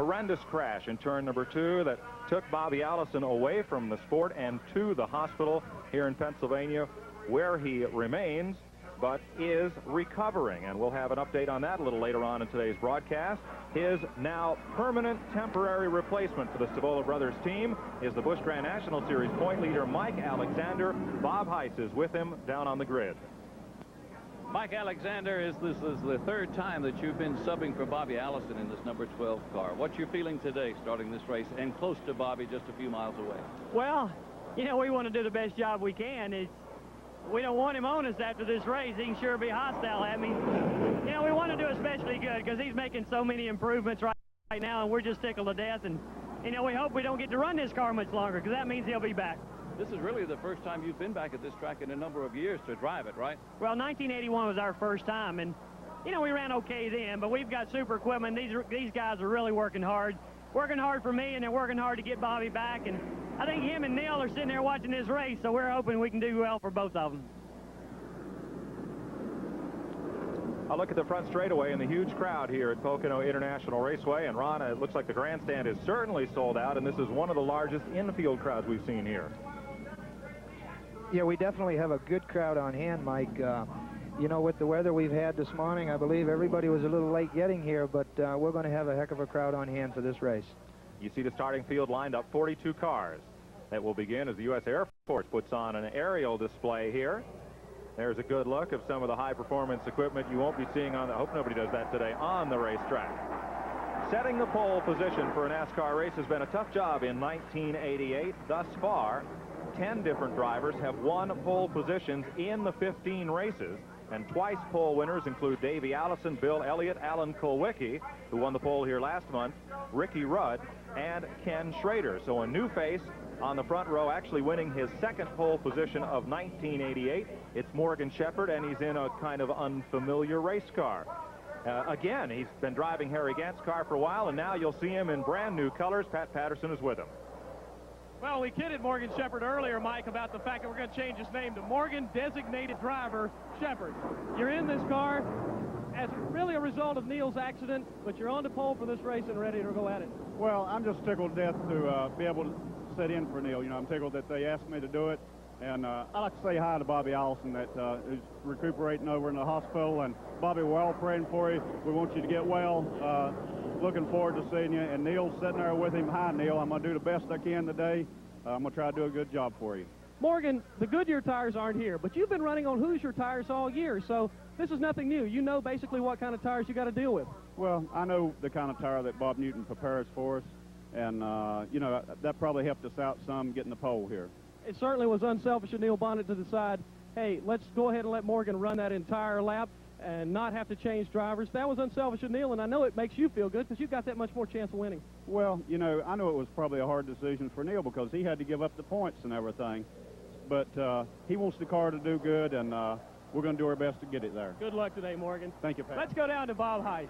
horrendous crash in turn number 2 that took Bobby Allison away from the sport and to the hospital here in Pennsylvania, where he remains but is recovering. And we'll have an update on that a little later on in today's broadcast. His now permanent temporary replacement for the Savola Brothers team is the Busch Grand National Series point leader Mike Alexander. Bob Heiss is with him down on the grid. Mike Alexander, this is the third time that you've been subbing for Bobby Allison in this number 12 car. What's your feeling today starting this race and close to Bobby, just a few miles away? Well, you know, we want to do the best job we can. We don't want him on us after this race. He can sure be hostile at me. You know, we want to do especially good because he's making so many improvements right now, and we're just tickled to death. And, you know, we hope we don't get to run this car much longer because that means he'll be back. This is really the first time you've been back at this track in a number of years to drive it, right? Well, 1981 was our first time, and, you know, we ran okay then, but we've got super equipment. These guys are really working hard for me, and they're working hard to get Bobby back. And I think him and Neil are sitting there watching this race, so we're hoping we can do well for both of them. I'll look at the front straightaway and the huge crowd here at Pocono International Raceway. And Ron, it looks like the grandstand is certainly sold out, and this is one of the largest infield crowds we've seen here. Yeah, we definitely have a good crowd on hand, Mike. You know, with the weather we've had this morning, I believe everybody was a little late getting here, but we're going to have a heck of a crowd on hand for this race. You see the starting field lined up, 42 cars. That will begin as the U.S. Air Force puts on an aerial display here. There's a good look of some of the high-performance equipment you won't be seeing on the, I hope nobody does that today, on the racetrack. Setting the pole position for a NASCAR race has been a tough job in 1988. Thus far, 10 different drivers have won pole positions in the 15 races. And twice pole winners include Davey Allison, Bill Elliott, Alan Kulwicki, who won the pole here last month, Ricky Rudd, and Ken Schrader. So a new face on the front row, actually winning his second pole position of 1988. It's Morgan Shepherd, and he's in a kind of unfamiliar race car. Again, he's been driving Harry Gant's car for a while, and now you'll see him in brand new colors. Pat Patterson is with him. Well, we kidded Morgan Shepherd earlier, Mike, about the fact that we're going to change his name to Morgan Designated Driver Shepherd. You're in this car as really a result of Neil's accident, but you're on the pole for this race and ready to go at it. Well, I'm just tickled to death to be able to sit in for Neil. You know, I'm tickled that they asked me to do it. And I'd like to say hi to Bobby Allison, that is recuperating over in the hospital. And Bobby, we're all praying for you. We want you to get well. Looking forward to seeing you. And Neil's sitting there with him. Hi, Neil. I'm going to do the best I can today. I'm going to try to do a good job for you. Morgan, the Goodyear tires aren't here, but you've been running on Hoosier tires all year, so this is nothing new. You know basically what kind of tires you got to deal with. Well, I know the kind of tire that Bob Newton prepares for us. And, you know, that probably helped us out some getting the pole here. It certainly was unselfish of Neil Bonnet to decide, hey, let's go ahead and let Morgan run that entire lap and not have to change drivers. That was unselfish of Neil, and I know it makes you feel good because you've got that much more chance of winning. Well, you know, I know it was probably a hard decision for Neil because he had to give up the points and everything. But he wants the car to do good, and we're going to do our best to get it there. Good luck today, Morgan. Thank you, Pat. Let's go down to Bob Heiss.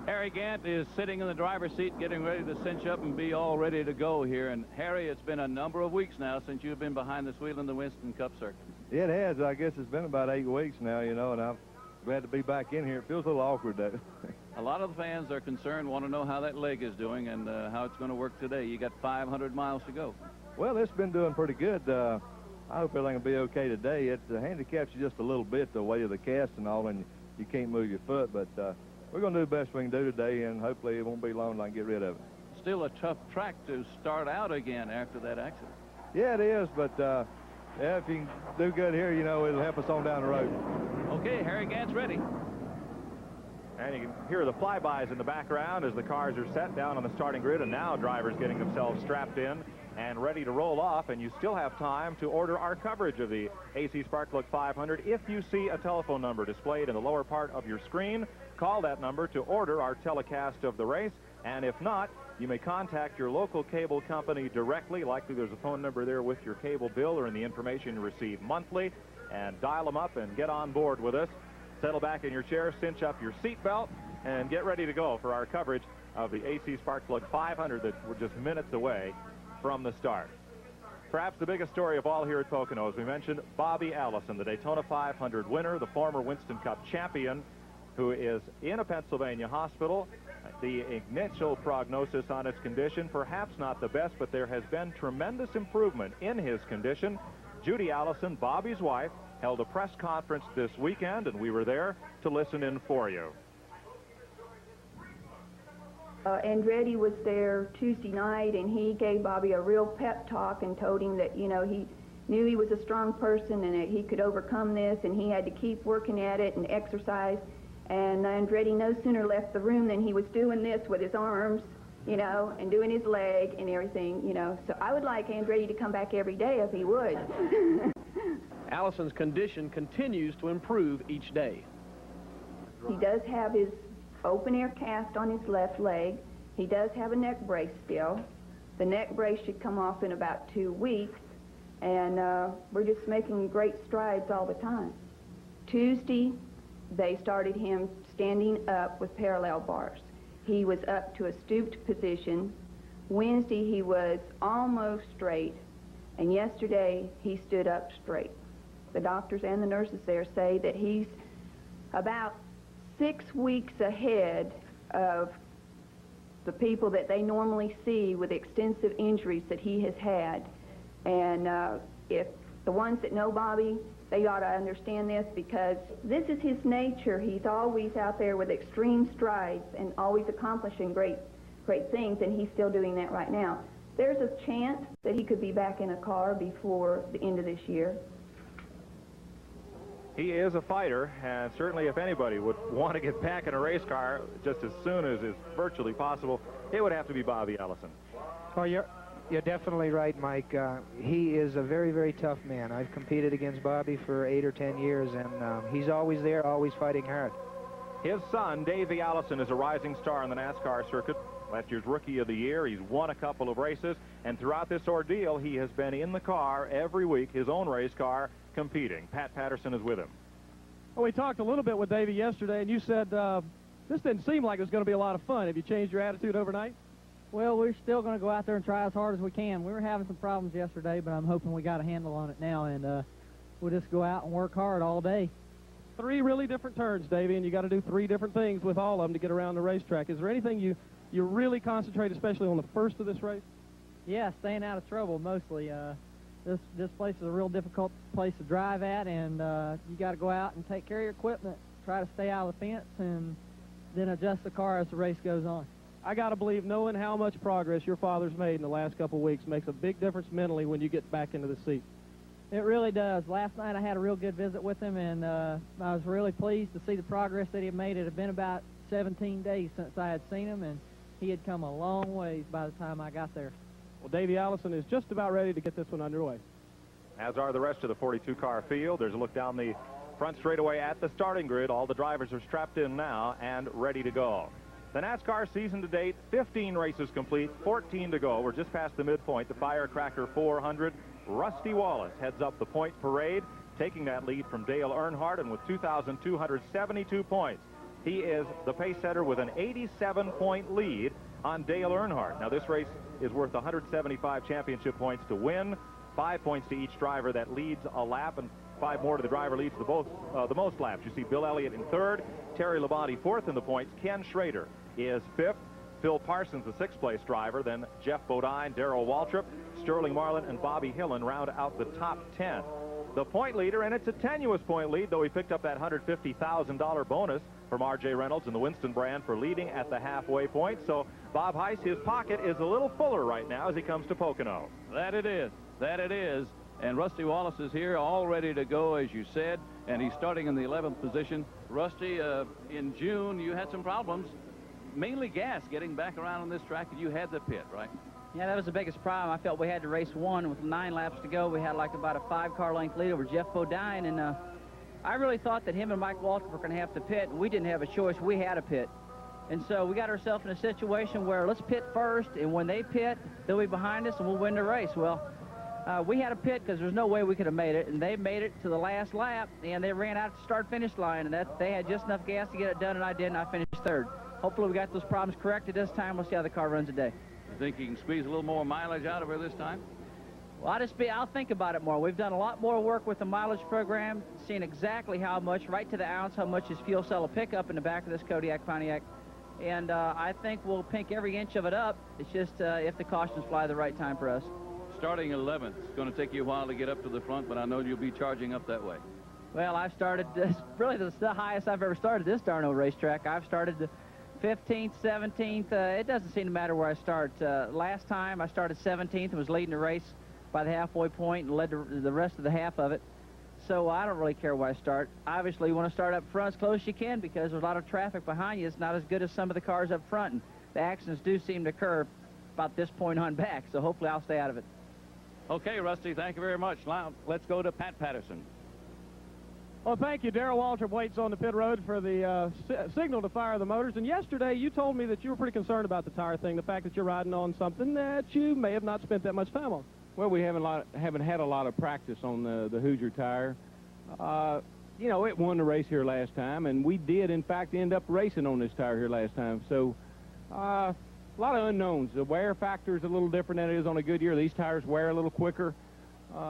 Harry Gant is sitting in the driver's seat getting ready to cinch up and be all ready to go here. And Harry, it's been a number of weeks now since you've been behind this wheel in the Winston Cup circuit. It has. I guess it's been about 8 weeks now, you know, and I'm glad to be back in here. It feels a little awkward, though. A lot of the fans are concerned, want to know how that leg is doing and how it's going to work today. You got 500 miles to go. Well, it's been doing pretty good. I hope everything will be okay today. It handicaps you just a little bit, the weight of the cast and all, and you can't move your foot, but we're going to do the best we can do today, and hopefully it won't be long till I can get rid of it. Still a tough track to start out again after that accident. Yeah, it is, but yeah, if you can do good here, you know, it'll help us on down the road. Okay, Harry Gant's ready. And you can hear the flybys in the background as the cars are set down on the starting grid, and now drivers getting themselves strapped in and ready to roll off. And you still have time to order our coverage of the AC Sparkplug 500. If you see a telephone number displayed in the lower part of your screen, call that number to order our telecast of the race. And if not, you may contact your local cable company directly. Likely there's a phone number there with your cable bill or in the information you receive monthly, and dial them up and get on board with us. Settle back in your chair, cinch up your seatbelt, and get ready to go for our coverage of the AC Sparkplug 500 that we're just minutes away from the start. Perhaps the biggest story of all here at Pocono, as we mentioned, Bobby Allison, the Daytona 500 winner, the former Winston Cup champion, who is in a Pennsylvania hospital. The initial prognosis on his condition, perhaps not the best, but there has been tremendous improvement in his condition. Judy Allison, Bobby's wife, held a press conference this weekend, and we were there to listen in for you. Andretti was there Tuesday night, and he gave Bobby a real pep talk and told him that, you know, he knew he was a strong person and that he could overcome this, and he had to keep working at it and exercise. And Andretti no sooner left the room than he was doing this with his arms, you know, and doing his leg and everything, you know. So I would like Andretti to come back every day if he would. Allison's condition continues to improve each day. He does have his open air cast on his left leg. He does have a neck brace still. The neck brace should come off in about 2 weeks, and we're just making great strides all the time. Tuesday, they started him standing up with parallel bars. He was up to a stooped position. Wednesday, he was almost straight, and yesterday, he stood up straight. The doctors and the nurses there say that he's about 6 weeks ahead of the people that they normally see with extensive injuries that he has had. And if the ones that know Bobby, they ought to understand this, because this is his nature. He's always out there with extreme strides and always accomplishing great things, and he's still doing that right now. There's a chance that he could be back in a car before the end of this year. He is a fighter, and certainly if anybody would want to get back in a race car just as soon as is virtually possible, it would have to be Bobby Allison. Oh, you're definitely right, Mike. He is a very, very tough man. I've competed against Bobby for 8 or 10 years, and he's always there, always fighting hard. His son, Davey Allison, is a rising star in the NASCAR circuit. Last year's Rookie of the Year. He's won a couple of races, and throughout this ordeal, he has been in the car every week, his own race car, competing. Pat Patterson is with him. Well, we talked a little bit with Davey yesterday, and you said this didn't seem like it was going to be a lot of fun. Have you changed your attitude overnight? Well, we're still going to go out there and try as hard as we can. We were having some problems yesterday, but I'm hoping we got a handle on it now, and we'll just go out and work hard all day. 3 really different turns, Davey, and you got to do 3 different things with all of them to get around the racetrack. Is there anything you really concentrate, especially on the first of this race? Yeah, staying out of trouble mostly. This place is a real difficult place to drive at, and you got to go out and take care of your equipment, try to stay out of the fence, and then adjust the car as the race goes on. I got to believe knowing how much progress your father's made in the last couple of weeks makes a big difference mentally when you get back into the seat. It really does. Last night I had a real good visit with him, and I was really pleased to see the progress that he had made. It had been about 17 days since I had seen him, and he had come a long ways by the time I got there. Well, Davey Allison is just about ready to get this one underway. As are the rest of the 42-car field. There's a look down the front straightaway at the starting grid. All the drivers are strapped in now and ready to go. The NASCAR season to date, 15 races complete, 14 to go. We're just past the midpoint, the Firecracker 400. Rusty Wallace heads up the point parade, taking that lead from Dale Earnhardt, and with 2,272 points. He is the pace setter with an 87-point lead on Dale Earnhardt. Now, this race is worth 175 championship points to win, 5 points to each driver that leads a lap, and 5 more to the driver leads the most laps. You see Bill Elliott in 3rd, Terry Labonte 4th in the points. Ken Schrader is 5th. Phil Parsons, the 6th-place driver. Then Jeff Bodine, Darrell Waltrip, Sterling Marlin, and Bobby Hillen round out the top 10. The point leader, and it's a tenuous point lead, though he picked up that $150,000 bonus from R.J. Reynolds and the Winston brand for leading at the halfway point. So Bob Heiss, his pocket is a little fuller right now as he comes to Pocono. That it is. That it is. And Rusty Wallace is here, all ready to go, as you said, and he's starting in the 11th position. Rusty, in June, you had some problems, mainly gas, getting back around on this track, and you had the pit, right? Yeah, that was the biggest problem. I felt we had to race one with 9 laps to go. We had like about a 5-car length lead over Jeff Bodine, and I really thought that him and Mike Waltrip were going to have to pit, and we didn't have a choice. We had to pit. And so we got ourselves in a situation where let's pit first, and when they pit, they'll be behind us, and we'll win the race. Well, we had to pit because there's no way we could have made it, and they made it to the last lap, and they ran out to start-finish line, and they had just enough gas to get it done, and I did, and I finished 3rd. Hopefully we got those problems corrected this time. We'll see how the car runs today. You think you can squeeze a little more mileage out of her this time? Well, I'll think about it more. We've done a lot more work with the mileage program, seeing exactly how much, right to the ounce, how much his fuel cell will pick up in the back of this Kodiak Pontiac. And I think we'll pink every inch of it up. It's just if the cautions fly the right time for us. Starting 11th. It's going to take you a while to get up to the front, but I know you'll be charging up that way. Well, I've started this, really this is the highest I've ever started this darn old racetrack. I've started the 15th, 17th. It doesn't seem to matter where I start. Last time I started 17th and was leading the race by the halfway point and led the rest of the half of it. So I don't really care where I start. Obviously, you want to start up front as close as you can because there's a lot of traffic behind you. It's not as good as some of the cars up front, and the accidents do seem to occur about this point on back, so hopefully I'll stay out of it. Okay, Rusty, thank you very much. Now, let's go to Pat Patterson. Well, thank you. Darrell Waltrip waits on the pit road for the signal to fire the motors. And yesterday, you told me that you were pretty concerned about the tire thing, the fact that you're riding on something that you may have not spent that much time on. Well, we haven't had a lot of practice on the Hoosier tire. You know, it won the race here last time, and we did, in fact, end up racing on this tire here last time. So, a lot of unknowns. The wear factor is a little different than it is on a Goodyear. These tires wear a little quicker.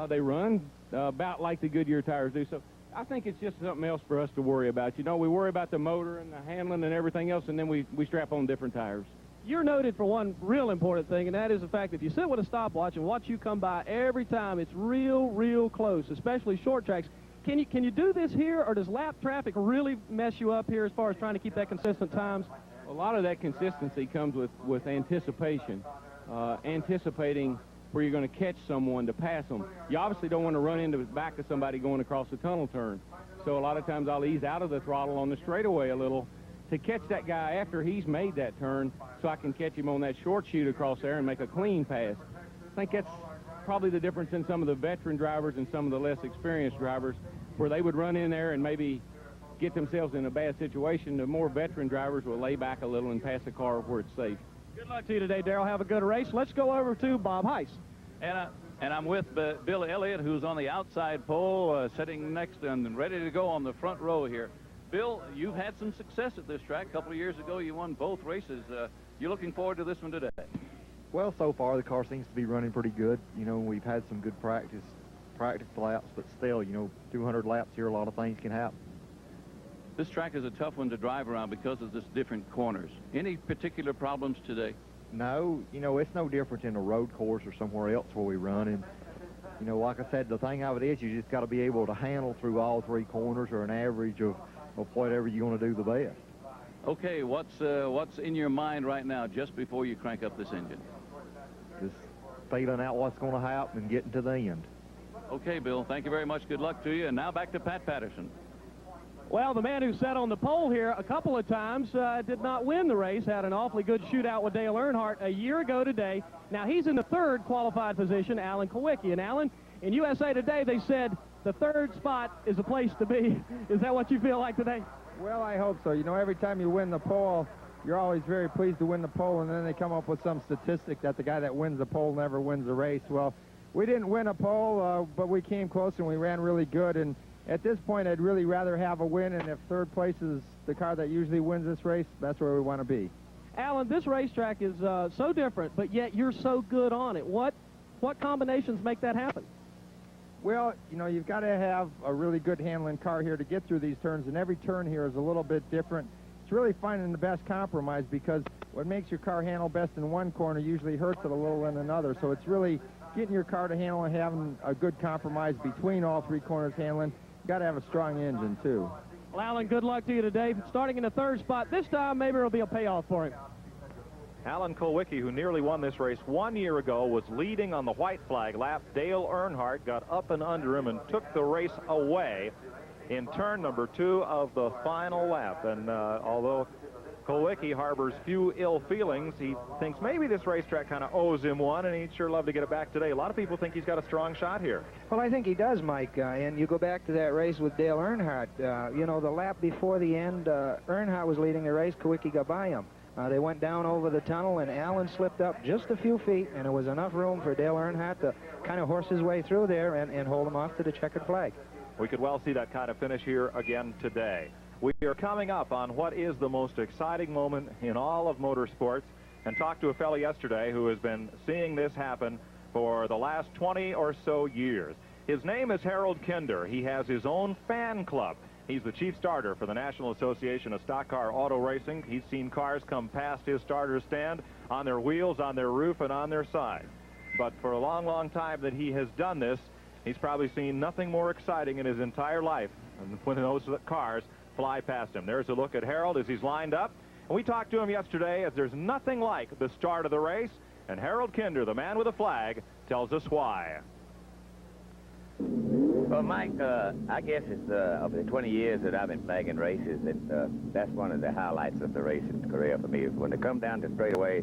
They run about like the Goodyear tires do. So, I think it's just something else for us to worry about. You know, we worry about the motor and the handling and everything else, and then we strap on different tires. You're noted for one real important thing, and that is the fact that if you sit with a stopwatch and watch you come by every time, it's real close, especially short tracks. Can you do this here, or does lap traffic really mess you up here as far as trying to keep that consistent times? A lot of that consistency comes with anticipation, anticipating where you're going to catch someone to pass them. You obviously don't want to run into the back of somebody going across the tunnel turn. So a lot of times I'll ease out of the throttle on the straightaway a little to catch that guy after he's made that turn so I can catch him on that short chute across there and make a clean pass. I think that's probably the difference in some of the veteran drivers and some of the less experienced drivers, where they would run in there and maybe get themselves in a bad situation. The more veteran drivers will lay back a little and pass the car where it's safe. Good luck to you today, Darrell. Have a good race. Let's go over to Bob Heiss. And I'm with Bill Elliott, who's on the outside pole, sitting next and ready to go on the front row here. Bill, you've had some success at this track. A couple of years ago, you won both races. You're looking forward to this one today? Well, so far, the car seems to be running pretty good. You know, we've had some good practice laps, but still, you know, 200 laps here, a lot of things can happen. This track is a tough one to drive around because of this different corners. Any particular problems today? No, you know, it's no different in a road course or somewhere else where we run. And, you know, like I said, the thing of it is you just got to be able to handle through all three corners, or an average of whatever you want to do the best. Okay, what's in your mind right now just before you crank up this engine? Just feeling out what's going to happen and getting to the end. Okay, Bill, thank you very much. Good luck to you. And now back to Pat Patterson. Well, the man who sat on the pole here a couple of times did not win the race, had an awfully good shootout with Dale Earnhardt a year ago today. Now, he's in the third qualified position, Alan Kulwicki. And, Alan, in USA Today, they said the third spot is the place to be. Is that what you feel like today? Well, I hope so. You know, every time you win the pole, you're always very pleased to win the pole, and then they come up with some statistic that the guy that wins the pole never wins the race. Well, we didn't win a pole, but we came close and we ran really good. And at this point, I'd really rather have a win, and if third place is the car that usually wins this race, that's where we want to be. Alan, this racetrack is so different, but yet you're so good on it. What combinations make that happen? Well, you know, you've got to have a really good handling car here to get through these turns, and every turn here is a little bit different. It's really finding the best compromise, because what makes your car handle best in one corner usually hurts it a little in another. So it's really getting your car to handle and having a good compromise between all three corners handling. You've got to have a strong engine, too. Well, Alan, good luck to you today. Starting in the third spot, this time maybe it'll be a payoff for him. Alan Kulwicki, who nearly won this race 1 year ago, was leading on the white flag lap. Dale Earnhardt got up and under him and took the race away in turn number 2 of the final lap. And although Kulwicki harbors few ill feelings, he thinks maybe this racetrack kind of owes him one, and he'd sure love to get it back today. A lot of people think he's got a strong shot here. Well, I think he does, Mike. And you go back to that race with Dale Earnhardt. You know, the lap before the end, Earnhardt was leading the race. Kulwicki got by him. They went down over the tunnel, and Alan slipped up just a few feet, and there was enough room for Dale Earnhardt to kind of horse his way through there and hold him off to the checkered flag. We could well see that kind of finish here again today. We are coming up on what is the most exciting moment in all of motorsports, and talked to a fellow yesterday who has been seeing this happen for the last 20 or so years. His name is Harold Kinder. He has his own fan club. He's the chief starter for the National Association of Stock Car Auto Racing. He's seen cars come past his starter stand on their wheels, on their roof, and on their side. But for a long, long time that he has done this, he's probably seen nothing more exciting in his entire life than when those cars fly past him. There's a look at Harold as he's lined up. And we talked to him yesterday as there's nothing like the start of the race. And Harold Kinder, the man with a flag, tells us why. Well, Mike, I guess it's of the 20 years that I've been flagging races, that's one of the highlights of the racing career for me. Is when they come down to straightaway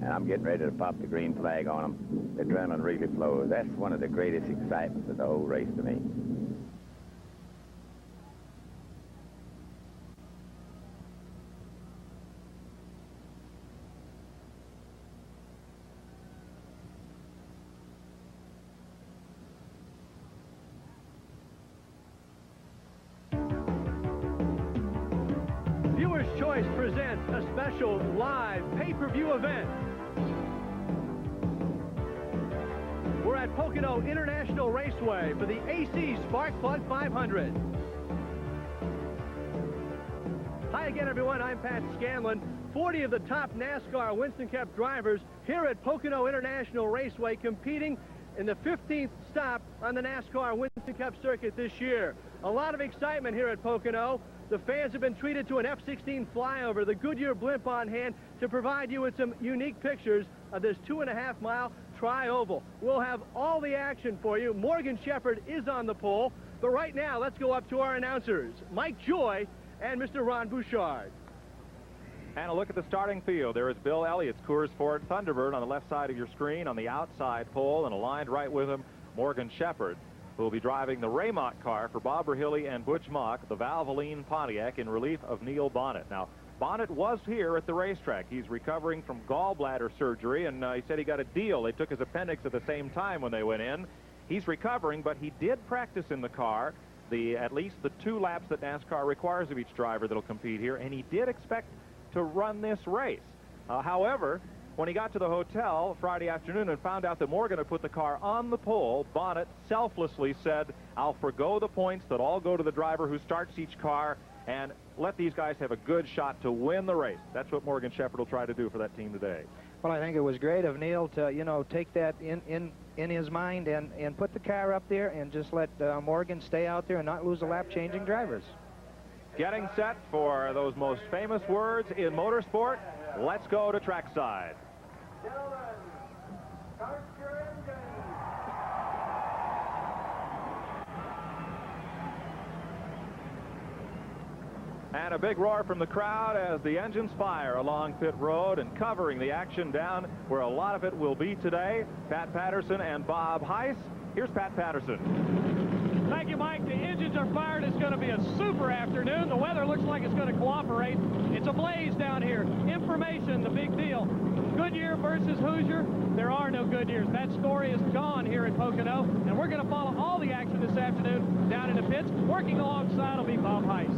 and I'm getting ready to pop the green flag on them, the adrenaline really flows. That's one of the greatest excitements of the whole race to me. Viewers Choice presents a special live pay-per-view event. We're at Pocono International Raceway for the AC Spark Plug 500. Hi again, everyone. I'm Pat Scanlon. 40 of the top NASCAR Winston Cup drivers here at Pocono International Raceway competing in the 15th stop on the NASCAR Winston Cup circuit this year. A lot of excitement here at Pocono. The fans have been treated to an F-16 flyover, the Goodyear blimp on hand, to provide you with some unique pictures of this 2.5-mile tri-oval. We'll have all the action for you. Morgan Shepherd is on the pole. But right now, let's go up to our announcers, Mike Joy and Mr. Ron Bouchard. And a look at the starting field. There is Bill Elliott's Coors Ford Thunderbird on the left side of your screen on the outside pole, and aligned right with him, Morgan Shepherd, who will be driving the Raymont car for Bob Rahilly and Butch Mock, the Valvoline Pontiac, in relief of Neil Bonnet. Now, Bonnet was here at the racetrack. He's recovering from gallbladder surgery, and he said he got a deal. They took his appendix at the same time when they went in. He's recovering, but he did practice in the car at least the 2 laps that NASCAR requires of each driver that'll compete here, and he did expect to run this race. However, when he got to the hotel Friday afternoon and found out that Morgan had put the car on the pole, Bonnet selflessly said, "I'll forgo the points that all go to the driver who starts each car and let these guys have a good shot to win the race." That's what Morgan Shepherd will try to do for that team today. Well, I think it was great of Neil to, you know, take that in his mind and put the car up there and just let Morgan stay out there and not lose a lap changing drivers. Getting set for those most famous words in motorsport. Let's go to trackside. And a big roar from the crowd as the engines fire along pit road, and covering the action down where a lot of it will be today, Pat Patterson and Bob Heiss. Here's Pat Patterson. Thank you, Mike. The engines are fired. It's going to be a super afternoon. The weather looks like it's going to cooperate. It's a blaze down here. Information, the big deal. Goodyear versus Hoosier. There are no Goodyears. That story is gone here at Pocono, and we're going to follow all the action this afternoon down in the pits. Working alongside will be Bob Heiss.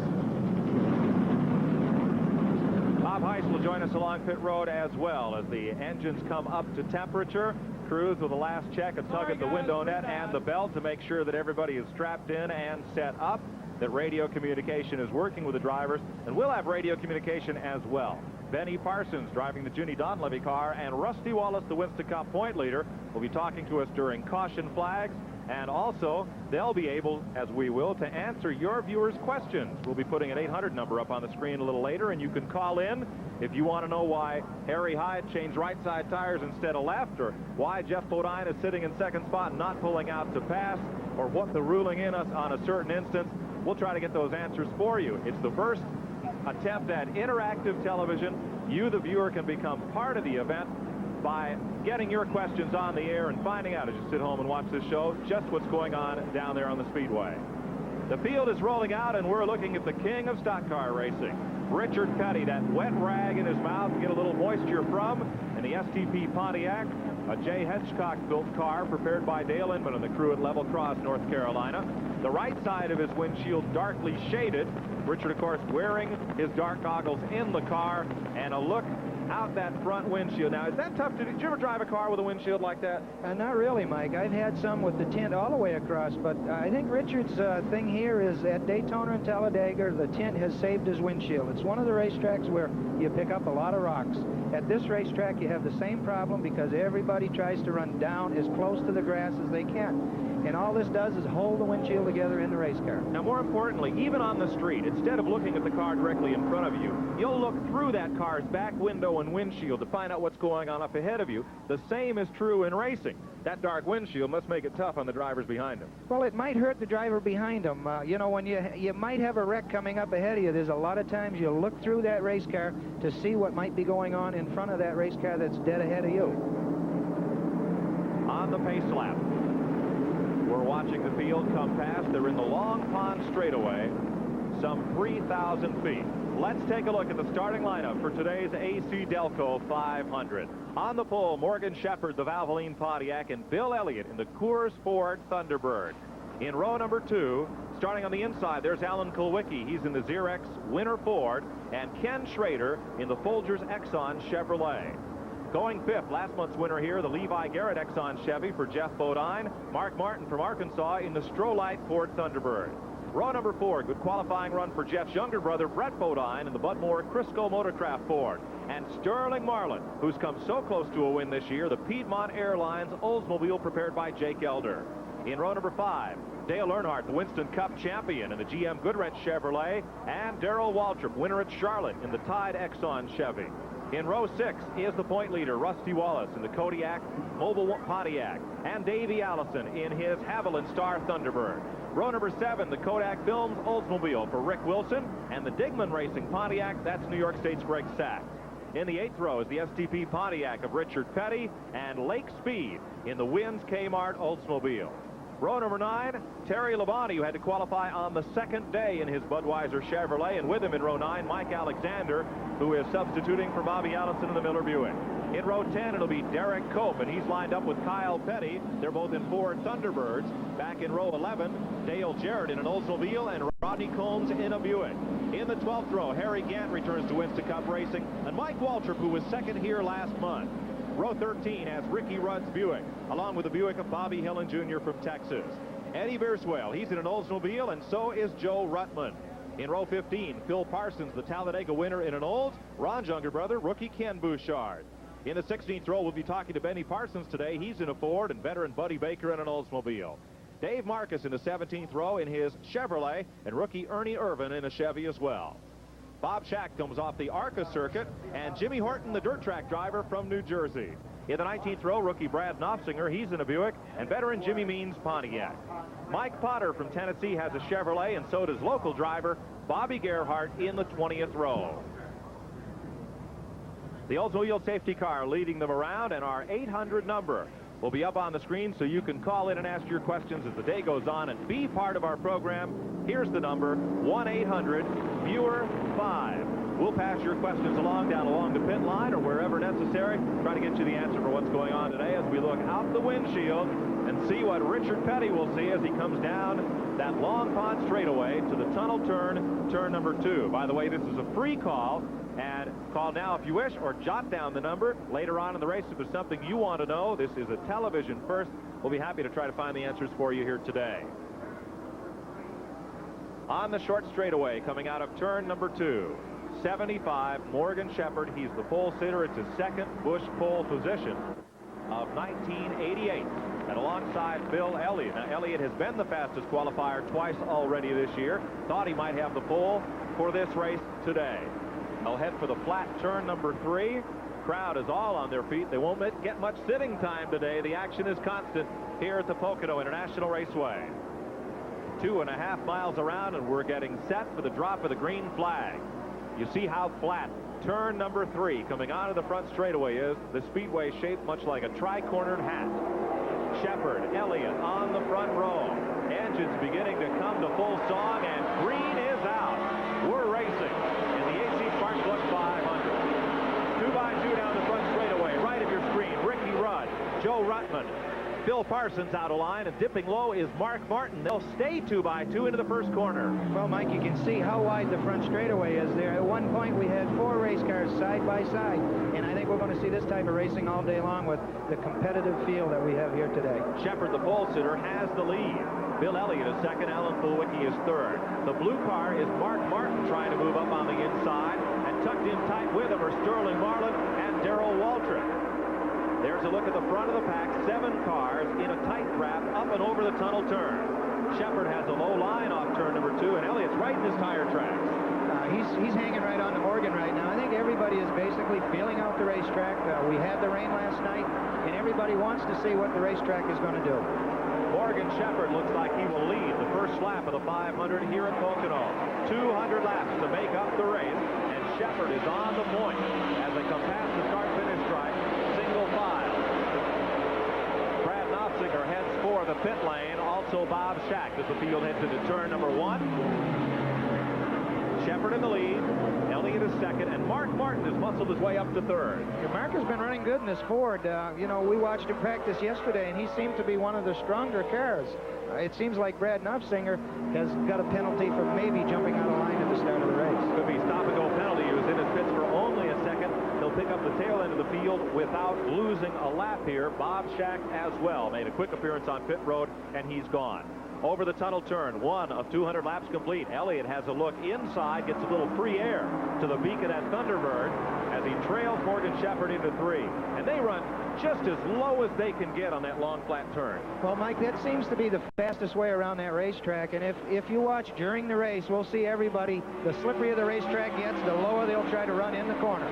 Bob Heiss will join us along pit road as well as the engines come up to temperature. Crews with the last check and tug at the window net and the belt to make sure that everybody is strapped in and set up, that radio communication is working with the drivers, and we'll have radio communication as well. Benny Parsons, driving the Ginny Donlevy car, and Rusty Wallace, the Winston Cup point leader, will be talking to us during caution flags. And also, they'll be able, as we will, to answer your viewers' questions. We'll be putting an 800 number up on the screen a little later, and you can call in if you want to know why Harry Hyde changed right-side tires instead of left, or why Jeff Bodine is sitting in second spot and not pulling out to pass, or what the ruling in us on a certain instance. We'll try to get those answers for you. It's the first attempt at interactive television. You, the viewer, can become part of the event by getting your questions on the air and finding out as you sit home and watch this show just what's going on down there on the speedway. The field is rolling out, and we're looking at the king of stock car racing, Richard Petty, that wet rag in his mouth to get a little moisture from, in the STP Pontiac, a Jay Hedgecock-built car prepared by Dale Inman and the crew at Level Cross, North Carolina. The right side of his windshield darkly shaded. Richard, of course, wearing his dark goggles in the car, and a look out that front windshield. Now, is that tough to do? Did you ever drive a car with a windshield like that? Not really, Mike. I've had some with the tint all the way across, but I think Richard's thing here is at Daytona and Talladega, the tint has saved his windshield. It's one of the racetracks where you pick up a lot of rocks. At this racetrack, you have the same problem because everybody tries to run down as close to the grass as they can. And all this does is hold the windshield together in the race car. Now, more importantly, even on the street, instead of looking at the car directly in front of you, you'll look through that car's back window and windshield to find out what's going on up ahead of you. The same is true in racing. That dark windshield must make it tough on the drivers behind him. Well, it might hurt the driver behind him. You know, when you might have a wreck coming up ahead of you, there's a lot of times you look through that race car to see what might be going on in front of that race car that's dead ahead of you. On the pace lap, we're watching the field come past. They're in the Long Pond straightaway, some 3,000 feet. Let's take a look at the starting lineup for today's AC Delco 500. On the pole, Morgan Shepherd, the Valvoline Pontiac, and Bill Elliott in the Coors Ford Thunderbird. In row number 2, starting on the inside, there's Alan Kulwicki. He's in the Xerox Winter Ford, and Ken Schrader in the Folgers Exxon Chevrolet. Going 5th, last month's winner here, the Levi Garrett Exxon Chevy for Jeff Bodine. Mark Martin from Arkansas in the Strolite Ford Thunderbird. Row number 4, good qualifying run for Jeff's younger brother, Brett Bodine, in the Bud Moore Crisco Motorcraft Ford. And Sterling Marlin, who's come so close to a win this year, the Piedmont Airlines Oldsmobile prepared by Jake Elder. In row number 5, Dale Earnhardt, the Winston Cup champion in the GM Goodrich Chevrolet, and Darrell Waltrip, winner at Charlotte in the Tide Exxon Chevy. In row 6 is the point leader, Rusty Wallace, in the Kodiak Mobile Pontiac, and Davey Allison in his Haviland Star Thunderbird. Row number 7, the Kodak Films Oldsmobile for Rick Wilson, and the Digman Racing Pontiac, that's New York State's Greg Sachs. In the 8th row is the STP Pontiac of Richard Petty, and Lake Speed in the Wins Kmart Oldsmobile. Row number 9, Terry Labonte, who had to qualify on the second day in his Budweiser Chevrolet, and with him in row 9, Mike Alexander, who is substituting for Bobby Allison in the Miller Buick. In row 10, it'll be Derek Cope, and he's lined up with Kyle Petty. They're both in Ford Thunderbirds. Back in row 11, Dale Jarrett in an Oldsmobile, and Rodney Combs in a Buick. In the 12th row, Harry Gant returns to Winston Cup Racing, and Mike Waltrip, who was second here last month. Row 13 has Ricky Rudd's Buick, along with the Buick of Bobby Hillen Jr. from Texas. Eddie Verswell, he's in an Oldsmobile, and so is Joe Ruttman. In row 15, Phil Parsons, the Talladega winner in an Olds. Ron's younger brother, rookie Ken Bouchard. In the 16th row, we'll be talking to Benny Parsons today. He's in a Ford, and veteran Buddy Baker in an Oldsmobile. Dave Marcus in the 17th row in his Chevrolet, and rookie Ernie Irvin in a Chevy as well. Bob Shack comes off the ARCA circuit, and Jimmy Horton, the dirt track driver from New Jersey. In the 19th row, rookie Brad Knopfsinger, he's in a Buick, and veteran Jimmy Means Pontiac. Mike Potter from Tennessee has a Chevrolet, and so does local driver Bobby Gerhardt in the 20th row. The Oldsmobile safety car leading them around, and our 800 number will be up on the screen so you can call in and ask your questions as the day goes on and be part of our program. Here's the number, 1-800-VIEWER-5. We'll pass your questions along the pit line or wherever necessary, try to get you the answer for what's going on today as we look out the windshield and see what Richard Petty will see as he comes down that Long Pond straightaway to the tunnel turn, turn number 2. By the way, this is a free call, and call now if you wish, or jot down the number later on in the race if there's something you want to know. This is a television first. We'll be happy to try to find the answers for you here today. On the short straightaway, coming out of turn number 2, 75, Morgan Shepherd. He's the pole sitter. It's his second Busch pole position of 1988. And alongside Bill Elliott. Now, Elliott has been the fastest qualifier twice already this year. Thought he might have the pole for this race today. They'll head for the flat turn number 3. Crowd is all on their feet. They won't get much sitting time today. The action is constant here at the Pocono International Raceway. 2.5 miles around, and we're getting set for the drop of the green flag. You see how flat turn number 3 coming onto the front straightaway is. The speedway shaped much like a tri-cornered hat. Shepherd, Elliott on the front row. Engines beginning to come to full song, and green is out. We're racing in the AC Spark Plug 500. 2x2 down the front straightaway. Right of your screen, Ricky Rudd, Joe Ruttman, Phil Parsons out of line, and dipping low is Mark Martin. They'll stay 2 by 2 into the first corner. Well, Mike, you can see how wide the front straightaway is there. At one point, we had 4 race cars side by side, and I think we're going to see this type of racing all day long with the competitive feel that we have here today. Shepard, the pole sitter, has the lead. Bill Elliott is second. Alan Kulwicki is third. The blue car is Mark Martin trying to move up on the inside, and tucked in tight with him are Sterling Marlin and Darrell Waltrip. There's a look at the front of the pack. 7 cars in a tight trap up and over the tunnel turn. Shepard has a low line off turn number 2, and Elliott's right in his tire tracks. He's hanging right on to Morgan right now. I think everybody is basically feeling out the racetrack. We had the rain last night, and everybody wants to see what the racetrack is going to do. Morgan Shepard looks like he will lead the first lap of the 500 here at Pocono. 200 laps to make up the race, and Shepard is on the point as they come past the start-finish stripe. Single file. Brad Knopfsinger heads for the pit lane. Also Bob Schack as the field heads into turn number 1. Shepard in the lead. Elliott is second, and Mark Martin has muscled his way up to third. Yeah, Mark has been running good in this Ford. You know, we watched him practice yesterday, and he seemed to be one of the stronger cars. It seems like Brad Knopfsinger has got a penalty for maybe jumping out of line at the start of the race. Could be stop-and-go penalty. He was in his pits for only a second. He'll pick up the tail end of the field without losing a lap here. Bob Schack as well made a quick appearance on pit road, and he's gone. Over the tunnel turn, 1 of 200 laps complete. Elliott has a look inside, gets a little free air to the beacon at Thunderbird as he trails Morgan Shepard into 3. And they run just as low as they can get on that long flat turn. Well, Mike, that seems to be the fastest way around that racetrack. And if you watch during the race, we'll see everybody, the slipperier the racetrack gets, the lower they'll try to run in the corner.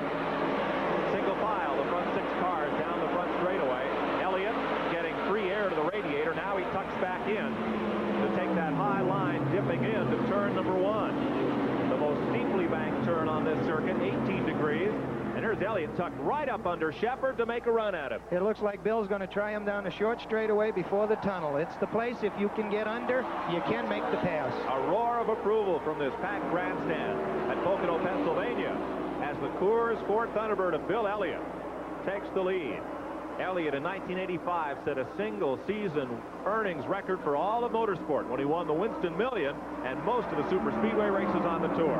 Single file, the front 6 cars down the front straightaway. Elliott getting free air to the radiator. Now he tucks back in to take that high line, dipping into turn number 1. The most steeply banked turn on this circuit, 18 degrees. And here's Elliott tucked right up under Shepard to make a run at him. It looks like Bill's going to try him down the short straightaway before the tunnel. It's the place, if you can get under, you can make the pass. A roar of approval from this packed grandstand at Pocono, Pennsylvania, as the Coors Ford Thunderbird of Bill Elliott takes the lead. Elliott in 1985 set a single-season earnings record for all of motorsport when he won the Winston Million and most of the super speedway races on the tour.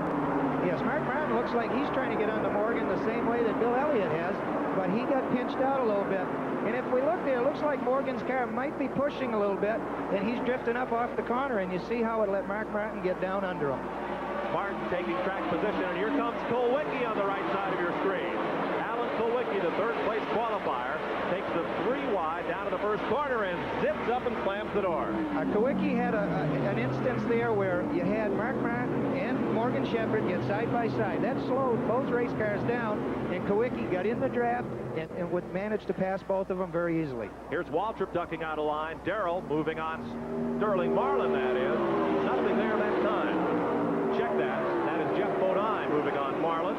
Yes, Mark Martin looks like he's trying to get onto Morgan the same way that Bill Elliott has, but he got pinched out a little bit. And if we look there, it looks like Morgan's car might be pushing a little bit, and he's drifting up off the corner, and you see how it let Mark Martin get down under him. Martin taking track position, and here comes Kulwicki on the right side of your screen. Alan Kulwicki, the third-place qualifier, takes the 3 wide down to the first corner and zips up and slams the door. Kulwicki had an instance there where you had Mark Martin and Morgan Shepard get side by side. That slowed both race cars down, and Kulwicki got in the draft and would manage to pass both of them very easily. Here's Waltrip ducking out of line. Darrell moving on Sterling Marlin, that is. Nothing there that time. Check that. That is Jeff Bodine moving on Marlin.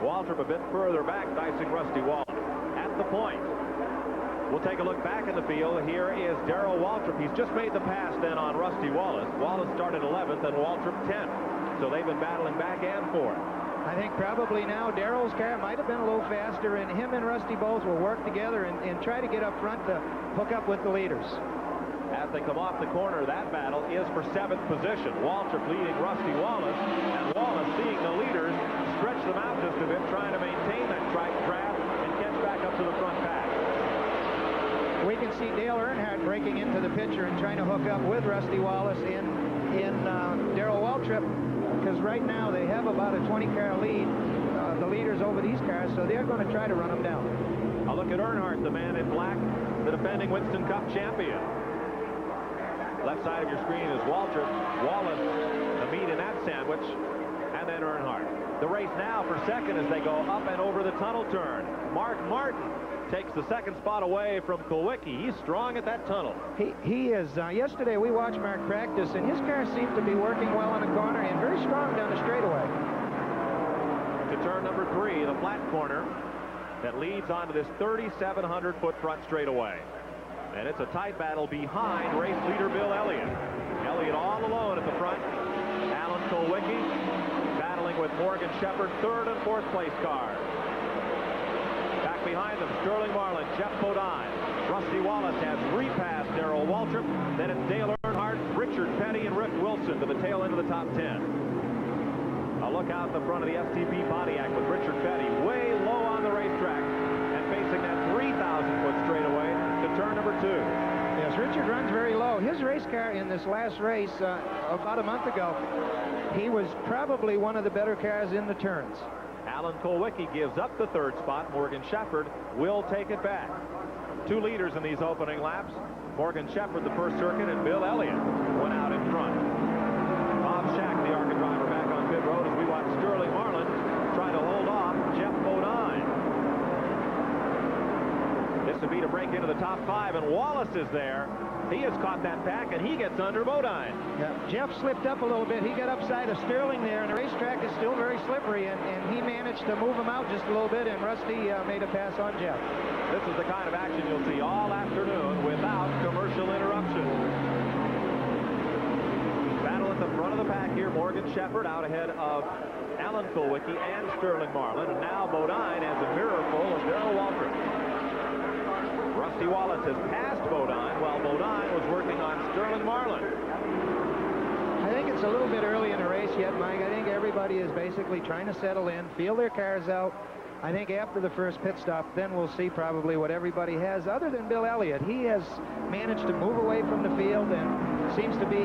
Waltrip a bit further back, dicing Rusty Wallace. At the point. We'll take a look back in the field. Here is Darrell Waltrip. He's just made the pass then on Rusty Wallace. Wallace started 11th and Waltrip 10th. So they've been battling back and forth. I think probably now Darrell's car might have been a little faster, and him and Rusty both will work together and try to get up front to hook up with the leaders. As they come off the corner, that battle is for 7th position. Waltrip leading Rusty Wallace, and Wallace seeing the leaders stretch them out just a bit, trying to maintain that track draft and catch back up to the front pack. We can see Dale Earnhardt breaking into the picture and trying to hook up with Rusty Wallace in Darrell Waltrip, because right now they have about a 20-car lead, the leaders over these cars, so they're going to try to run them down. A look at Earnhardt, the man in black, the defending Winston Cup champion. Left side of your screen is Waltrip, Wallace, the meat in that sandwich, and then Earnhardt. The race now for second as they go up and over the tunnel turn. Mark Martin takes the second spot away from Kulwicki. He's strong at that tunnel. He is. Yesterday we watched Mark practice, and his car seemed to be working well in the corner and very strong down the straightaway. To turn number 3, the flat corner that leads onto this 3,700-foot front straightaway. And it's a tight battle behind race leader Bill Elliott. Elliott all alone at the front. Alan Kulwicki battling with Morgan Shepard, 3rd and 4th place cars. Back behind of Sterling Marlin, Jeff Bodine. Rusty Wallace has repassed Darrell Waltrip. Then it's Dale Earnhardt, Richard Petty, and Rick Wilson to the tail end of the top 10. A look out the front of the STP Pontiac with Richard Petty way low on the racetrack and facing that 3,000-foot straightaway to turn number 2. Yes, Richard runs very low. His race car in this last race about a month ago, he was probably one of the better cars in the turns. Alan Kulwicki gives up the 3rd spot. Morgan Shepherd will take it back. 2 leaders in these opening laps. Morgan Shepherd, the first circuit, and Bill Elliott went out in front. Bob Shack, the ARCA driver, back on pit road as we watch Sterling Marlin try to hold off Jeff Bodine. This would be to break into the top 5, and Wallace is there. He has caught that pack, and he gets under Bodine. Yeah, Jeff slipped up a little bit. He got upside of Sterling there, and the racetrack is still very slippery, and he managed to move him out just a little bit, and Rusty made a pass on Jeff. This is the kind of action you'll see all afternoon without commercial interruption. Battle at the front of the pack here. Morgan Shepherd out ahead of Alan Kulwicki and Sterling Marlin, and now Bodine has a mirror full of Darrell Waltrip. Rusty Wallace has passed Bodine while Bodine was working on Sterling Marlin. I think it's a little bit early in the race yet, Mike. I think everybody is basically trying to settle in, feel their cars out. I think after the first pit stop, then we'll see probably what everybody has, other than Bill Elliott. He has managed to move away from the field and seems to be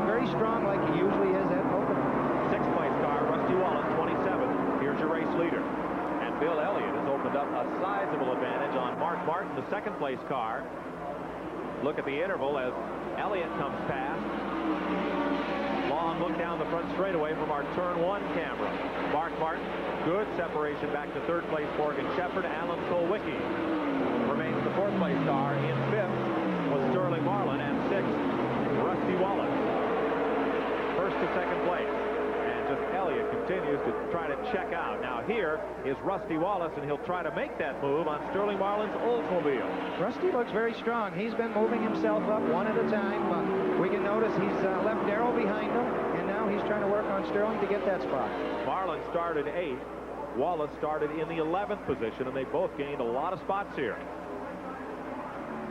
very strong like he usually is at Pocono. 6th place car, Rusty Wallace, 27th. Here's your race leader. Bill Elliott has opened up a sizable advantage on Mark Martin, the 2nd place car. Look at the interval as Elliott comes past. Long look down the front straightaway from our turn 1 camera. Mark Martin, good separation back to 3rd place Morgan Shepherd. Alan Kulwicki remains the 4th place car. In 5th was Sterling Marlin, and 6th, Rusty Wallace. 1st to 2nd place. Elliott continues to try to check out. Now here is Rusty Wallace, and he'll try to make that move on Sterling Marlin's Oldsmobile. Rusty looks very strong. He's been moving himself up one at a time. We can notice he's left Darrell behind him, and now he's trying to work on Sterling to get that spot. Marlin started 8th. Wallace started in the 11th position, and they both gained a lot of spots here.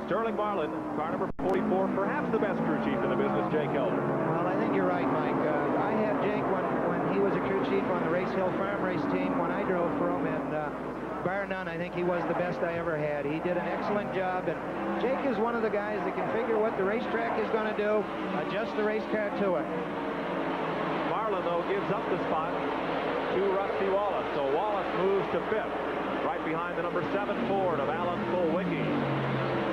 Sterling Marlin, car number 44, perhaps the best crew chief in the business, Jake Elder. Well, I think you're right, Mike. I had Jake when he was a crew chief on the Race Hill Farm Race team when I drove for him, and bar none, I think he was the best I ever had. He did an excellent job, and Jake is one of the guys that can figure what the racetrack is going to do, adjust the race car to it. Marlin, though, gives up the spot to Rusty Wallace, so Wallace moves to 5th, right behind the number 7 Ford of Alan Kulwicki.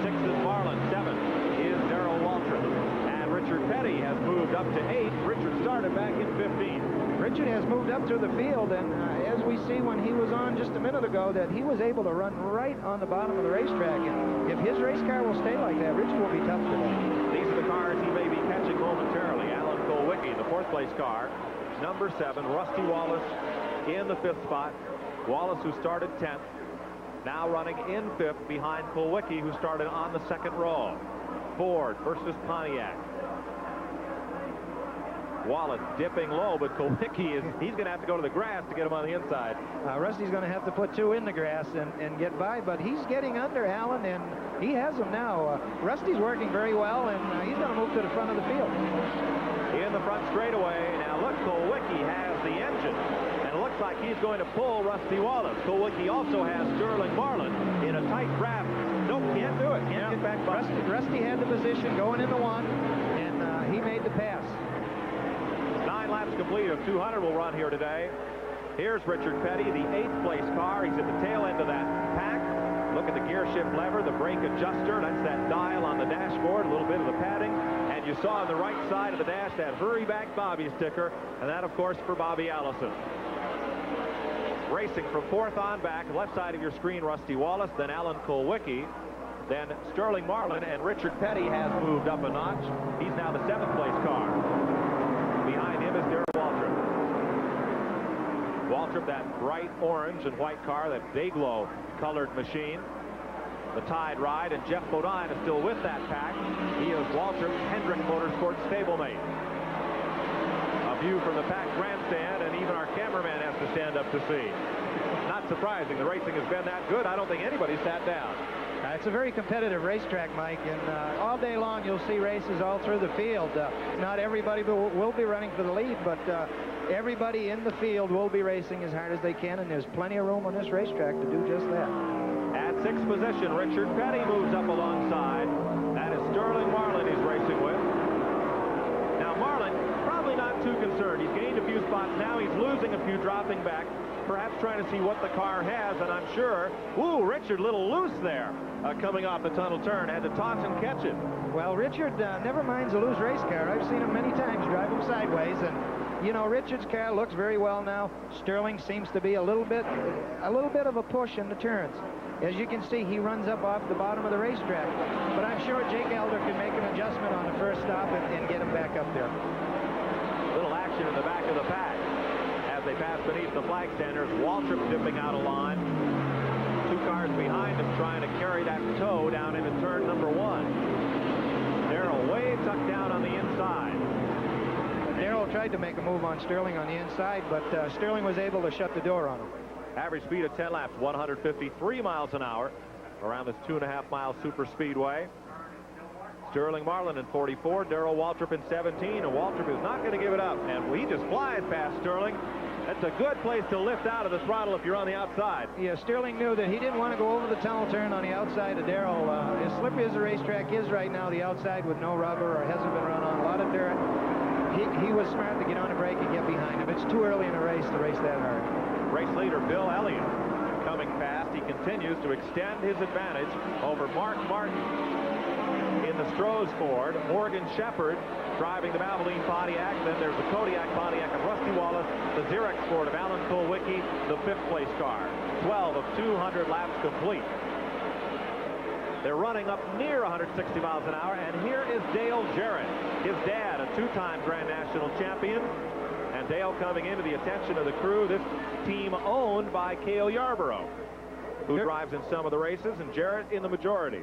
6th is Marlin, 7th is Darrell Waltrip. And Richard Petty has moved up to 8th. Richard started back in 15th. Richard has moved up through the field, and as we see when he was on just a minute ago, that he was able to run right on the bottom of the racetrack. And if his race car will stay like that, Richard will be tough today. These are the cars he may be catching momentarily. Alan Kulwicki, the 4th place car. Number 7, Rusty Wallace in the 5th spot. Wallace, who started 10th, now running in 5th behind Kulwicki, who started on the 2nd row. Ford versus Pontiac. Wallace dipping low, but Kulwicki he's going to have to go to the grass to get him on the inside. Rusty's going to have to put 2 in the grass and get by, but he's getting under Alan, and he has him now. Rusty's working very well, and he's going to move to the front of the field. In the front straightaway, now look, Kulwicki has the engine, and it looks like he's going to pull Rusty Wallace. Kulwicki also has Sterling Marlin in a tight draft. Nope, can't do it. Can't get back by. Rusty had the position going into 1, and he made the pass. 9 laps complete of 200 will run here today. Here's Richard Petty, the 8th place car. He's at the tail end of that pack. Look at the gear shift lever, the brake adjuster. That's that dial on the dashboard, a little bit of the padding. And you saw on the right side of the dash that Hurry Back Bobby sticker. And that, of course, for Bobby Allison. Racing from 4th on back, left side of your screen, Rusty Wallace, then Alan Kulwicki, then Sterling Marlin, and Richard Petty has moved up a notch. He's now the 7th place car. Behind him is Darrell Waltrip. Waltrip, that bright orange and white car, that Dayglow colored machine. The Tide Ride, and Jeff Bodine is still with that pack. He is Waltrip's Hendrick Motorsports stablemate. A view from the packed grandstand, and even our cameraman has to stand up to see. Not surprising. The racing has been that good. I don't think anybody sat down. It's a very competitive racetrack, Mike, and all day long you'll see races all through the field. Not everybody will be running for the lead, but everybody in the field will be racing as hard as they can, and there's plenty of room on this racetrack to do just that. At 6th position, Richard Petty moves up alongside. That is Sterling Marlin he's racing with. Now Marlin, probably not too concerned. He's gained a few spots now. He's losing a few, dropping back, perhaps trying to see what the car has, and I'm sure, ooh, Richard, little loose there. Coming off the tunnel turn, had to toss and catch it. Well, Richard never minds a loose race car. I've seen him many times drive him sideways, and you know, Richard's car looks very well now. Sterling seems to be a little bit of a push in the turns. As you can see, he runs up off the bottom of the racetrack, but I'm sure Jake Elder can make an adjustment on the first stop and get him back up there. Little action in the back of the pack as they pass beneath the flag standers. Waltrip dipping out of line. 2 cars behind him trying to carry that toe down into turn number 1. Darrell way tucked down on the inside. Darrell tried to make a move on Sterling on the inside, but Sterling was able to shut the door on him. Average speed of 10 laps, 153 miles an hour around this 2.5-mile super speedway. Sterling Marlin in 44, Darrell Waltrip in 17, and Waltrip is not going to give it up, and he just flies past Sterling. That's a good place to lift out of the throttle if you're on the outside. Yeah, Sterling knew that he didn't want to go over the tunnel turn on the outside of Darrell. As slippery as the racetrack is right now, the outside with no rubber or hasn't been run on, a lot of dirt, he was smart to get on the brake and get behind him. It's too early in a race to race that hard. Race leader Bill Elliott coming fast. He continues to extend his advantage over Mark Martin in the Strohs Ford. Morgan Shepherd driving the Valvoline Pontiac. Then there's the Kodiak Pontiac of Rusty Wallace, the Xerox Ford of Alan Kulwicki, the 5th place car. 12 of 200 laps complete. They're running up near 160 miles an hour, and here is Dale Jarrett, his dad, a 2-time Grand National champion. And Dale coming into the attention of the crew. This team owned by Cale Yarborough, who drives in some of the races, and Jarrett in the majority.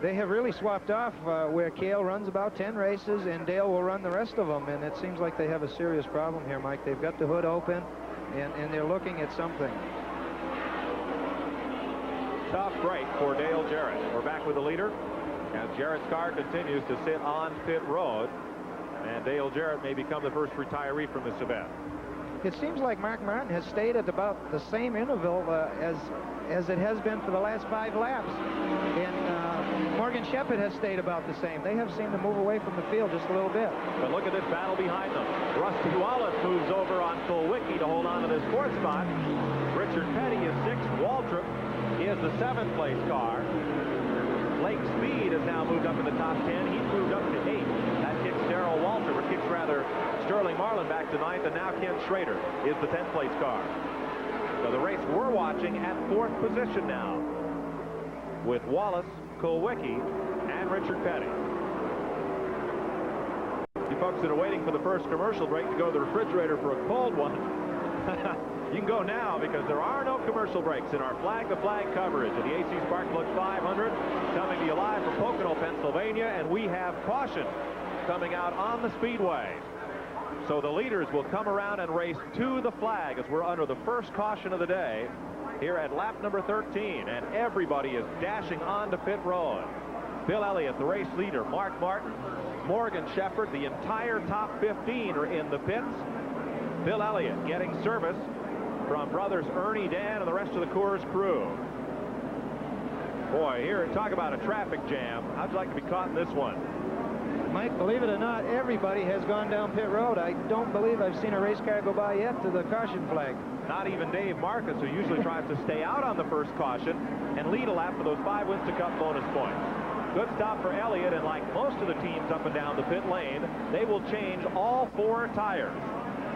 They have really swapped off where Cale runs about 10 races and Dale will run the rest of them, and it seems like they have a serious problem here, Mike. They've got the hood open, and they're looking at something. Tough break for Dale Jarrett. We're back with the leader as Jarrett's car continues to sit on pit road, and Dale Jarrett may become the first retiree from this event. It seems like Mark Martin has stayed at about the same interval as it has been for the last 5 laps. And Morgan Shepherd has stayed about the same. They have seemed to move away from the field just a little bit. But look at this battle behind them. Rusty Wallace moves over on Kulwicki to hold on to this 4th spot. Richard Petty is 6th. Waltrip is the 7th place car. Blake Speed has now moved up in the top 10. He's moved up to 8th. That kicks Darrell Waltrip, or kicks rather Sterling Marlin back to 9th, and now Ken Schrader is the 10th place car. So the race we're watching at 4th position now, with Wallace, Kulwicki, and Richard Petty. You folks that are waiting for the first commercial break to go to the refrigerator for a cold one, you can go now because there are no commercial breaks in our flag-to-flag coverage of the AC Sparkplug 500, coming to you live from Pocono, Pennsylvania, and we have caution coming out on the speedway. So the leaders will come around and race to the flag as we're under the first caution of the day here at lap number 13, and everybody is dashing onto pit road. Bill Elliott, the race leader, Mark Martin, Morgan Shepherd, the entire top 15 are in the pits. Bill Elliott getting service from brothers Ernie, Dan, and the rest of the Coors crew. Boy, here, talk about a traffic jam. How'd you like to be caught in this one? Mike, believe it or not, everybody has gone down pit road. I don't believe I've seen a race car go by yet to the caution flag. Not even Dave Marcus, who usually tries to stay out on the first caution and lead a lap for those 5 Winston Cup bonus points. Good stop for Elliott, and like most of the teams up and down the pit lane, they will change all 4 tires.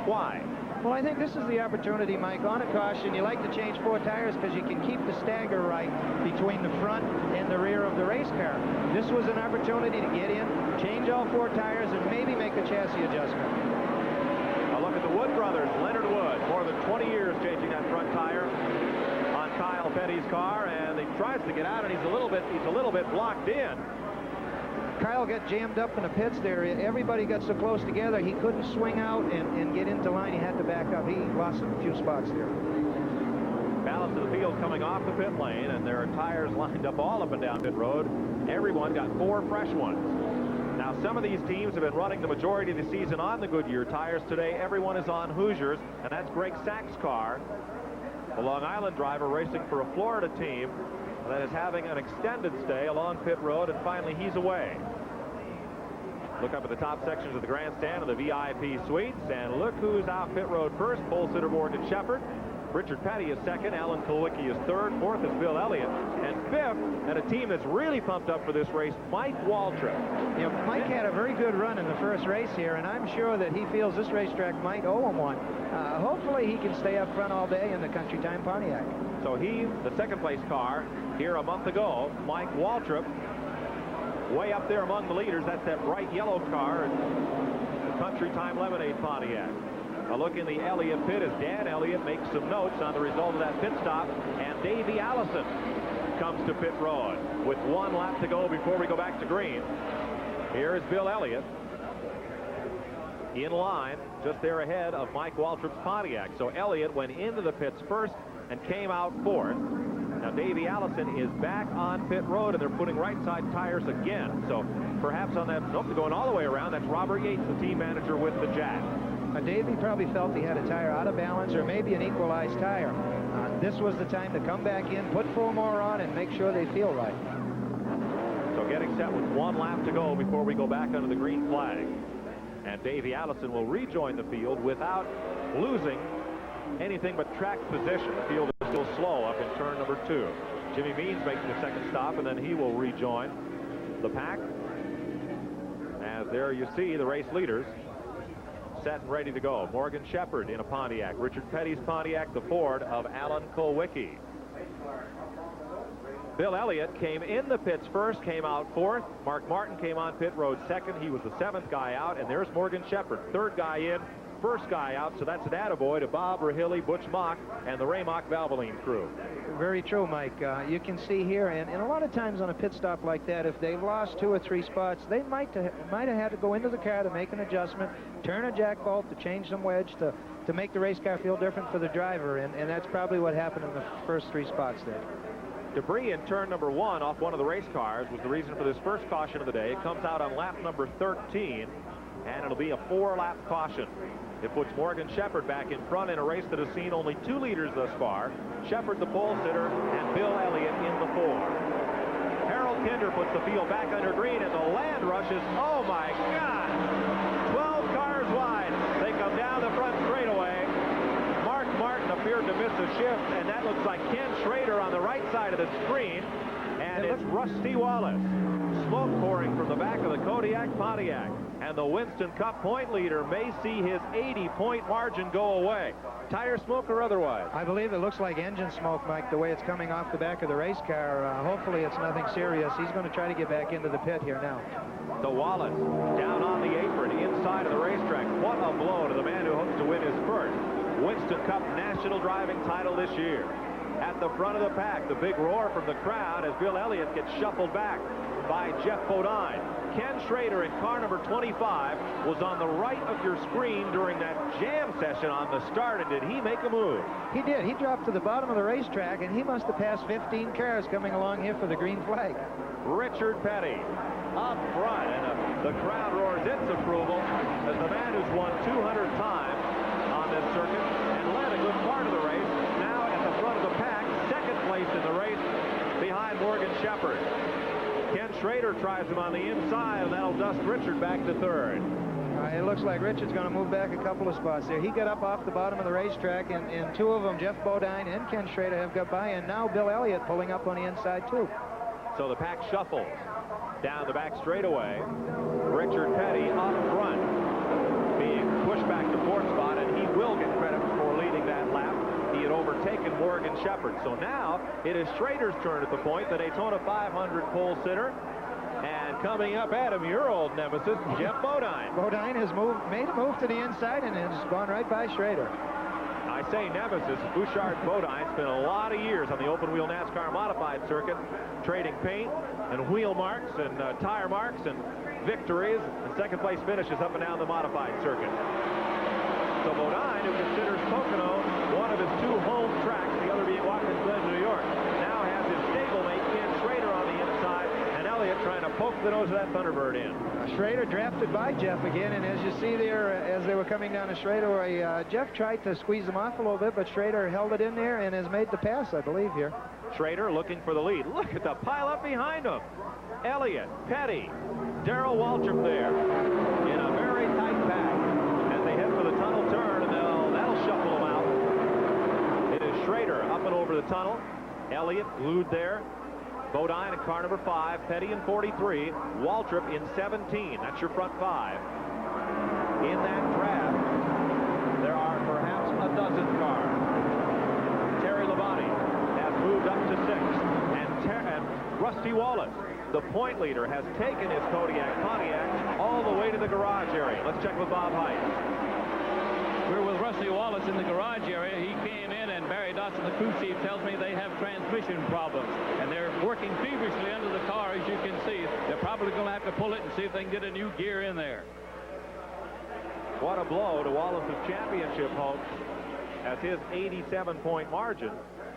Why? Well, I think this is the opportunity, Mike. On a caution, you like to change 4 tires because you can keep the stagger right between the front and the rear of the race car. This was an opportunity to get in, change all 4 tires, and maybe make a chassis adjustment. A look at the Wood brothers. Leonard Wood, more than 20 years changing that front tire on Kyle Petty's car, and he tries to get out, and he's a little bit blocked in. Kyle got jammed up in the pits there. Everybody got so close together, he couldn't swing out and get into line. He had to back up. He lost a few spots there. Balance of the field coming off the pit lane, and there are tires lined up all up and down pit road. Everyone got 4 fresh ones. Now, some of these teams have been running the majority of the season on the Goodyear tires. Today, everyone is on Hoosiers, and that's Greg Sack's car, the Long Island driver racing for a Florida team that is having an extended stay along pit road, and finally he's away. Look up at the top sections of the grandstand of the VIP suites, and look who's out pit road first. Pole sitter Morgan Shepherd. Richard Petty is second. Alan Kulwicki is third. Fourth is Bill Elliott. And fifth, and a team that's really pumped up for this race, Mike Waltrip. You know, Mike had a very good run in the first race here, and I'm sure that he feels this racetrack might owe him one. Hopefully he can stay up front all day in the Country Time Pontiac. So he, the second place car here a month ago, Mike Waltrip, way up there among the leaders. That's that bright yellow car in the Country Time Lemonade Pontiac. A look in the Elliott pit as Dan Elliott makes some notes on the result of that pit stop, and Davey Allison comes to pit road with 1 lap to go before we go back to green. Here is Bill Elliott in line just there ahead of Mike Waltrip's Pontiac. So Elliott went into the pits first and came out fourth. Now Davey Allison is back on pit road, and they're putting right side tires again. So perhaps on that, nope, they're going all the way around. That's Robert Yates, the team manager with the Jack. Davey probably felt he had a tire out of balance or maybe an equalized tire. This was the time to come back in, put 4 more on, and make sure they feel right. So getting set with 1 lap to go before we go back under the green flag. And Davey Allison will rejoin the field without losing anything but track position. The field is still slow up in turn number 2. Jimmy Means making the second stop, and then he will rejoin the pack. As there you see the race leaders set and ready to go. Morgan Shepherd in a Pontiac. Richard Petty's Pontiac, the Ford of Alan Kulwicki. Bill Elliott came in the pits first, came out fourth. Mark Martin came on pit road second. He was the 7th guy out, and there's Morgan Shepherd, 3rd guy in, 1st guy out. So that's an attaboy to Bob Rahilly, Butch Mock, and the Ray Mock Valvoline crew. Very true, Mike. You can see here, and a lot of times on a pit stop like that, if they've lost 2 or 3 spots, they might have had to go into the car to make an adjustment, turn a jack bolt to change some wedge to make the race car feel different for the driver, and that's probably what happened in the first 3 spots there. Debris in turn number 1 off one of the race cars was the reason for this first caution of the day. It comes out on lap number 13, and it'll be a 4-lap caution. It puts Morgan Shepherd back in front in a race that has seen only 2 leaders thus far. Shepherd, the pole sitter, and Bill Elliott in the 4. Harold Kinder puts the field back under green, and the land rushes. Oh, my God! 12 cars wide. They come down the front straightaway. Mark Martin appeared to miss a shift, and that looks like Ken Schrader on the right side of the screen. And it's Rusty Wallace. Smoke pouring from the back of the Kodiak Pontiac. And the Winston Cup point leader may see his 80-point margin go away. Tire smoke or otherwise? I believe it looks like engine smoke, Mike, the way it's coming off the back of the race car. Hopefully it's nothing serious. He's going to try to get back into the pit here now. So Wallace down on the apron inside of the racetrack. What a blow to the man who hopes to win his first Winston Cup national driving title this year. At the front of the pack, the big roar from the crowd as Bill Elliott gets shuffled back by Jeff Bodine. Ken Schrader in car number 25 was on the right of your screen during that jam session on the start, and did he make a move? He did. He dropped to the bottom of the racetrack, and he must have passed 15 cars coming along here for the green flag. Richard Petty up front, and the crowd roars its approval as the man who's won 200 times on this circuit and led a good part of the race, now at the front of the pack, 2nd place in the race behind Morgan Shepherd. Ken Schrader tries him on the inside, and that'll dust Richard back to 3rd. It looks like Richard's going to move back a couple of spots there. He got up off the bottom of the racetrack, and 2 of them, Jeff Bodine and Ken Schrader, have got by, and now Bill Elliott pulling up on the inside, too. So the pack shuffles down the back straightaway. Richard Petty up front, being pushed back to 4th spot, and he will get credit for leading that lap. He had overtaken Morgan Shepherd. So now it is Schrader's turn at the point, the Daytona 500 pole sitter. And coming up at him, your old nemesis, Jeff Bodine. Bodine has made a move to the inside and has gone right by Schrader. Now I say nemesis. Bouchard Bodine spent a lot of years on the open-wheel NASCAR modified circuit, trading paint and wheel marks and tire marks and victories and second-place finishes up and down the modified circuit. So Bodine, who considers Pocono one of his two home tracks, the other being Watkins Glen, New York, now has his stablemate Ken Schrader on the inside, and Elliott trying to poke the nose of that Thunderbird in. Schrader drafted by Jeff again, and as you see there, as they were coming down the straightaway, Jeff tried to squeeze them off a little bit, but Schrader held it in there and has made the pass, I believe, here. Schrader looking for the lead. Look at the pile up behind him. Elliott, Petty, Darrell Waltrip there in a very tight pack as they head for the tunnel turn, and that'll shuffle them out. It is Schrader up and over the tunnel. Elliott glued there. Bodine in car number 5, Petty in 43, Waltrip in 17. That's your front 5. In that draft, there are perhaps a dozen cars. Terry Labonte has moved up to 6, and Rusty Wallace, the point leader, has taken his Kodiak Pontiac all the way to the garage area. Let's check with Bob Heiss. We're with Rusty Wallace in the garage area. He came in, and Barry Dotson, the crew chief, tells me they have transmission problems, and they're working feverishly under the car, as you can see. They're probably going to have to pull it and see if they can get a new gear in there. What a blow to Wallace's championship hopes, as his 87-point margin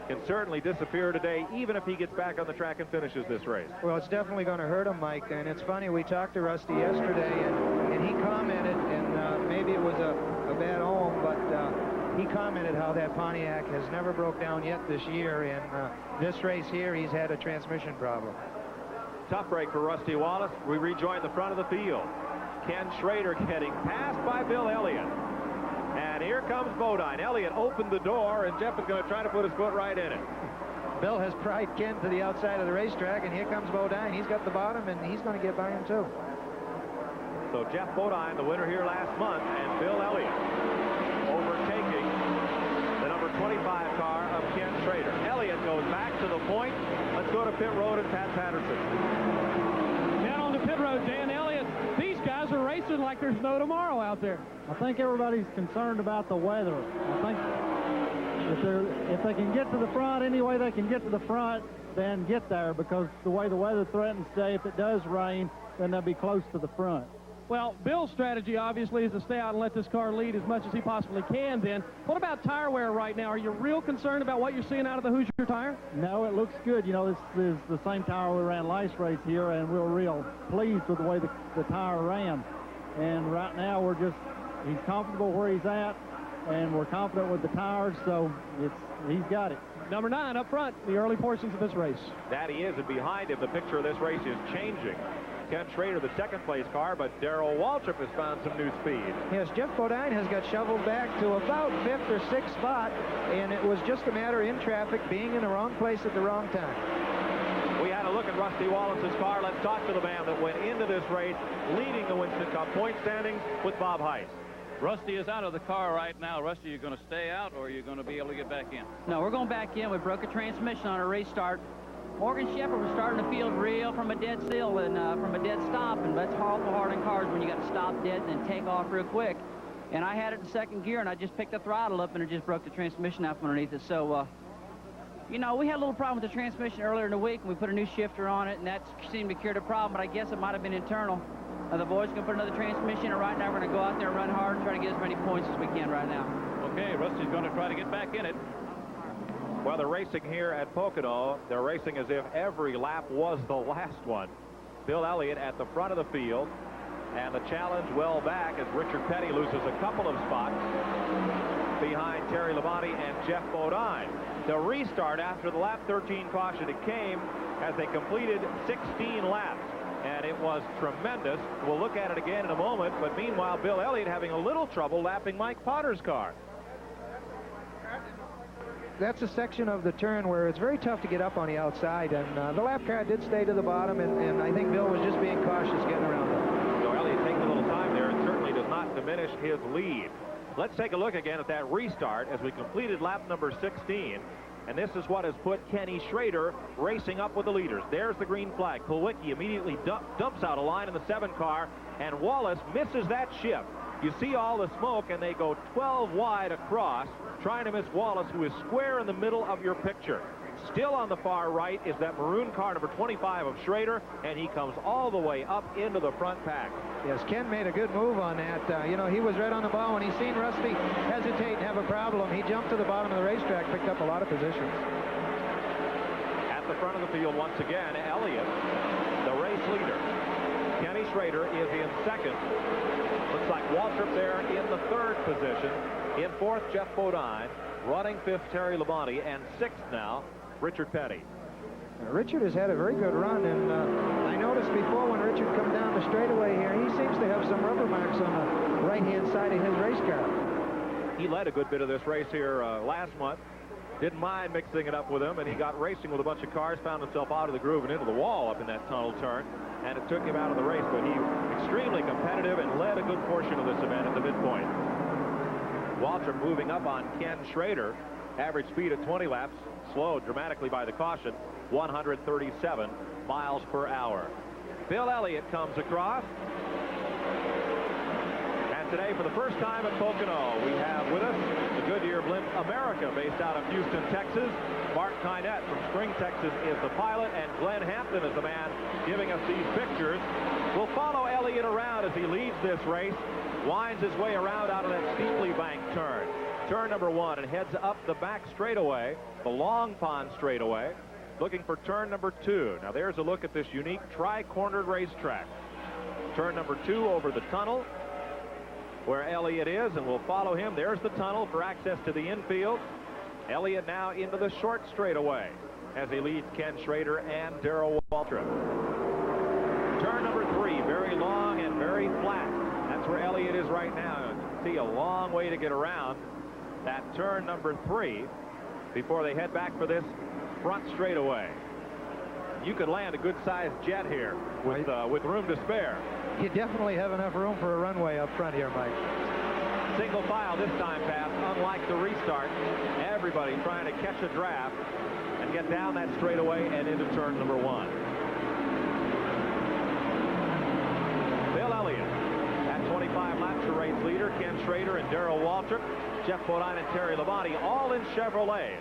can certainly disappear today, even if he gets back on the track and finishes this race. Well, it's definitely going to hurt him, Mike, and it's funny, we talked to Rusty yesterday, and he commented, and maybe it was a bad omen, but he commented how that Pontiac has never broke down yet this year. In this race here, he's had a transmission problem. Tough break for Rusty Wallace. We rejoin the front of the field. Ken Schrader getting passed by Bill Elliott. And here comes Bodine. Elliott opened the door, and Jeff is going to try to put his foot right in it. Bill has pried Ken to the outside of the racetrack, and here comes Bodine. He's got the bottom, and he's going to get by him, too. So Jeff Bodine, the winner here last month, and Bill Elliott overtaking the number 25 car of Ken Schrader. Elliott goes back to the point. Let's go to pit road and Pat Patterson. Down on the pit road, Dan Elliott. These guys are racing like there's no tomorrow out there. I think everybody's concerned about the weather. I think if they can get to the front any way they can get to the front, then get there, because the way the weather threatens today, if it does rain, then they'll be close to the front. Well, Bill's strategy, obviously, is to stay out and let this car lead as much as he possibly can, then. What about tire wear right now? Are you real concerned about what you're seeing out of the Hoosier tire? No, it looks good. You know, this is the same tire we ran last race here, and we're real pleased with the way the tire ran. And right now, he's comfortable where he's at, and we're confident with the tires, so he's got it. Number 9 up front, the early portions of this race. That he is, and behind him, the picture of this race is changing. Ken Schrader, the second-place car, but Darrell Waltrip has found some new speed. Yes, Jeff Bodine has got shoveled back to about 5th or 6th spot, and it was just a matter in traffic being in the wrong place at the wrong time. We had a look at Rusty Wallace's car. Let's talk to the man that went into this race leading the Winston Cup point standings with Bob Heiss. Rusty is out of the car right now. Rusty, you're going to stay out, or are you going to be able to get back in? No, we're going back in. We broke a transmission on a race start. Morgan Shepherd was starting the field real from a dead still and from a dead stop, and that's awful hard in cars when you got to stop dead and then take off real quick. And I had it in second gear, and I just picked the throttle up, and it just broke the transmission out from underneath it. So, you know, we had a little problem with the transmission earlier in the week, and we put a new shifter on it, and that seemed to cure the problem, but I guess it might have been internal. The boys can put another transmission in, and right now we're going to go out there and run hard and try to get as many points as we can right now. Okay, Rusty's going to try to get back in it. Well, they're racing here at Pocono. They're racing as if every lap was the last one. Bill Elliott at the front of the field, and the challenge well back as Richard Petty loses a couple of spots behind Terry Labonte and Jeff Bodine. The restart after the lap 13 caution, it came as they completed 16 laps, and it was tremendous. We'll look at it again in a moment, but meanwhile, Bill Elliott having a little trouble lapping Mike Potter's car. That's a section of the turn where it's very tough to get up on the outside, and the lap car did stay to the bottom, and I think Bill was just being cautious getting around it. So Elliott taking a little time there, and certainly does not diminish his lead. Let's take a look again at that restart as we completed lap number 16, and this is what has put Kenny Schrader racing up with the leaders. There's the green flag. Kulwicki immediately dumps out a line in the 7 car, and Wallace misses that shift. You see all the smoke, and they go 12 wide across, trying to miss Wallace, who is square in the middle of your picture. Still on the far right is that maroon car, number 25 of Schrader, and he comes all the way up into the front pack. Yes, Ken made a good move on that. You know, he was right on the ball. When he seen Rusty hesitate and have a problem, he jumped to the bottom of the racetrack, picked up a lot of positions. At the front of the field once again, Elliott, the race leader. Kenny Schrader is in second. Looks like Waltrip there in the third position. In fourth, Jeff Bodine. Running fifth, Terry Labonte. And sixth now, Richard Petty. Richard has had a very good run, and I noticed before when Richard come down the straightaway here, he seems to have some rubber marks on the right-hand side of his race car. He led a good bit of this race here last month. Didn't mind mixing it up with him, and he got racing with a bunch of cars, found himself out of the groove and into the wall up in that tunnel turn, and it took him out of the race, but he extremely competitive and led a good portion of this event at the midpoint. Waltrip moving up on Ken Schrader. Average speed at 20 laps, slowed dramatically by the caution, 137 miles per hour. Bill Elliott comes across. And today, for the first time at Pocono, we have with us the Goodyear Blimp America, based out of Houston, Texas. Mark Kynette from Spring, Texas is the pilot, and Glenn Hampton is the man giving us these pictures. We'll follow Elliott around as he leads this race, winds his way around out of that steeply banked turn. Turn number one, and heads up the back straightaway, the Long Pond straightaway, looking for turn number two. Now there's a look at this unique tri-cornered racetrack. Turn number two over the tunnel where Elliott is, and we'll follow him. There's the tunnel for access to the infield. Elliott now into the short straightaway as he leads Ken Schrader and Darrell Waltrip. Turn number three, very long and very flat. That's where Elliott is right now. You can see a long way to get around that turn number three before they head back for this front straightaway. You could land a good-sized jet here with room to spare. You definitely have enough room for a runway up front here, Mike. Single file this time, Pat. Unlike the restart, everybody trying to catch a draft and get down that straightaway and into turn number one. Bill Elliott at 25 laps, the race leader. Ken Schrader and Darrell Waltrip, Jeff Bodine and Terry Labonte, all in Chevrolets,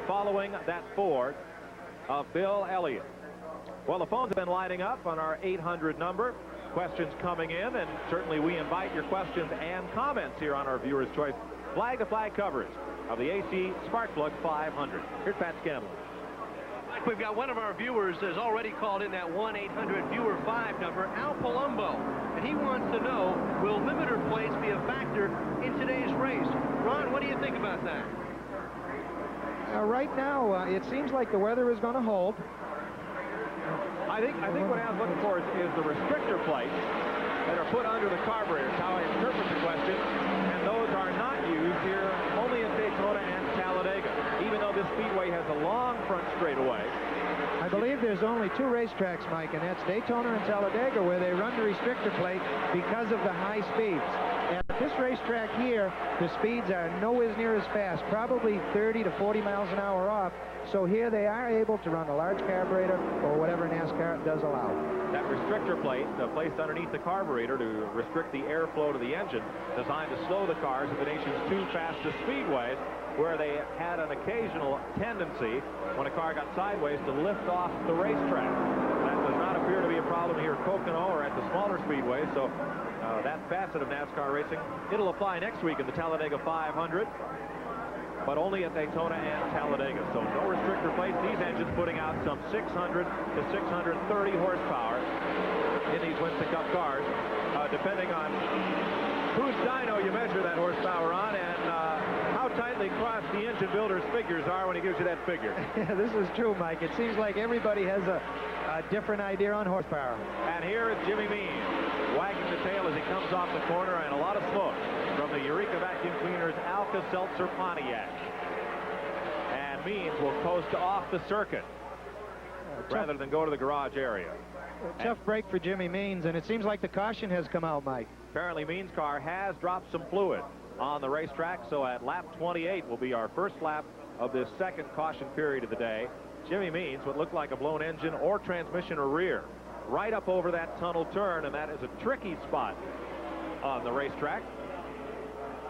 following that Ford of Bill Elliott. Well, the phones have been lining up on our 800 number. Questions coming in, and certainly we invite your questions and comments here on our Viewer's Choice flag-to-flag coverage of the AC Sparkplug 500. Here's Pat Scanlon. We've got one of our viewers has already called in that 1-800-VIEWER-5 number, Al Palumbo, and he wants to know, will limiter plates be a factor in today's race? Ron, what do you think about that? Right now, it seems like the weather is going to hold. I think what Al's looking for is the restrictor plates that are put under the carburetors, how I interpret the question, and those are not used here only in Daytona and Talladega, even though this speedway has a long front straightaway. I believe there's only two racetracks, Mike, and that's Daytona and Talladega, where they run the restrictor plate because of the high speeds. And at this racetrack here, the speeds are nowhere near as fast, probably 30 to 40 miles an hour off. So here they are able to run a large carburetor or whatever NASCAR does allow. That restrictor plate placed underneath the carburetor to restrict the airflow to the engine, designed to slow the cars at the nation's two fastest speedways, where they had an occasional tendency, when a car got sideways, to lift off the racetrack. That does not appear to be a problem here at Pocono or at the smaller speedways, so that facet of NASCAR racing, it'll apply next week in the Talladega 500. But only at Daytona and Talladega. So no restrictor plates. These engines putting out some 600 to 630 horsepower in these Winston Cup cars, depending on whose dyno you measure that horsepower on and how tightly crossed the engine builder's figures are when he gives you that figure. Yeah, this is true, Mike. It seems like everybody has a different idea on horsepower. And here is Jimmy Means, wagging the tail as he comes off the corner, and a lot of smoke from the Eureka Vacuum Cleaner's Alka-Seltzer Pontiac. And Means will coast off the circuit rather than go to the garage area. Tough break for Jimmy Means, and it seems like the caution has come out, Mike. Apparently Means' car has dropped some fluid on the racetrack, so at lap 28 will be our first lap of this second caution period of the day. Jimmy Means, what looked like a blown engine or transmission or rear, right up over that tunnel turn, and that is a tricky spot on the racetrack.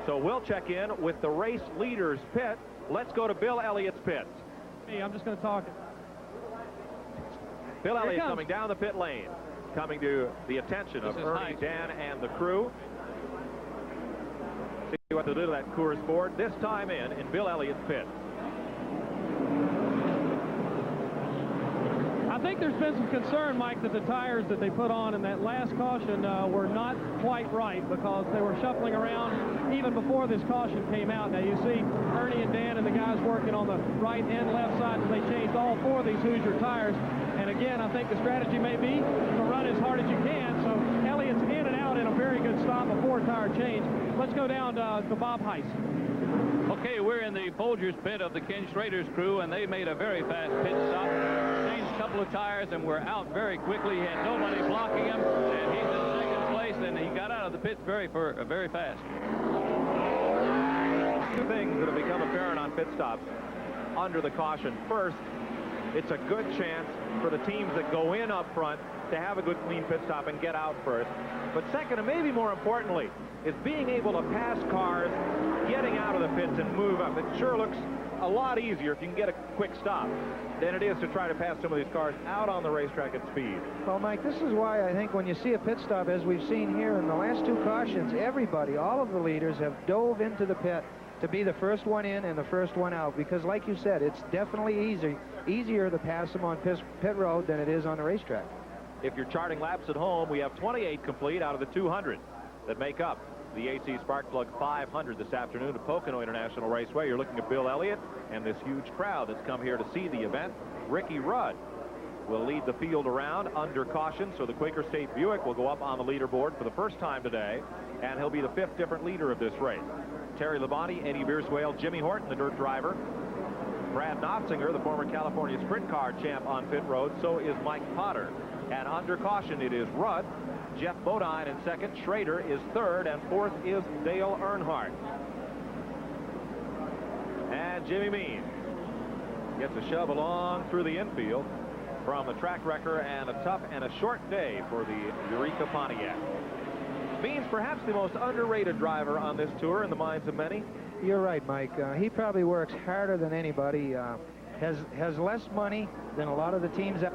So we'll check in with the race leaders pit. Let's go to Bill Elliott's pit. Hey, I'm just going to talk. Bill Elliott coming down the pit lane, coming to the attention of Ernie, Dan, and the crew. See what they do to that Coors Ford. This time in Bill Elliott's pit. I think there's been some concern, Mike, that the tires that they put on in that last caution were not quite right because they were shuffling around even before this caution came out. Now you see Ernie and Dan and the guys working on the right and left sides, and they changed all 4 of these Hoosier tires. And again, I think the strategy may be to run as hard as you can. So Elliott's in and out in a very good stop, a 4-tire change. Let's go down to Bob Heiss. Okay, we're in the Folgers pit of the Ken Schrader's crew, and they made a very fast pit stop. Changed a couple of tires, and we're out very quickly. He had nobody blocking him, and he's in second place, and he got out of the pits very fast. Two things that have become apparent on pit stops under the caution. First, it's a good chance for the teams that go in up front to have a good clean pit stop and get out first. But second, and maybe more importantly, is being able to pass cars getting out of the pits and move up. It sure looks a lot easier if you can get a quick stop than it is to try to pass some of these cars out on the racetrack at speed. Well, Mike, this is why I think when you see a pit stop, as we've seen here in the last 2 cautions, everybody, all of the leaders have dove into the pit to be the first one in and the first one out, because like you said, it's definitely easier to pass them on pit road than it is on the racetrack. If you're charting laps at home, we have 28 complete out of the 200 that make up the AC Sparkplug 500 this afternoon at Pocono International Raceway. You're looking at Bill Elliott and this huge crowd that's come here to see the event. Ricky Rudd will lead the field around under caution, so the Quaker State Buick will go up on the leaderboard for the first time today, and he'll be the 5th different leader of this race. Terry Labonte, Eddie Bierswale, Jimmy Horton, the dirt driver. Brad Knopfinger, the former California Sprint Car champ on pit road. So is Mike Potter. And under caution, it is Rudd, Jeff Bodine in second, Schrader is third, and fourth is Dale Earnhardt. And Jimmy Mean gets a shove along through the infield from the track wrecker, and a tough and a short day for the Eureka Pontiac. Means perhaps the most underrated driver on this tour in the minds of many. You're right, Mike. He probably works harder than anybody, has less money than a lot of the teams out.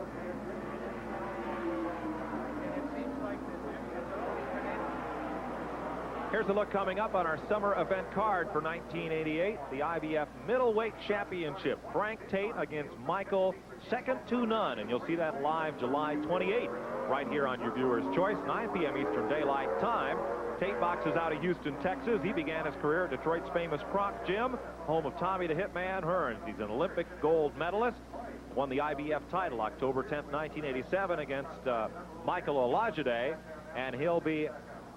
Here's a look coming up on our summer event card for 1988, the IBF Middleweight Championship. Frank Tate against Michael, second to none, and you'll see that live July 28th right here on your viewer's choice, 9 p.m. Eastern Daylight Time. Tate boxes out of Houston, Texas. He began his career at Detroit's famous Croc Gym, home of Tommy the Hitman Hearns. He's an Olympic gold medalist. Won the IBF title October 10th, 1987 against Michael Olajide, and he'll be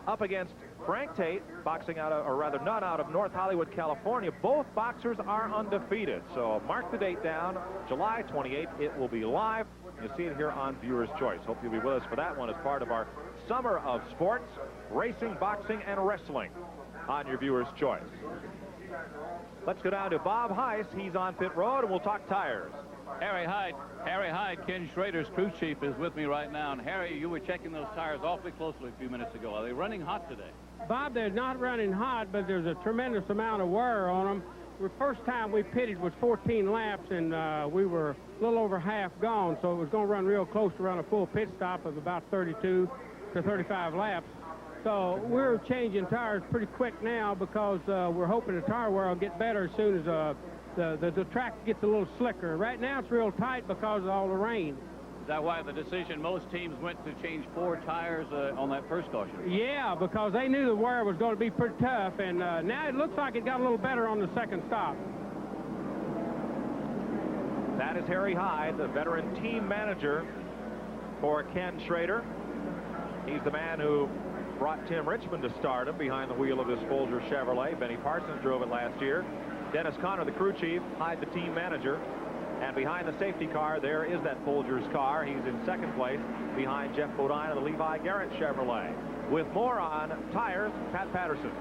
up against Frank Tate, boxing out of, or rather not out of North Hollywood, California. Both boxers are undefeated. So mark the date down, July 28th. It will be live. You'll see it here on Viewer's Choice. Hope you'll be with us for that one as part of our summer of sports, racing, boxing, and wrestling on your Viewer's Choice. Let's go down to Bob Heiss. He's on pit road, and we'll talk tires. Harry Hyde, Ken Schrader's crew chief, is with me right now. And Harry, you were checking those tires awfully closely a few minutes ago. Are they running hot today? Bob, they're not running hot, but there's a tremendous amount of wear on them. The first time we pitted was 14 laps, and we were a little over half gone, so it was going to run real close to run a full pit stop of about 32 to 35 laps. So we're changing tires pretty quick now because we're hoping the tire wear will get better as soon as the track gets a little slicker. Right now it's real tight because of all the rain. Is that why the decision most teams went to change 4 tires on that first caution? Yeah, because they knew the wear was going to be pretty tough, and now it looks like it got a little better on the second stop. That is Harry Hyde, the veteran team manager for Ken Schrader. He's the man who brought Tim Richmond to stardom behind the wheel of this Folger Chevrolet. Benny Parsons drove it last year. Dennis Conner, the crew chief, Hyde, the team manager. And behind the safety car, there is that Folgers car. He's in second place behind Jeff Bodine of the Levi Garrett Chevrolet. With more on tires, Pat Patterson.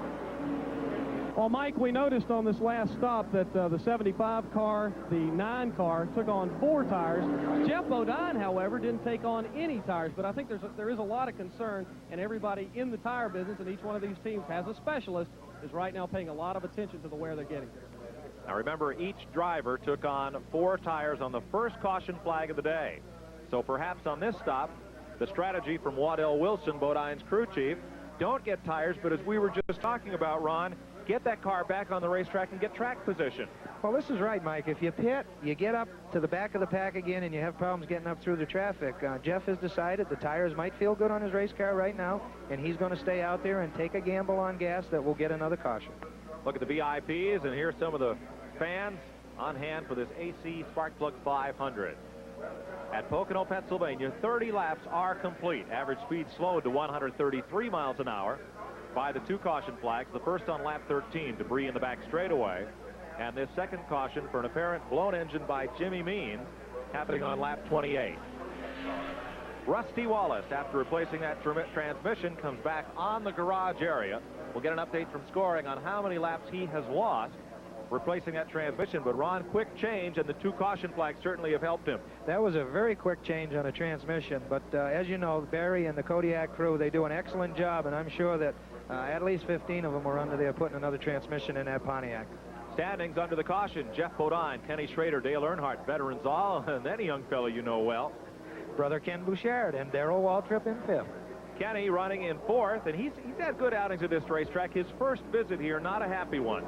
Well, Mike, we noticed on this last stop that the 75 car, the 9 car, took on 4 tires. Jeff Bodine, however, didn't take on any tires, but I think there is a lot of concern, and everybody in the tire business, and each one of these teams has a specialist, is right now paying a lot of attention to the wear they're getting. Now remember, each driver took on 4 tires on the first caution flag of the day. So perhaps on this stop, the strategy from Waddell Wilson, Bodine's crew chief, don't get tires, but as we were just talking about, Ron, get that car back on the racetrack and get track position. Well, this is right, Mike. If you pit, you get up to the back of the pack again and you have problems getting up through the traffic. Jeff has decided the tires might feel good on his race car right now, and he's going to stay out there and take a gamble on gas that will get another caution. Look at the VIPs, and here's some of the fans on hand for this AC Sparkplug 500. At Pocono, Pennsylvania, 30 laps are complete. Average speed slowed to 133 miles an hour by the 2 caution flags. The first on lap 13, debris in the back straightaway. And this second caution for an apparent blown engine by Jimmy Means happening on lap 28. Rusty Wallace, after replacing that transmission, comes back on the garage area. We'll get an update from scoring on how many laps he has lost replacing that transmission. But Ron, quick change, and the 2 caution flags certainly have helped him. That was a very quick change on a transmission, but as you know, Barry and the Kodiak crew, they do an excellent job, and I'm sure that at least 15 of them were under there putting another transmission in that Pontiac. Standings under the caution: Jeff Bodine, Kenny Schrader, Dale Earnhardt, veterans all, and then a young fellow you know well, brother Ken Bouchard, and Darrell Waltrip in 5th. Kenny running in 4th, and he's had good outings at this racetrack. His first visit here, not a happy one.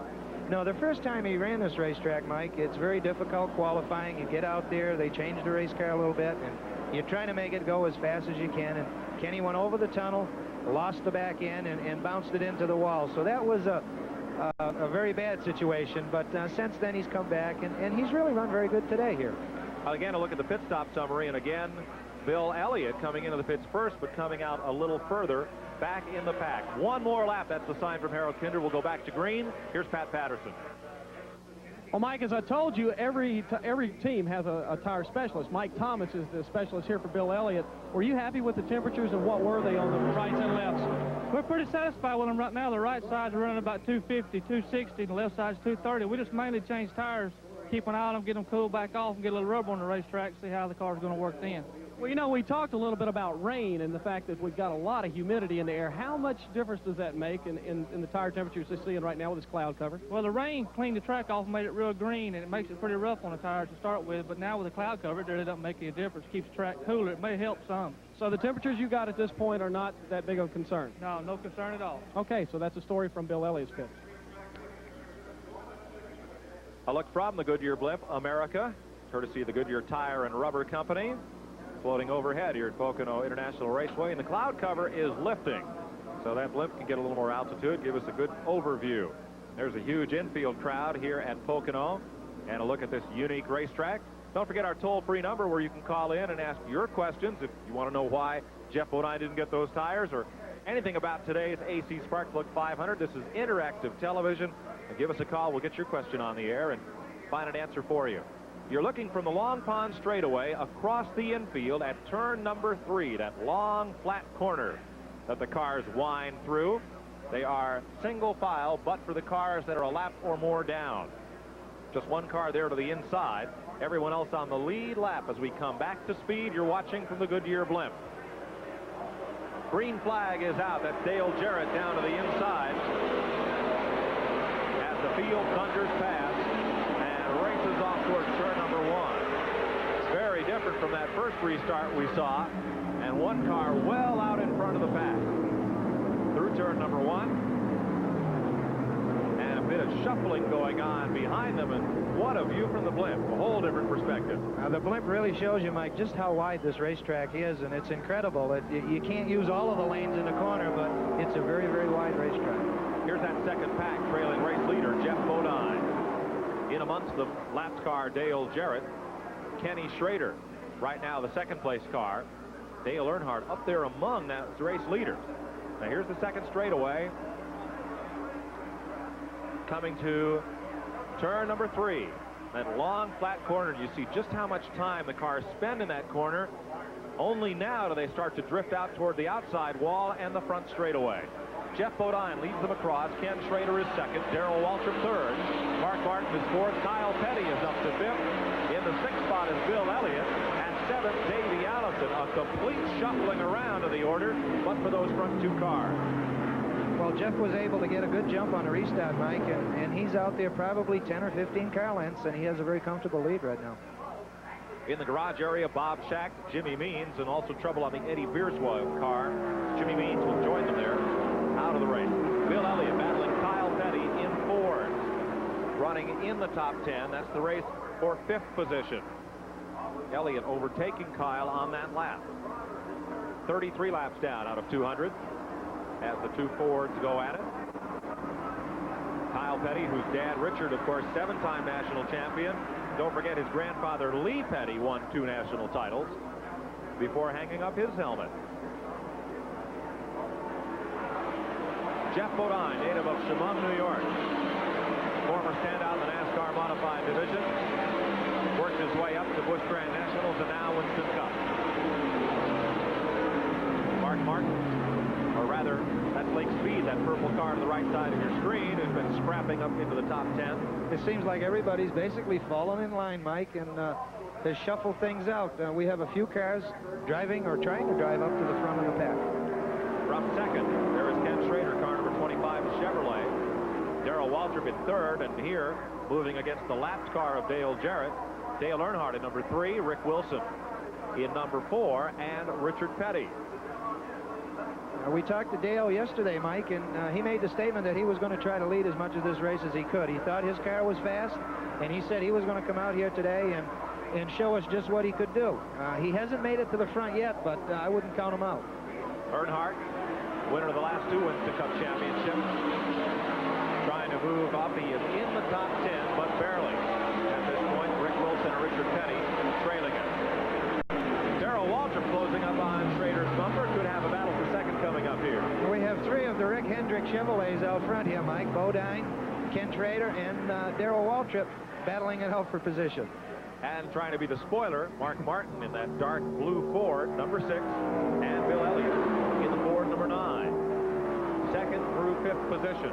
No, the first time he ran this racetrack, Mike, it's very difficult qualifying. You get out there, they change the race car a little bit, and you're trying to make it go as fast as you can. And Kenny went over the tunnel, lost the back end, and bounced it into the wall. So that was a very bad situation. But since then, he's come back, and he's really run very good today here. Again, a look at the pit stop summary, and again, Bill Elliott coming into the pits first, but coming out a little further back in the pack. One more lap. That's the sign from Harold Kinder. We'll go back to green. Here's Pat Patterson. Well, Mike, as I told you, every team has a tire specialist. Mike Thomas is the specialist here for Bill Elliott. Were you happy with the temperatures, and what were they on the rights and lefts? We're pretty satisfied with them right now. The right side's running about 250, 260, and the left side's 230. We just mainly change tires, keep an eye on them, get them cooled back off, and get a little rubber on the racetrack, see how the car's going to work then. Well, you know, we talked a little bit about rain and the fact that we've got a lot of humidity in the air. How much difference does that make in the tire temperatures they're seeing right now with this cloud cover? Well, the rain cleaned the track off and made it real green, and it makes it pretty rough on the tires to start with. But now with the cloud cover, it really doesn't make any difference. It keeps the track cooler. It may help some. So the temperatures you got at this point are not that big of a concern? No, no concern at all. Okay, so that's a story from Bill Elliott's pit. A look from the Goodyear blimp, America, courtesy of the Goodyear Tire and Rubber Company, floating overhead here at Pocono International Raceway, and the cloud cover is lifting, so that blimp can get a little more altitude, give us a good overview. There's a huge infield crowd here at Pocono, and a look at this unique racetrack. Don't forget our toll-free number where you can call in and ask your questions if you want to know why Jeff Bodine didn't get those tires, or anything about today's AC Sparkplug 500. This is interactive television. And give us a call. We'll get your question on the air and find an answer for you. You're looking from the Long Pond straightaway across the infield at turn number 3, that long flat corner that the cars wind through. They are single file, but for the cars that are a lap or more down. Just one car there to the inside. Everyone else on the lead lap as we come back to speed. You're watching from the Goodyear blimp. Green flag is out. That's Dale Jarrett down to the inside as the field thunders past and races off towards turn number 1. Very different from that first restart we saw, and one car well out in front of the pack through turn number 1. And a bit of shuffling going on behind them, and what a view from the blimp. A whole different perspective. Now, the blimp really shows you, Mike, just how wide this racetrack is, and it's incredible. You can't use all of the lanes in the corner, but it's a very, very wide racetrack. Here's that second pack, trailing race leader Jeff Bodine. In amongst them, laps car Dale Jarrett, Kenny Schrader. Right now, the second place car, Dale Earnhardt, up there among those race leaders. Now here's the second straightaway. Coming to turn number 3. That long flat corner, you see just how much time the cars spend in that corner. Only now do they start to drift out toward the outside wall and the front straightaway. Jeff Bodine leads them across. Ken Schrader is second. Darrell Waltrip third. Mark Martin is fourth. Kyle Petty is up to fifth. In the sixth spot is Bill Elliott. And seventh, Davey Allison. A complete shuffling around of the order, but for those front two cars. Well, Jeff was able to get a good jump on the restart, Mike, and he's out there probably 10 or 15 car lengths, and he has a very comfortable lead right now. In the garage area, Bob Schacht, Jimmy Means, and also trouble on the Eddie Bierswell car. Jimmy Means will join them there out of the race. Bill Elliott battling Kyle Petty in fours. Running in the top 10. That's the race for fifth position. Elliott overtaking Kyle on that lap. 33 laps down out of 200 as the two Fords go at it. Kyle Petty, whose dad Richard, of course, 7-time national champion. Don't forget his grandfather Lee Petty won 2 national titles before hanging up his helmet. Jeff Bodine, native of Chemung, New York. Former standout in the NASCAR modified division. Worked his way up to Busch Grand Nationals and now Winston Cup. Mark Martin, or rather, that's Lake Speed, that purple car to the right side of your screen, who's been scrapping up into the top 10. It seems like everybody's basically fallen in line, Mike, and has shuffled things out. We have a few cars driving or trying to drive up to the front of the pack. From second, there is Ken Schrader, car number 25 of Chevrolet. Darrell Waltrip in third, and here, moving against the lapped car of Dale Jarrett, Dale Earnhardt in number 3, Rick Wilson in number 4, and Richard Petty. We talked to Dale yesterday, Mike, and he made the statement that he was going to try to lead as much of this race as he could. He thought his car was fast, and he said he was going to come out here today and show us just what he could do. He hasn't made it to the front yet, but I wouldn't count him out. Earnhardt, winner of the last 2 Winston Cup championships, trying to move up. He is in the top 10, but barely. At this point, Rick Wilson and Richard Petty trailing him. Darrell Waltrip closing up on Schrader's bumper. Could have a battle for second coming up here. We have 3 of the Rick Hendrick Chevrolets out front here, Mike. Bodine, Ken Schrader, and Darrell Waltrip battling it out for position. And trying to be the spoiler, Mark Martin in that dark blue Ford, number 6, and Bill Elliott in the Ford, number 9. Second through fifth position.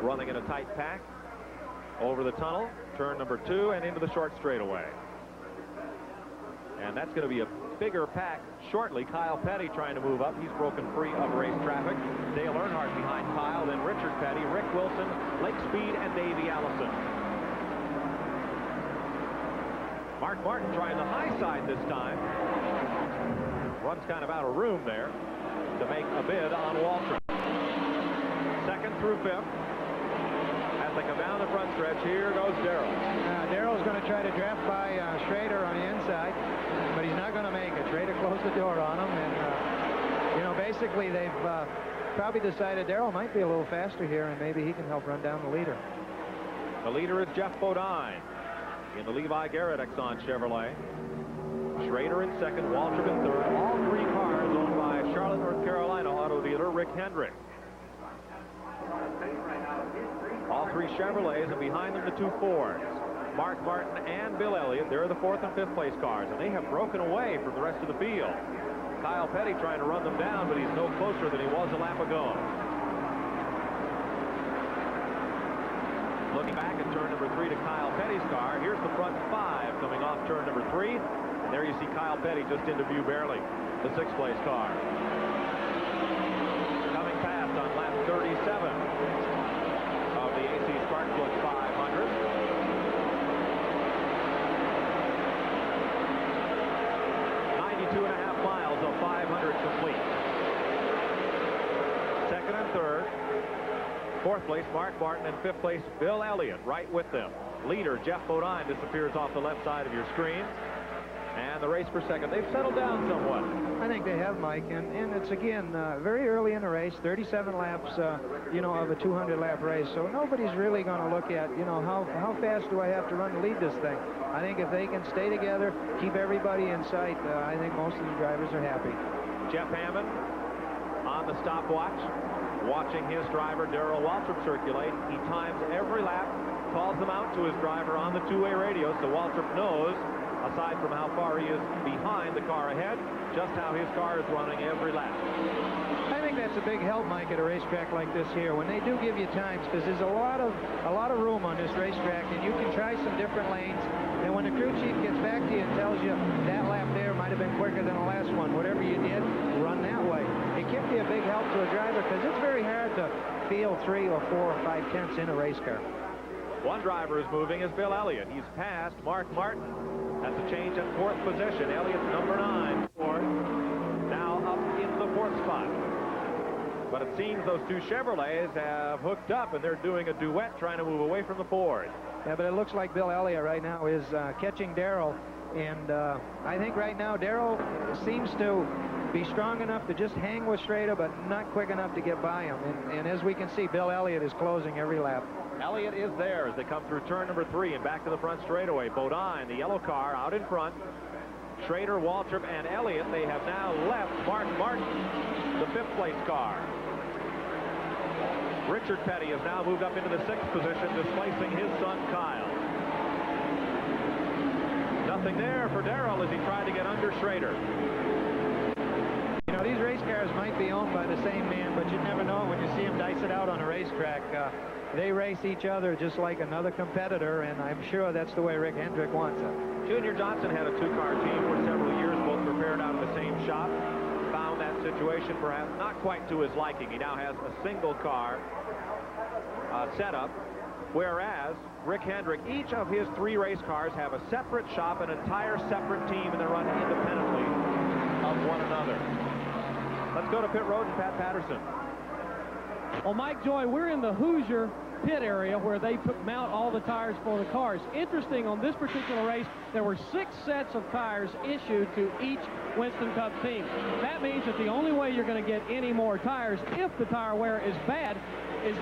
Running in a tight pack. Over the tunnel, turn number 2, and into the short straightaway. And that's going to be a bigger pack shortly. Kyle Petty trying to move up. He's broken free of race traffic. Dale Earnhardt behind Kyle, then Richard Petty, Rick Wilson, Lake Speed, and Davey Allison. Mark Martin trying the high side this time. Runs kind of out of room there to make a bid on Waltrip. Second through fifth. As they come down the front stretch, here goes Darrell. Darrell's going to try to draft by Schrader on the inside, but he's not going to make it. Schrader closed the door on him, and, you know, basically they've probably decided Darrell might be a little faster here, and maybe he can help run down the leader. The leader is Jeff Bodine in the Levi Garrett Exxon Chevrolet. Schrader in second, Waltrip in third. All 3 cars owned by Charlotte, North Carolina auto dealer Rick Hendrick. All 3 Chevrolets, and behind them the 2 Fords. Mark Martin and Bill Elliott, they're the 4th and 5th place cars, and they have broken away from the rest of the field. Kyle Petty trying to run them down, but he's no closer than he was a lap ago. Looking back at turn number 3 to Kyle Petty's car. Here's the front 5 coming off turn number 3. And there you see Kyle Petty just into view barely, the 6th place car. Coming past on lap 37 of the AC Sparkplug 500. .5 miles of 500 complete. Second and third. 4th place, Mark Martin, and 5th place, Bill Elliott, right with them. Leader, Jeff Bodine, disappears off the left side of your screen. And the race for second. They've settled down somewhat. I think they have, Mike, and it's, again, very early in the race, 37 laps, you know, of a 200-lap race. So nobody's really going to look at, you know, how fast do I have to run to lead this thing. I think if they can stay together, keep everybody in sight, I think most of the drivers are happy. Jeff Hammond on the stopwatch, watching his driver, Darrell Waltrip, circulate. He times every lap, calls them out to his driver on the 2-way radio, so Waltrip knows aside from how far he is behind the car ahead, just how his car is running every lap. I think that's a big help, Mike, at a racetrack like this here, when they do give you times, because there's a lot of room on this racetrack, and you can try some different lanes. And when the crew chief gets back to you and tells you that lap there might have been quicker than the last one, whatever you did, run that way. It can be a big help to a driver, because it's very hard to feel 3 or 4 or 5 tenths in a race car. One driver is moving is Bill Elliott. He's passed Mark Martin. That's a change at 4th position. Elliott's number 9, Ford, now up in the 4th spot. But it seems those two Chevrolets have hooked up, and they're doing a duet trying to move away from the Ford. Yeah, but it looks like Bill Elliott right now is catching Darrell, and I think right now Darrell seems to be strong enough to just hang with Schrader, but not quick enough to get by him. And as we can see, Bill Elliott is closing every lap. Elliott is there as they come through turn number 3 and back to the front straightaway. Bodine, the yellow car, out in front. Schrader, Waltrip, and Elliott, they have now left Mark Martin, the 5th place car. Richard Petty has now moved up into the 6th position, displacing his son Kyle. Nothing there for Darrell as he tried to get under Schrader. You know, these race cars might be owned by the same man, but you never know when you see them dice it out on a racetrack. They race each other just like another competitor, and I'm sure that's the way Rick Hendrick wants it. Junior Johnson had a 2-car team for several years, both prepared out of the same shop. Found that situation perhaps not quite to his liking. He now has a single car setup, whereas Rick Hendrick, each of his 3 race cars have a separate shop, an entire separate team, and they run independently of one another. Let's go to pit road and Pat Patterson. Well, Mike Joy, we're in the Hoosier pit area where they mount all the tires for the cars. Interesting, on this particular race, there were 6 sets of tires issued to each Winston Cup team. That means that the only way you're going to get any more tires, if the tire wear is bad, is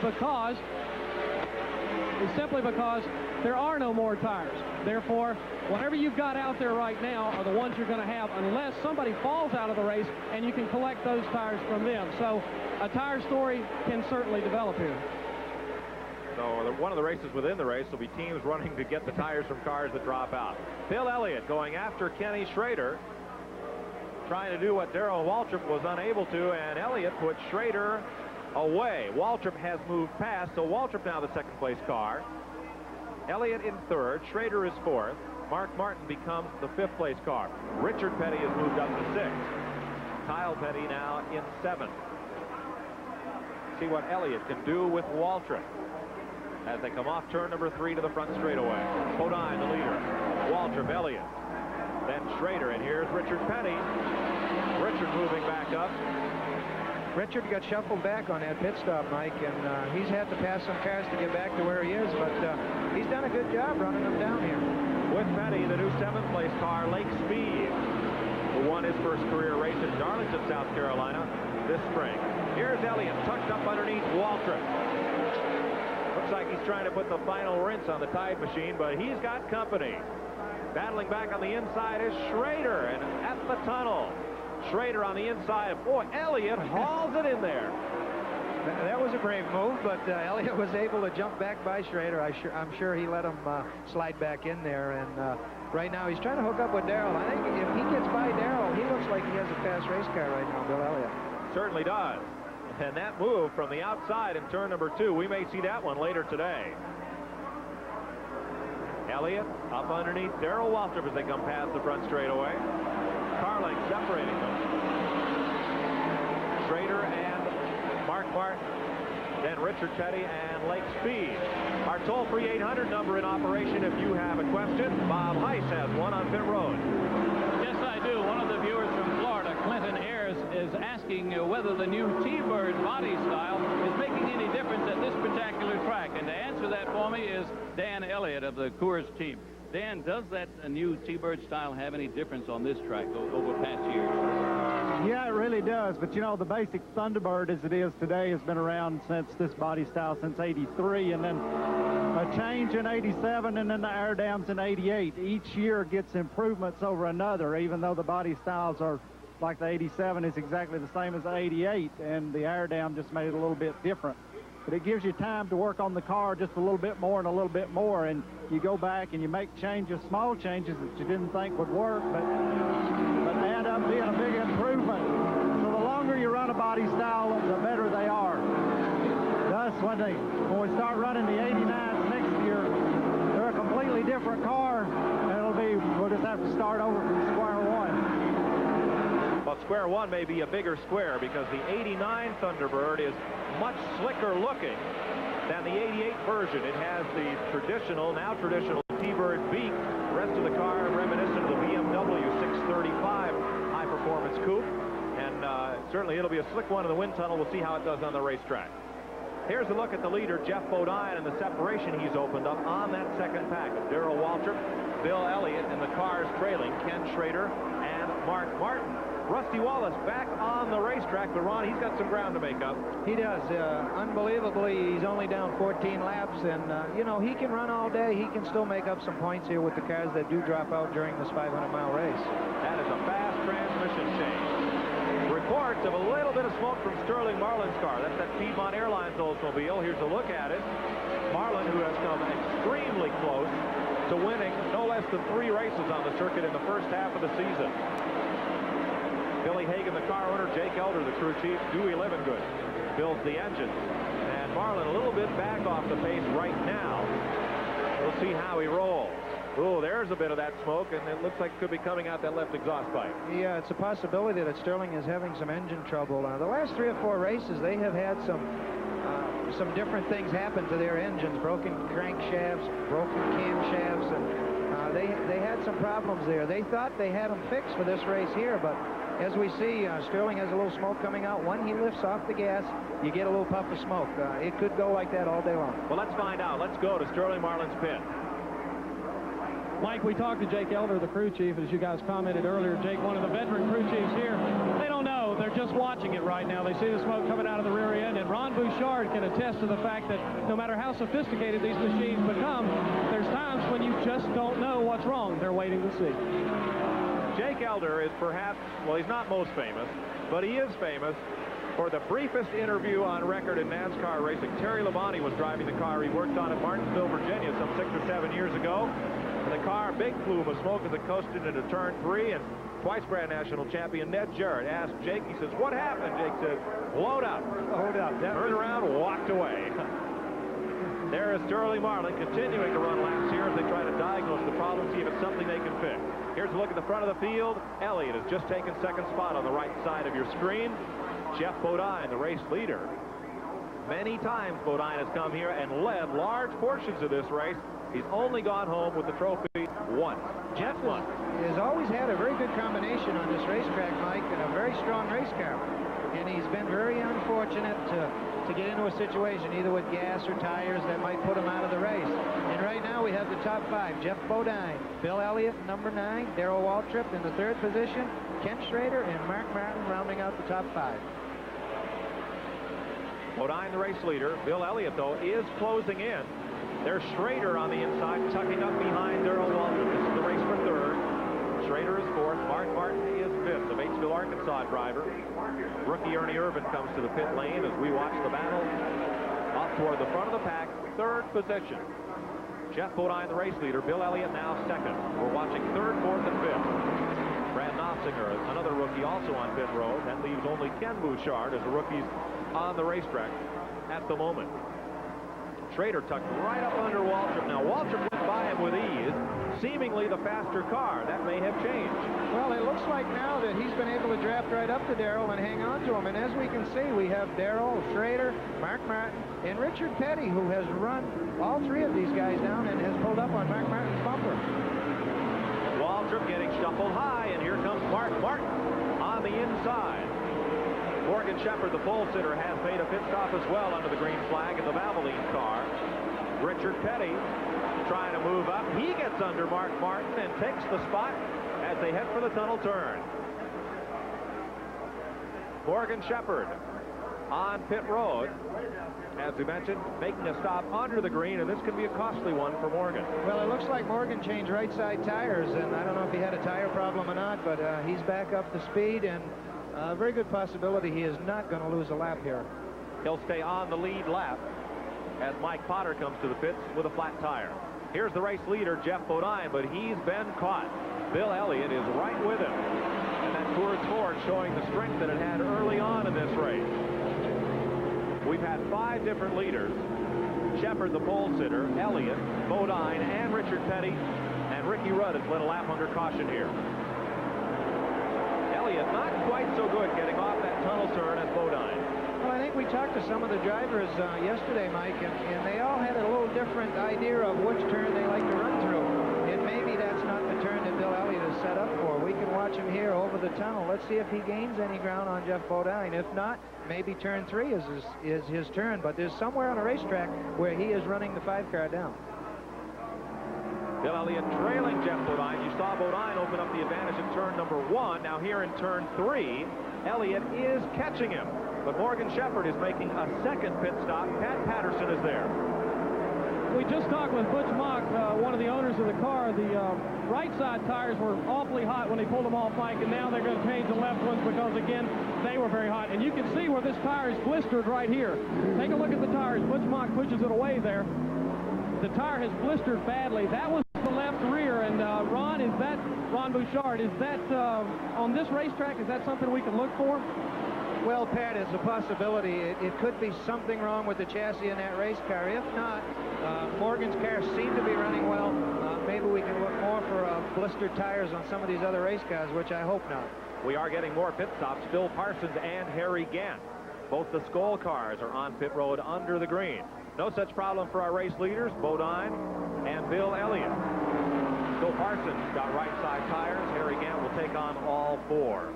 simply because there are no more tires. Therefore, whatever you've got out there right now are the ones you're going to have unless somebody falls out of the race and you can collect those tires from them. So a tire story can certainly develop here. So one of the races within the race will be teams running to get the tires from cars that drop out. Bill Elliott going after Kenny Schrader, trying to do what Darrell Waltrip was unable to, and Elliott put Schrader away. Waltrip has moved past, so Waltrip now the 2nd place car. Elliott in 3rd, Schrader is 4th. Mark Martin becomes the 5th place car. Richard Petty has moved up to 6th. Kyle Petty now in 7th. See what Elliott can do with Waltrip as they come off turn number 3 to the front straightaway. Bodine, the leader. Waltrip, Elliott. Then Schrader, and here's Richard Petty. Richard moving back up. Richard got shuffled back on that pit stop, Mike, and he's had to pass some cars to get back to where he is, but he's done a good job running them down here. With Petty, the new 7th place car, Lake Speed, who won his first career race in Darlington, South Carolina this spring. Here's Elliott tucked up underneath Waltrip. Looks like he's trying to put the final rinse on the Tide machine, but he's got company. Battling back on the inside is Schrader, and at the tunnel, Schrader on the inside. Boy, Elliott hauls it in there. That was a brave move, but Elliott was able to jump back by Schrader. I'm sure he let him slide back in there, and right now he's trying to hook up with Darrell. I think if he gets by Darrell, he looks like he has a fast race car right now, Bill Elliott. Certainly does. And that move from the outside in turn number 2, we may see that one later today. Elliott up underneath Darrell Waltrip as they come past the front straightaway. Car length separating them. Schrader and Mark Martin. Then Richard Petty and Lake Speed. Our toll-free 800 number in operation if you have a question. Bob Heiss has one on pit road. Yes, I do. One of the viewers from Florida, Clinton Ayers, is asking whether the new T-Bird body style is making any difference at this particular track. And to answer that for me is Dan Elliott of the Coors team. Dan, does that new T-Bird style have any difference on this track over past years? Yeah, it really does. But, you know, the basic Thunderbird as it is today has been around since this body style since 83, and then a change in 87, and then the air dams in 88. Each year gets improvements over another, even though the body styles are like the 87 is exactly the same as the 88, and the air dam just made it a little bit different. but it gives you time to work on the car just a little bit more and a little bit more, and you go back and you make changes, small changes that you didn't think would work, but they end up being a big improvement. So the longer you run a body style, the better they are. Thus, when we start running the 89s next year, they're a completely different car, and we'll just have to start over from square one. Well, square one may be a bigger square because the 89 Thunderbird is much slicker looking than the 88 version. It has the now traditional T-Bird beak. The rest of the car reminiscent of the BMW 635 high-performance coupe. And certainly it'll be a slick one in the wind tunnel. We'll see how it does on the racetrack. Here's a look at the leader, Jeff Bodine, and the separation he's opened up on that second pack of Darrell Waltrip, Bill Elliott, and the cars trailing Ken Schrader and Mark Martin. Rusty Wallace back on the racetrack, but Ron, he's got some ground to make up. He does. Unbelievably, he's only down 14 laps, and, you know, he can run all day. He can still make up some points here with the cars that do drop out during this 500-mile race. That is a fast transmission change. Reports of a little bit of smoke from Sterling Marlin's car. That's that Piedmont Airlines Oldsmobile. Here's a look at it. Marlin, who has come extremely close to winning no less than 3 races on the circuit in the first half of the season. Billy Hagan, the car owner, Jake Elder, the crew chief, Dewey Livengood builds the engine. And Marlin a little bit back off the pace right now. We'll see how he rolls. Oh, there's a bit of that smoke, and it looks like it could be coming out that left exhaust pipe. Yeah, it's a possibility that Sterling is having some engine trouble. The last 3 or 4 races, they have had some different things happen to their engines, broken crankshafts, broken camshafts, and they had some problems there. They thought they had them fixed for this race here, but as we see, Sterling has a little smoke coming out. When he lifts off the gas, you get a little puff of smoke. It could go like that all day long. Well, let's find out. Let's go to Sterling Marlin's pit. Mike, we talked to Jake Elder, the crew chief, as you guys commented earlier. Jake, one of the veteran crew chiefs here. They don't know. They're just watching it right now. They see the smoke coming out of the rear end, and Ron Bouchard can attest to the fact that no matter how sophisticated these machines become, there's times when you just don't know what's wrong. They're waiting to see. Jake Elder is perhaps, well, he's not most famous, but he is famous for the briefest interview on record in NASCAR racing. Terry Labonte was driving the car he worked on at Martinsville, Virginia some 6 or 7 years ago. And the car, big plume of smoke as it coasted into turn 3, and twice Grand National champion Ned Jarrett asked Jake, he says, what happened? Jake said, load up. Load up. Turned around, walked away. There is Sterling Marlin continuing to run laps here as they try to diagnose the problem, see if it's something they can fix. Here's a look at the front of the field. Elliott has just taken second spot on the right side of your screen. Jeff Bodine, the race leader. Many times Bodine has come here and led large portions of this race. He's only gone home with the trophy once. Jeff has always had a very good combination on this racetrack, Mike, and a very strong race car. And he's been very unfortunate to get into a situation either with gas or tires that might put him out of the race. And right now we have the top 5. Jeff Bodine, Bill Elliott, number 9, Darrell Waltrip in the 3rd position, Ken Schrader and Mark Martin rounding out the top 5. Bodine, the race leader. Bill Elliott, though, is closing in. There's Schrader on the inside, tucking up behind Darrell Waltrip. This is the race for 3rd. Schrader is 4th. Mark Martin is 5th, the Batesville, Arkansas driver. Rookie Ernie Irvin comes to the pit lane as we watch the battle off toward the front of the pack, 3rd position. Jeff Bodine, the race leader. Bill Elliott now 2nd. We're watching 3rd, 4th, and 5th. Brad Nofsinger, another rookie, also on pit road. That leaves only Ken Bouchard as the rookies on the racetrack at the moment. Schrader tucked right up under Waltrip. Now, Waltrip went by him with ease, seemingly the faster car. That may have changed. Well, it looks like now that he's been able to draft right up to Darrell and hang on to him. And as we can see, we have Darrell, Schrader, Mark Martin, and Richard Petty, who has run all 3 of these guys down and has pulled up on Mark Martin's bumper. Waltrip getting shuffled high, and here comes Mark Martin on the inside. Morgan Shepherd, the pole sitter, has made a pit stop as well under the green flag in the Valvoline car. Richard Petty trying to move up. He gets under Mark Martin and takes the spot as they head for the tunnel turn. Morgan Shepherd on pit road, as we mentioned, making a stop under the green, and this could be a costly one for Morgan. Well, it looks like Morgan changed right side tires, and I don't know if he had a tire problem or not, but he's back up to speed, and a very good possibility he is not going to lose a lap here. He'll stay on the lead lap as Mike Potter comes to the pits with a flat tire. Here's the race leader, Jeff Bodine, but he's been caught. Bill Elliott is right with him. And that Coors Ford showing the strength that it had early on in this race. We've had 5 different leaders. Shepard, the pole sitter, Elliott, Bodine, and Richard Petty. And Ricky Rudd has led a lap under caution here. Elliott not quite so good getting off that tunnel turn as Bodine. Well, I think we talked to some of the drivers yesterday, Mike, and they all had a little different idea of which turn they like to run through. And maybe that's not the turn that Bill Elliott is set up for. We can watch him here over the tunnel. Let's see if he gains any ground on Jeff Bodine. If not, maybe turn 3 is his turn. But there's somewhere on the racetrack where he is running the 5-car down. Bill Elliott trailing Jeff Bodine. You saw Bodine open up the advantage in turn number 1. Now here in turn 3, Elliott is catching him. But Morgan Shepherd is making a second pit stop. Pat Patterson is there. We just talked with Butch Mock, one of the owners of the car. The right side tires were awfully hot when they pulled them off, Mike, and now they're going to change the left ones because, again, they were very hot. And you can see where this tire is blistered right here. Take a look at the tires. Butch Mock pushes it away there. The tire has blistered badly. That was the left rear. And Ron Bouchard, is that on this racetrack, is that something we can look for? Well, Pat, it's a possibility. It could be something wrong with the chassis in that race car. If not, Morgan's cars seem to be running well. Maybe we can look more for blistered tires on some of these other race cars, which I hope not. We are getting more pit stops. Phil Parsons and Harry Gant. Both the Skoll cars are on pit road under the green. No such problem for our race leaders, Bodine and Bill Elliott. Phil Parsons got right side tires. Harry Gant will take on all 4.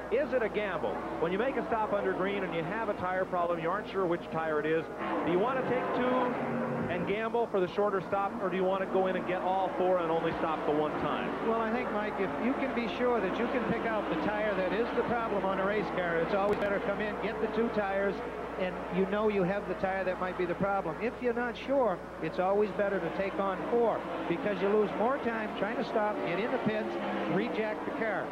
Is it a gamble? When you make a stop under green and you have a tire problem, you aren't sure which tire it is, do you want to take 2 and gamble for the shorter stop, or do you want to go in and get all 4 and only stop the 1 time? Well, I think, Mike, if you can be sure that you can pick out the tire that is the problem on a race car, it's always better come in, get the 2 tires, and you know you have the tire that might be the problem. If you're not sure, it's always better to take on 4 because you lose more time trying to stop, get in the pits, rejack the car.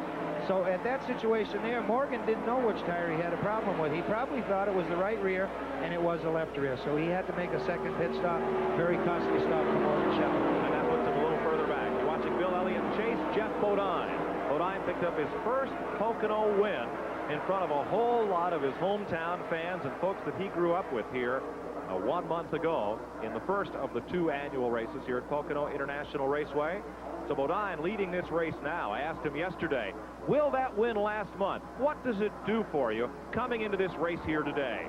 So at that situation there, Morgan didn't know which tire he had a problem with. He probably thought it was the right rear, and it was the left rear. So he had to make a second pit stop. Very costly stop for Morgan Shepherd. And that puts him a little further back. You're watching Bill Elliott chase Jeff Bodine. Bodine picked up his first Pocono win in front of a whole lot of his hometown fans and folks that he grew up with here 1 month ago in the first of the 2 annual races here at Pocono International Raceway. So Bodine leading this race now. I asked him yesterday, will that win last month? What does it do for you coming into this race here today?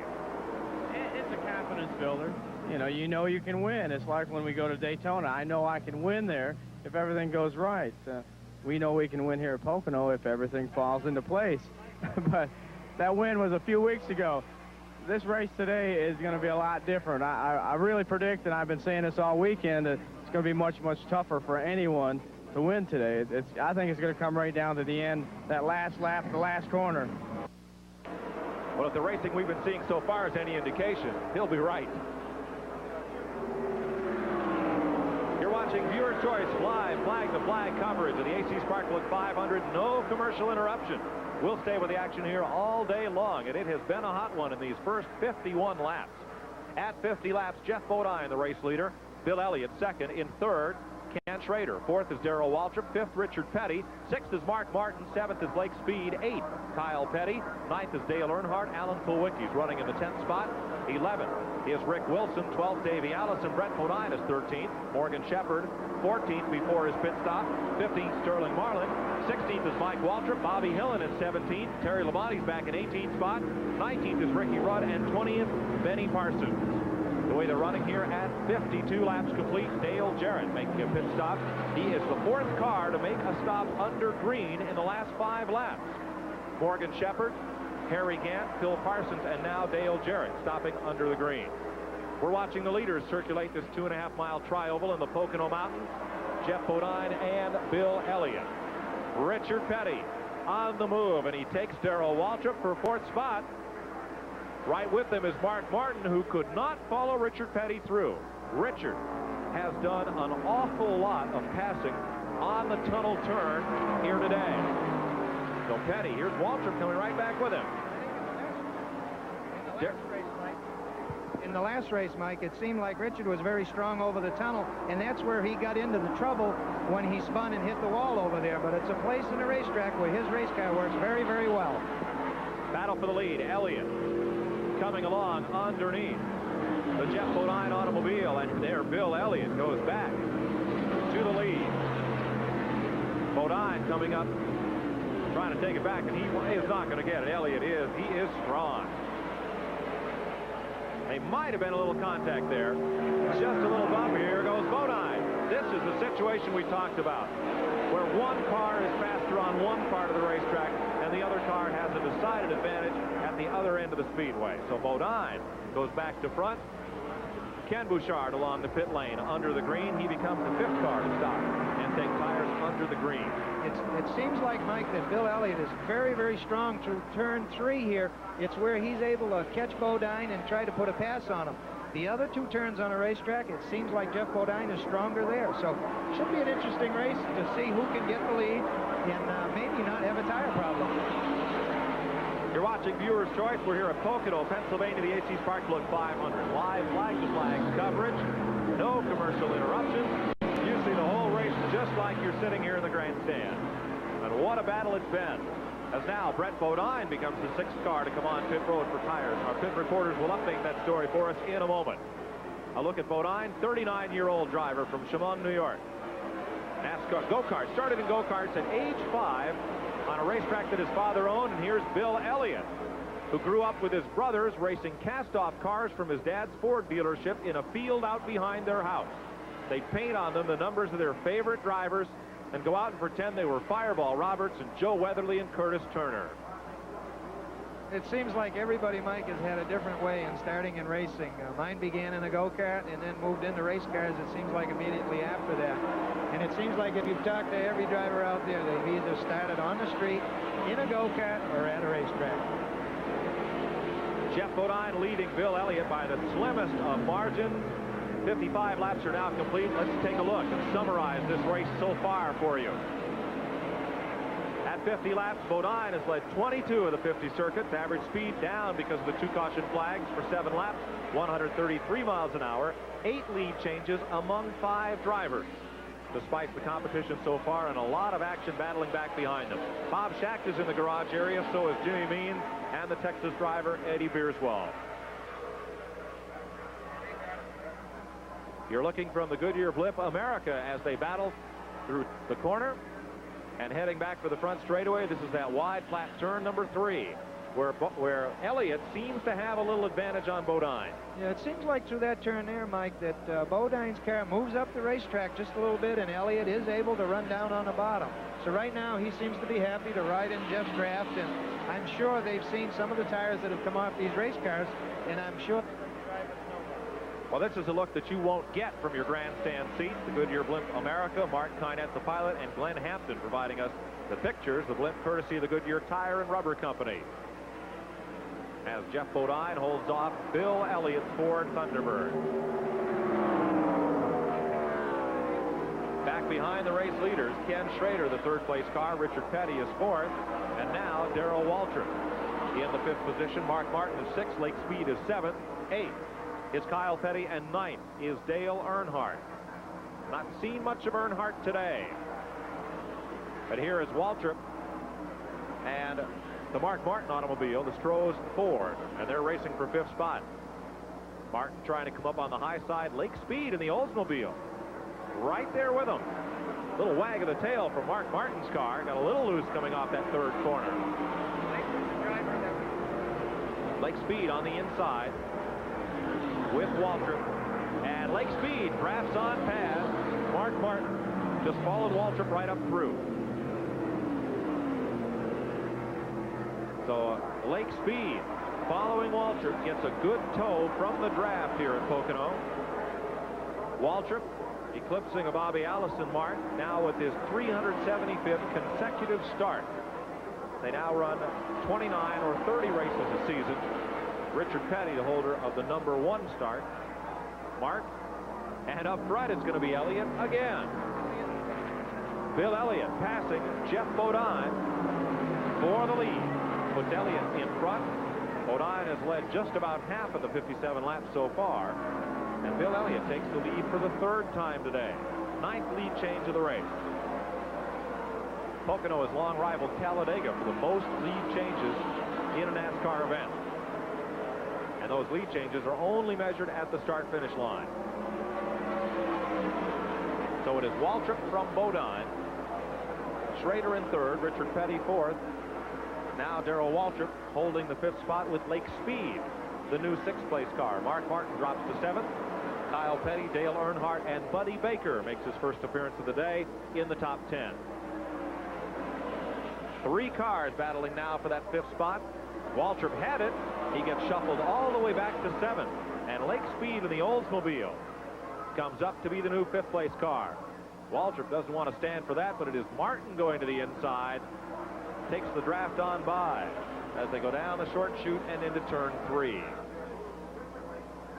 It's a confidence builder. You know you can win. It's like when we go to Daytona. I know I can win there if everything goes right. We know we can win here at Pocono if everything falls into place. But that win was a few weeks ago. This race today is going to be a lot different. I really predict, and I've been saying this all weekend, that it's going to be much, much tougher for anyone to win today. I think it's going to come right down to the end, that last lap, the last corner. Well, if the racing we've been seeing so far is any indication, he'll be right. You're watching Viewer Choice live flag-to-flag coverage of the AC Sparkplug 500. No commercial interruption. We'll stay with the action here all day long, and it has been a hot one in these first 51 laps. At 50 laps, Jeff Bodine, the race leader. Bill Elliott second. In third, Ken Schrader. Fourth is Darrell Waltrip. Fifth, Richard Petty. Sixth is Mark Martin. Seventh is Blake Speed. Eighth, Kyle Petty. Ninth is Dale Earnhardt. Alan Kulwicki's running in the 10th spot. 11th is Rick Wilson. 12th, Davey Allison. Brett Bodine is 13th. Morgan Shepherd, 14th before his pit stop. 15th, Sterling Marlin. 16th is Mike Waltrip. Bobby Hillen is 17th. Terry Labonte's back in 18th spot. 19th is Ricky Rudd. And 20th, Benny Parsons. The way they're running here at 52 laps complete, Dale Jarrett making a pit stop. He is the 4th car to make a stop under green in the last 5 laps. Morgan Shepherd, Harry Gant, Phil Parsons, and now Dale Jarrett stopping under the green. We're watching the leaders circulate this 2.5-mile tri-oval in the Pocono Mountains. Jeff Bodine and Bill Elliott. Richard Petty on the move, and he takes Darrell Waltrip for 4th spot. Right with them is Mark Martin, who could not follow Richard Petty through. Richard has done an awful lot of passing on the tunnel turn here today. So Petty, here's Waltrip coming right back with him. In the last race, Mike, it seemed like Richard was very strong over the tunnel, and that's where he got into the trouble when he spun and hit the wall over there. But it's a place in the racetrack where his race car works very, very well. Battle for the lead. Elliott coming along underneath the Jeff Bodine automobile, and there Bill Elliott goes back to the lead. Bodine coming up, trying to take it back, and he is not going to get it. Elliott is. He is strong. They might have been a little contact there. Just a little bump. Here goes Bodine. This is the situation we talked about, where one car is faster on one part of the racetrack and the other car has a decided advantage at the other end of the speedway. So Bodine goes back to front. Ken Bouchard along the pit lane under the green. He becomes the 5th car to stop and take tires under the green. It seems like, Mike, that Bill Elliott is very, very strong through turn 3 here. It's where he's able to catch Bodine and try to put a pass on him. The other 2 turns on a racetrack, it seems like Jeff Bodine is stronger there. So should be an interesting race to see who can get the lead and maybe not have a tire problem. You're watching Viewer's Choice. We're here at Pocono, Pennsylvania, the AC Sparkplug 500. Live flag-to-flag coverage. No commercial interruptions. You see the whole race just like you're sitting here in the grandstand. And what a battle it's been. As now Brett Bodine becomes the 6th car to come on pit road for tires. Our pit reporters will update that story for us in a moment. A look at Bodine, 39-year-old driver from Chemung, New York. NASCAR go-kart, started in go-karts at age 5 on a racetrack that his father owned. And here's Bill Elliott, who grew up with his brothers racing cast-off cars from his dad's Ford dealership in a field out behind their house. They'd paint on them the numbers of their favorite drivers and go out and pretend they were Fireball Roberts and Joe Weatherly and Curtis Turner. It seems like everybody, Mike, has had a different way in starting in racing. Mine began in a go-kart and then moved into race cars, it seems like, immediately after that. And it seems like if you've talked to every driver out there, they've either started on the street, in a go-kart, or at a racetrack. Jeff Bodine leading Bill Elliott by the slimmest of margins. 55 laps are now complete. Let's take a look and summarize this race so far for you. At 50 laps, Bodine has led 22 of the 50 circuits. Average speed down because of the 2 caution flags for 7 laps, 133 miles an hour. 8 lead changes among 5 drivers, despite the competition so far and a lot of action battling back behind them. Bob Schacht is in the garage area, so is Jimmy Means and the Texas driver Eddie Bierswald. You're looking from the Goodyear Blimp America as they battle through the corner and heading back for the front straightaway. This is that wide flat turn number 3 where Elliott seems to have a little advantage on Bodine. Yeah, it seems like through that turn there, Mike, that Bodine's car moves up the racetrack just a little bit, and Elliott is able to run down on the bottom. So right now he seems to be happy to ride in Jeff's draft, and I'm sure they've seen some of the tires that have come off these race cars, and I'm sure well, this is a look that you won't get from your grandstand seat. The Goodyear Blimp America, Mark Kynette, the pilot, and Glenn Hampton providing us the pictures. The blimp courtesy of the Goodyear Tire and Rubber Company. As Jeff Bodine holds off Bill Elliott's Ford Thunderbird. Back behind the race leaders, Ken Schrader, the 3rd place car. Richard Petty is 4th. And now Darrell Waltrip in the 5th position. Mark Martin is 6th. Lake Speed is 7th. 8th is Kyle Petty, and 9th is Dale Earnhardt. Not seen much of Earnhardt today. But here is Waltrip and the Mark Martin automobile, the Stroh's Ford, and they're racing for 5th spot. Martin trying to come up on the high side. Lake Speed in the Oldsmobile right there with him. Little wag of the tail from Mark Martin's car. Got a little loose coming off that 3rd corner. Lake Speed on the inside with Waltrip, and Lake Speed drafts on past Mark Martin. Just followed Waltrip right up through. So Lake Speed following Waltrip gets a good tow from the draft here at Pocono. Waltrip eclipsing a Bobby Allison mark now with his 375th consecutive start. They now run 29 or 30 races a season. Richard Petty, the holder of the number 1 start. Mark, and up front it's going to be Elliott again. Bill Elliott passing Jeff Bodine for the lead. Puts Elliott in front. Bodine has led just about half of the 57 laps so far, and Bill Elliott takes the lead for the third time today. 9th lead change of the race. Pocono has long rivaled Talladega for the most lead changes in a NASCAR event. And those lead changes are only measured at the start-finish line. So it is Waltrip from Bodine, Schrader in third, Richard Petty fourth. Now Darrell Waltrip holding the 5th spot with Lake Speed, the new 6th place car. Mark Martin drops to 7th. Kyle Petty, Dale Earnhardt, and Buddy Baker makes his first appearance of the day in the top 10. 3 cars battling now for that 5th spot. Waltrip had it. He gets shuffled all the way back to 7th. And Lake Speed in the Oldsmobile comes up to be the new 5th place car. Waltrip doesn't want to stand for that, but it is Martin going to the inside. Takes the draft on by as they go down the short chute and into turn 3.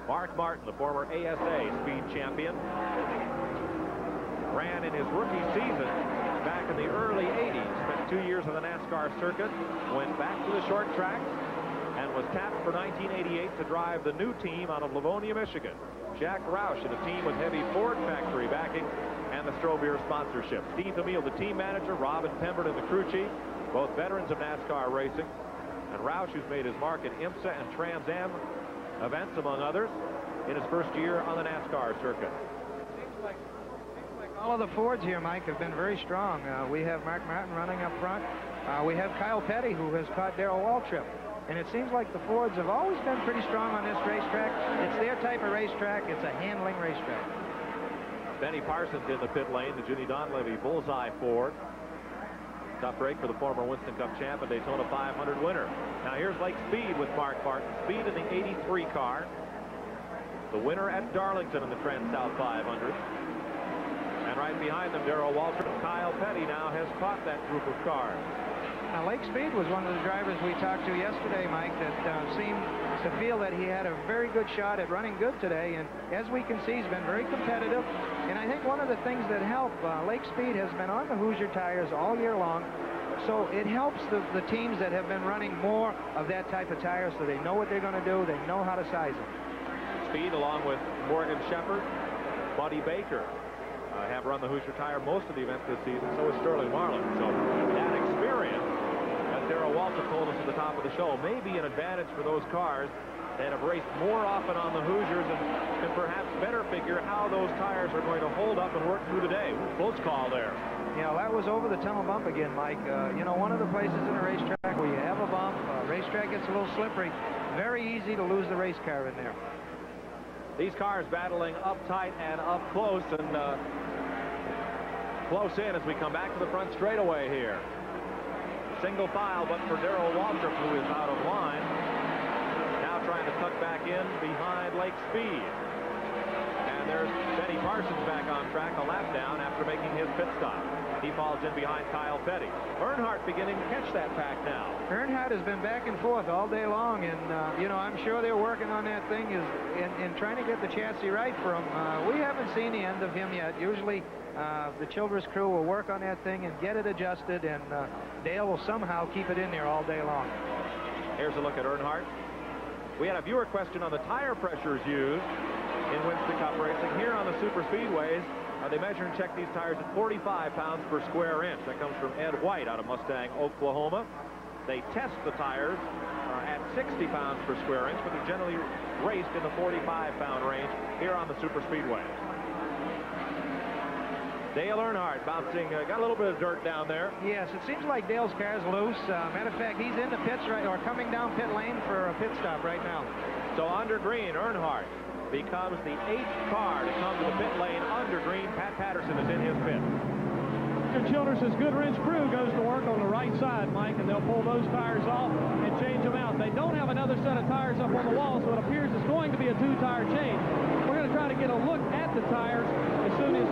Mark Martin, the former ASA speed champion, ran in his rookie season back in the early 80s, spent 2 years on the NASCAR circuit, went back to the short track, and was tapped for 1988 to drive the new team out of Livonia, Michigan. Jack Roush in a team with heavy Ford factory backing and the Stroh-Beer sponsorship. Steve Hamill, the team manager, Robin Pemberton, the crew chief, both veterans of NASCAR racing. And Roush, who's made his mark in IMSA and Trans Am events, among others, in his first year on the NASCAR circuit. Seems like all of the Fords here, Mike, have been very strong. We have Mark Martin running up front. We have Kyle Petty, who has caught Darrell Waltrip. And it seems like the Fords have always been pretty strong on this racetrack. It's their type of racetrack. It's a handling racetrack. Benny Parsons in the pit lane, the Ginny Donlevy Bullseye Ford. Tough break for the former Winston Cup champ and Daytona 500 winner. Now here's Lake Speed with Mark Martin. Speed in the 83 car. The winner at Darlington in the Trans-South 500. And right behind them, Darrell Waltrip. Kyle Petty now has caught that group of cars. Now, Lake Speed was one of the drivers we talked to yesterday, Mike, that seemed to feel that he had a very good shot at running good today. And as we can see, he's been very competitive. And I think one of the things that help, Lake Speed has been on the Hoosier tires all year long. So it helps the teams that have been running more of that type of tires, so they know what they're going to do. They know how to size them. Speed, along with Morgan Shepherd, Buddy Baker, have run the Hoosier tire most of the events this season. So is Sterling Marlin. So that experience, as Darrell Waltrip told us at the top of the show, may be an advantage for those cars that have raced more often on the Hoosiers and can perhaps better figure how those tires are going to hold up and work through the day. Close call there. Yeah, that was over the tunnel bump again, Mike. You know, one of the places in a racetrack where you have a bump, racetrack gets a little slippery, very easy to lose the race car in there. These cars battling up tight and up close, and close in as we come back to the front straightaway here. Single file, but for Darrell Waltrip, who is out of line. Now trying to tuck back in behind Lake Speed. And there's Benny Parsons back on track, a lap down after making his pit stop. He falls in behind Kyle Petty. Earnhardt beginning to catch that pack now. Earnhardt has been back and forth all day long, and, you know, I'm sure they're working on that thing in trying to get the chassis right for him. We haven't seen the end of him yet. Usually the Childress crew will work on that thing and get it adjusted, and Dale will somehow keep it in there all day long. Here's a look at Earnhardt. We had a viewer question on the tire pressures used in Winston Cup racing. Here on the super speedways, they measure and check these tires at 45 pounds per square inch. That comes from Ed White out of Mustang, Oklahoma. They test the tires at 60 pounds per square inch, but they're generally raced in the 45-pound range here on the super speedway. Dale Earnhardt bouncing, got a little bit of dirt down there. Yes, it seems like Dale's car's loose. Matter of fact, he's in the pits right, or coming down pit lane for a pit stop right now. So under green, Earnhardt becomes the 8th car to come to the pit lane under green. Pat Patterson is in his pit. Childress' Goodwrench crew goes to work on the right side, Mike, and they'll pull those tires off and change them out. They don't have another set of tires up on the wall, so it appears it's going to be a 2-tire change. We're going to try to get a look at the tires as soon as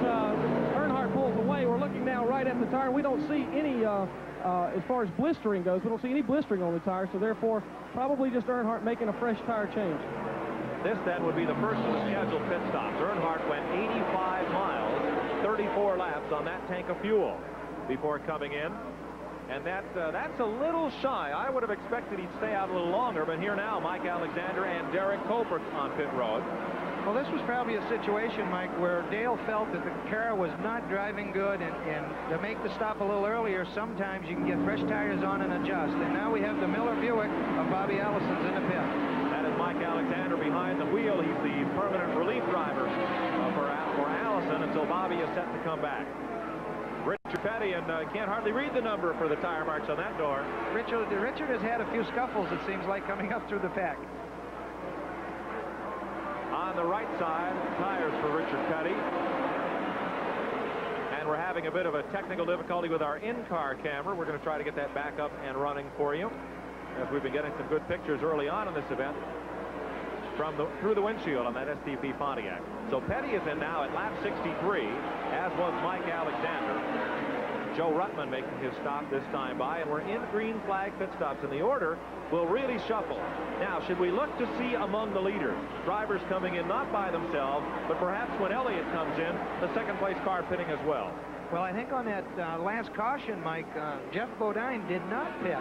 Earnhardt pulls away. We're looking now right at the tire. We don't see any, as far as blistering goes, we don't see any blistering on the tire, so therefore probably just Earnhardt making a fresh tire change. This then would be the first of the scheduled pit stops. Earnhardt went 85 miles, 34 laps on that tank of fuel before coming in. And that's a little shy. I would have expected he'd stay out a little longer, but here now, Mike Alexander and Derek Colbert on pit road. Well, this was probably a situation, Mike, where Dale felt that the car was not driving good, and to make the stop a little earlier, sometimes you can get fresh tires on and adjust. And now we have the Miller Buick of Bobby Allison's in the pit. That is Mike Alexander behind the wheel. He's the permanent relief driver for Allison until Bobby is set to come back. Richard Petty, and can't hardly read the number for the tire marks on that door. Richard has had a few scuffles, it seems like, coming up through the pack. On the right side, tires for Richard Petty. And we're having a bit of a technical difficulty with our in-car camera. We're going to try to get that back up and running for you, as we've been getting some good pictures early on in this event through the windshield on that STP Pontiac. So Petty is in now at lap 63, as was Mike Alexander. Joe Ruttman making his stop this time by, and we're in green flag pit stops, and the order will really shuffle. Now, should we look to see among the leaders, drivers coming in not by themselves, but perhaps when Elliott comes in, the second place car pitting as well? Well, I think on that last caution, Mike, Jeff Bodine did not pit.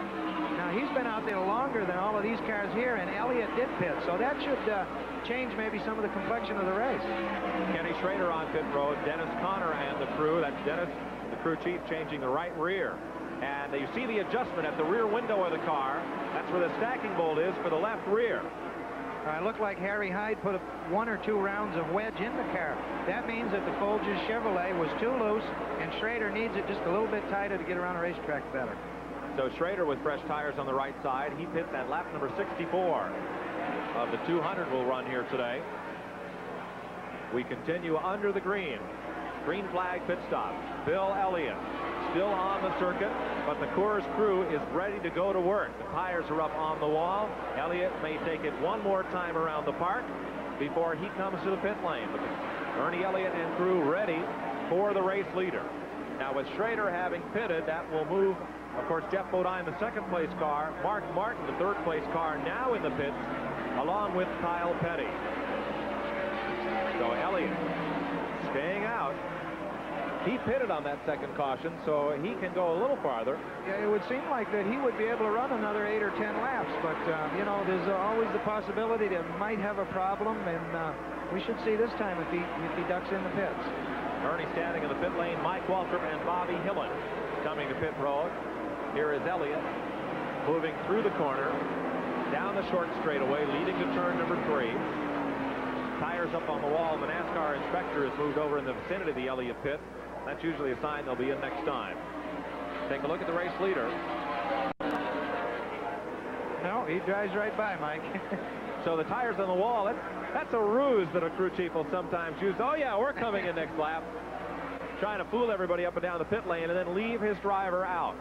Now, he's been out there longer than all of these cars here, and Elliott did pit. So that should change maybe some of the complexion of the race. Kenny Schrader on pit road, Dennis Conner and the crew. That's Dennis, the crew chief, changing the right rear. And you see the adjustment at the rear window of the car. That's where the stacking bolt is for the left rear. It looked like Harry Hyde put 1 or 2 rounds of wedge in the car. That means that the Folgers Chevrolet was too loose, and Schrader needs it just a little bit tighter to get around the racetrack better. So Schrader with fresh tires on the right side. He pits at lap number 64 of the 200 will run here today. We continue under the green. Green flag pit stop. Bill Elliott still on the circuit, but the Coors crew is ready to go to work. The tires are up on the wall. Elliott may take it one more time around the park before he comes to the pit lane. But Ernie Elliott and crew ready for the race leader. Now, with Schrader having pitted, that will move, of course, Jeff Bodine, the second place car, Mark Martin, the third place car, now in the pits, along with Kyle Petty. So Elliott staying out. He pitted on that second caution, so he can go a little farther. Yeah, it would seem like that he would be able to run another 8 or 10 laps, but, you know, there's always the possibility that might have a problem, and we should see this time if he ducks in the pits. Ernie standing in the pit lane, Mike Waltrip and Bobby Hillen coming to pit road. Here is Elliott moving through the corner, down the short straightaway, leading to turn number 3. Tires up on the wall. The NASCAR inspector has moved over in the vicinity of the Elliott pit. That's usually a sign they'll be in next time. Take a look at the race leader. No, he drives right by, Mike. So the tires on the wall, that's a ruse that a crew chief will sometimes use. Oh, yeah, we're coming in next lap. Trying to fool everybody up and down the pit lane and then leave his driver out.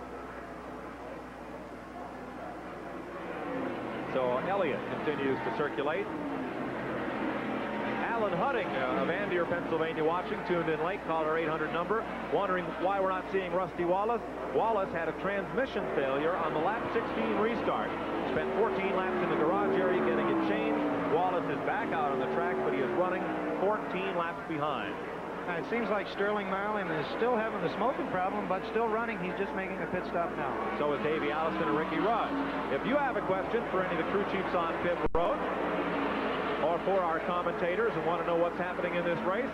So Elliott continues to circulate. Alan Hudding of Andier, Pennsylvania, watching, tuned in late, called our 800 number, wondering why we're not seeing Rusty Wallace. Wallace had a transmission failure on the lap 16 restart. Spent 14 laps in the garage area getting it changed. Wallace is back out on the track, but he is running 14 laps behind. It seems like Sterling Marlin is still having the smoking problem, but still running. He's just making a pit stop now. So is Davey Allison and Ricky Rudd. If you have a question for any of the crew chiefs on pit road, or for our commentators and want to know what's happening in this race,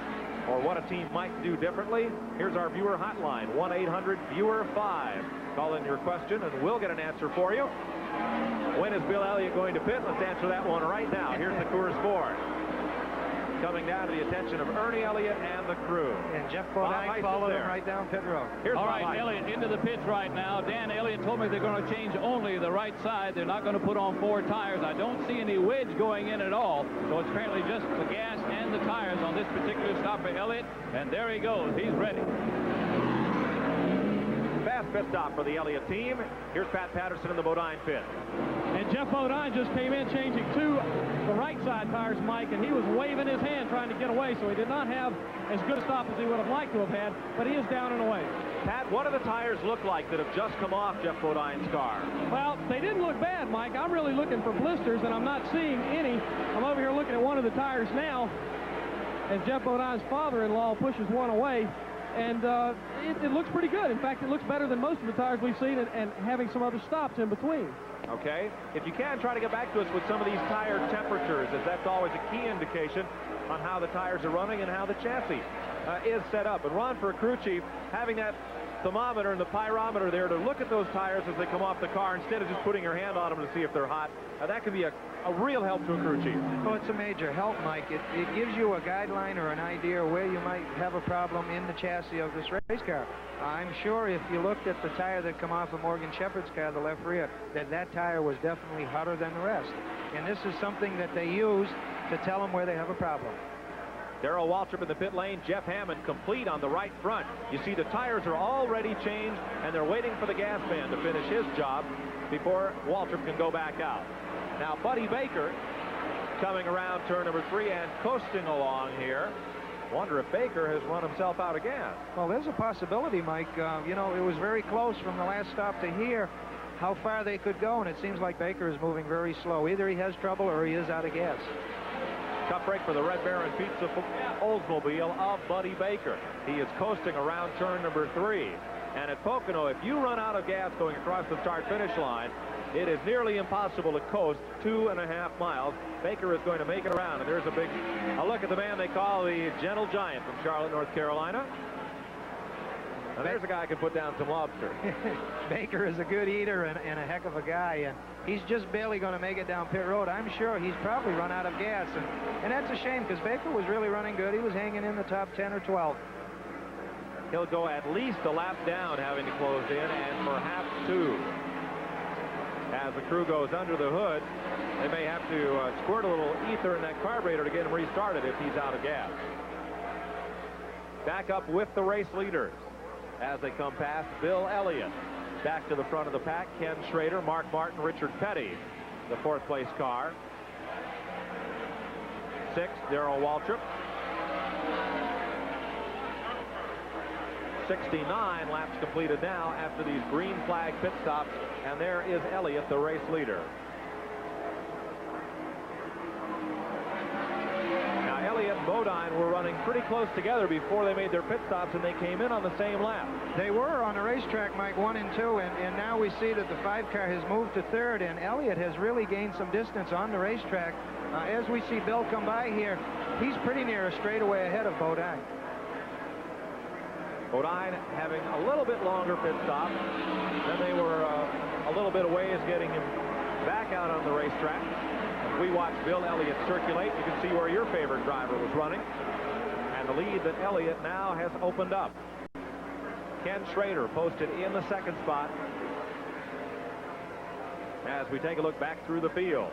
or what a team might do differently, here's our viewer hotline, 1-800-VIEWER-5. Call in your question, and we'll get an answer for you. When is Bill Elliott going to pit? Let's answer that one right now. Here's the Coors Ford. Coming down to the attention of Ernie Elliott and the crew. And Jeff Bodine followed him right down pit road. Here's all right, Elliott into the pits right now. Dan Elliott told me they're going to change only the right side. They're not going to put on 4 tires. I don't see any wedge going in at all. So it's apparently just the gas and the tires on this particular stop for Elliott. And there he goes. He's ready. Fast pit stop for the Elliott team. Here's Pat Patterson in the Bodine pit. And Jeff Bodine just came in changing 2 the right side tires, Mike, and he was waving his hand trying to get away, so he did not have as good a stop as he would have liked to have had, but he is down and away. Pat, what do the tires look like that have just come off Jeff Bodine's car? Well, they didn't look bad, Mike. I'm really looking for blisters, and I'm not seeing any. I'm over here looking at one of the tires now as Jeff Bodine's father-in-law pushes one away. And it looks pretty good. In fact, it looks better than most of the tires we've seen, and having some other stops in between. Okay. If you can, try to get back to us with some of these tire temperatures, as that's always a key indication on how the tires are running and how the chassis is set up. And Ron, for a crew chief, having that thermometer and the pyrometer there to look at those tires as they come off the car instead of just putting your hand on them to see if they're hot, that can be a real help to a crew chief. Oh, it's a major help, Mike. It gives you a guideline or an idea where you might have a problem in the chassis of this race car. I'm sure if you looked at the tire that come off of Morgan Shepherd's car, the left rear, that tire was definitely hotter than the rest. And this is something that they use to tell them where they have a problem. Darrell Waltrip in the pit lane, Jeff Hammond complete on the right front. You see the tires are already changed, and they're waiting for the gas man to finish his job before Waltrip can go back out. Now, Buddy Baker coming around turn number 3 and coasting along here. Wonder if Baker has run himself out of gas. Well, there's a possibility, Mike. You know, it was very close from the last stop to here how far they could go, and it seems like Baker is moving very slow. Either he has trouble or he is out of gas. Tough break for the Red Baron Pizza Oldsmobile of Buddy Baker. He is coasting around turn number 3. And at Pocono, if you run out of gas going across the start-finish line, it is nearly impossible to coast 2.5 miles. Baker is going to make it around. And there's a look at the man they call the Gentle Giant from Charlotte, North Carolina. Now there's a guy who can put down some lobster. Baker is a good eater and a heck of a guy, and he's just barely going to make it down pit road. I'm sure he's probably run out of gas, and that's a shame because Baker was really running good. He was hanging in the top 10 or 12. He'll go at least a lap down, having to close in, and perhaps 2. As the crew goes under the hood, they may have to squirt a little ether in that carburetor to get him restarted if he's out of gas. Back up with the race leaders as they come past Bill Elliott. Back to the front of the pack, Ken Schrader, Mark Martin, Richard Petty, the 4th place car. 6th, Darrell Waltrip. 69 laps completed now after these green flag pit stops, and there is Elliott, the race leader. Now Elliott and Bodine were running pretty close together before they made their pit stops, and they came in on the same lap. They were on the racetrack, Mike, 1 and 2, and now we see that the 5 car has moved to 3rd, and Elliott has really gained some distance on the racetrack. As we see Bill come by here, he's pretty near a straightaway ahead of Bodine. Bodine having a little bit longer pit stop. Then they were a little bit away as getting him back out on the racetrack. As we watch Bill Elliott circulate, you can see where your favorite driver was running. And the lead that Elliott now has opened up. Ken Schrader posted in the 2nd spot as we take a look back through the field.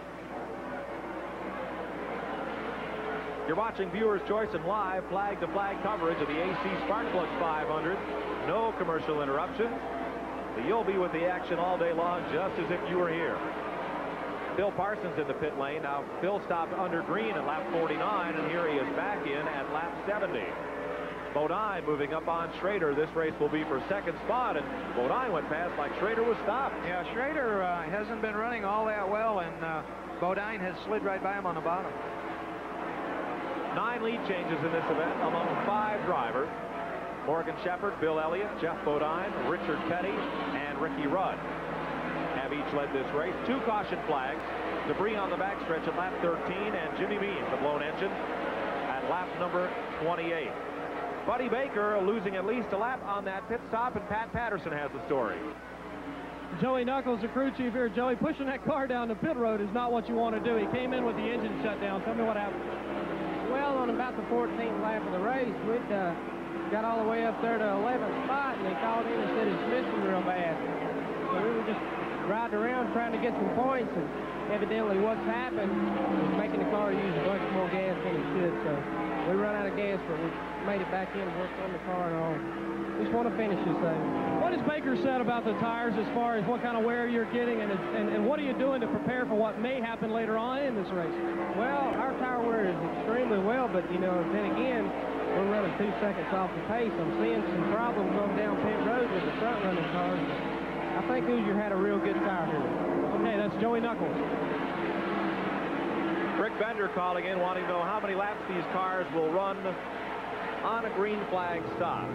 You're watching Viewers' Choice and live flag-to-flag coverage of the AC Sparkplug 500. No commercial interruptions. So you'll be with the action all day long, just as if you were here. Phil Parsons in the pit lane. Now, Phil stopped under green at lap 49, and here he is back in at lap 70. Bodine moving up on Schrader. This race will be for 2nd spot, and Bodine went past like Schrader was stopped. Yeah, Schrader hasn't been running all that well, and Bodine has slid right by him on the bottom. 9 lead changes in this event among 5 drivers. Morgan Shepherd, Bill Elliott, Jeff Bodine, Richard Petty, and Ricky Rudd have each led this race. 2 caution flags. Debris on the backstretch at lap 13, and Jimmy Means, the blown engine, at lap number 28. Buddy Baker losing at least a lap on that pit stop, and Pat Patterson has the story. Joey Knuckles, the crew chief here. Joey, pushing that car down the pit road is not what you want to do. He came in with the engine shut down. Tell me what happened. Well, on about the 14th lap of the race, we'd got all the way up there to 11th spot, and they called in and said it's missing real bad. So we were just riding around trying to get some points, and evidently what's happened is making the car use a bunch more gas than it should. So we run out of gas, but we made it back in and worked on the car and all. Just want to finish this thing. What has Baker said about the tires as far as what kind of wear you're getting, and what are you doing to prepare for what may happen later on in this race? Well, our tire wear is extremely well, but, you know, then again, we're running 2 seconds off the pace. I'm seeing some problems going down pit road with the front-running cars. I think Hoosier had a real good tire here. Okay, that's Joey Knuckles. Rick Bender calling in, wanting to know how many laps these cars will run on a green flag stop.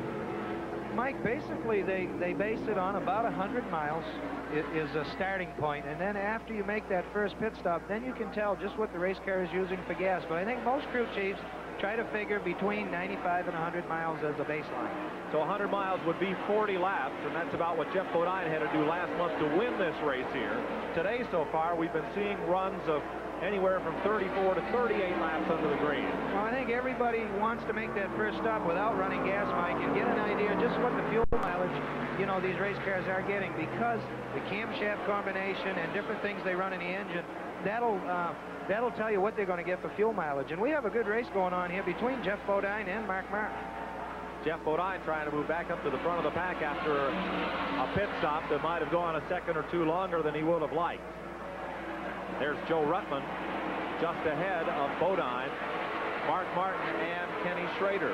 Mike, basically they base it on about 100 miles is a starting point, and then after you make that first pit stop, then you can tell just what the race car is using for gas. But I think most crew chiefs try to figure between 95 and 100 miles as a baseline. So 100 miles would be 40 laps, and that's about what Jeff Bodine had to do last month to win this race here. Today so far, we've been seeing runs of anywhere from 34 to 38 laps under the green. Well, I think everybody wants to make that first stop without running gas, Mike, and get an idea just what the fuel mileage, you know, these race cars are getting, because the camshaft combination and different things they run in the engine, that'll tell you what they're going to get for fuel mileage. And we have a good race going on here between Jeff Bodine and Mark Martin. Jeff Bodine trying to move back up to the front of the pack after a pit stop that might have gone a second or two longer than he would have liked. There's Joe Ruttman just ahead of Bodine, Mark Martin, and Kenny Schrader.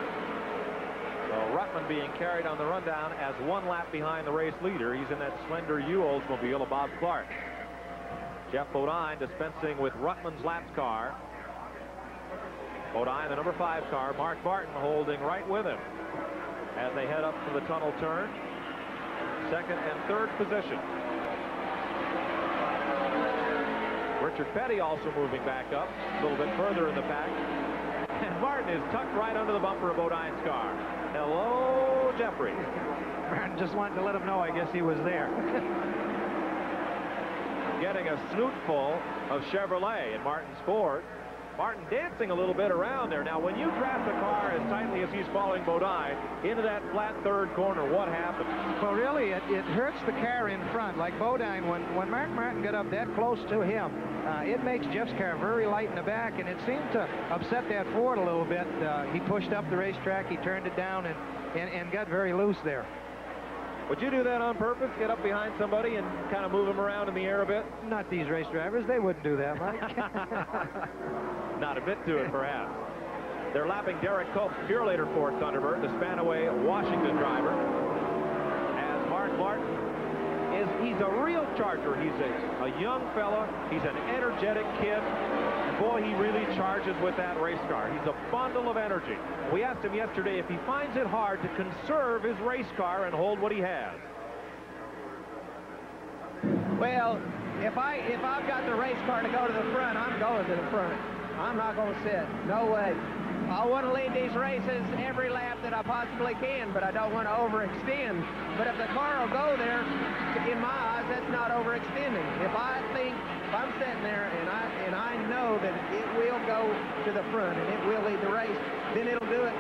So Ruttman being carried on the rundown as 1 lap behind the race leader. He's in that slender U Oldsmobile of Bob Clark. Jeff Bodine dispensing with Ruttman's laps car. Bodine, the number 5 car. Mark Martin holding right with him as they head up to the tunnel turn. 2nd and 3rd position. Richard Petty also moving back up a little bit further in the pack. And Martin is tucked right under the bumper of Bodine's car. Hello, Jeffrey. Martin just wanted to let him know, I guess he was there. Getting a snootful of Chevrolet in Martin's Ford. Martin dancing a little bit around there. Now, when you trap the car as tightly as he's following Bodine into that flat 3rd corner, what happened? Well, really, it hurts the car in front. Like Bodine, when Mark Martin got up that close to him, it makes Jeff's car very light in the back, and it seemed to upset that Ford a little bit. He pushed up the racetrack, he turned it down, and got very loose there. Would you do that on purpose? Get up behind somebody and kind of move them around in the air a bit? Not these race drivers. They wouldn't do that, Mike. Not a bit to it, perhaps. They're lapping Derek Cope, Purelator Ford Thunderbird, the Spanaway Washington driver. As Mark Martin he's a real charger. He's a young fella. He's an energetic kid. And boy, he really charges with that race car. He's a bundle of energy. We asked him yesterday if he finds it hard to conserve his race car and hold what he has. Well, if I've got the race car to go to the front, I'm going to the front. I'm not going to sit. No way. I want to lead these races every lap that I possibly can, but I don't want to overextend. But if the car will go there, in my eyes, that's not overextending. If I'm sitting there and I know that it will go to the front and it will lead the race, then it'll do it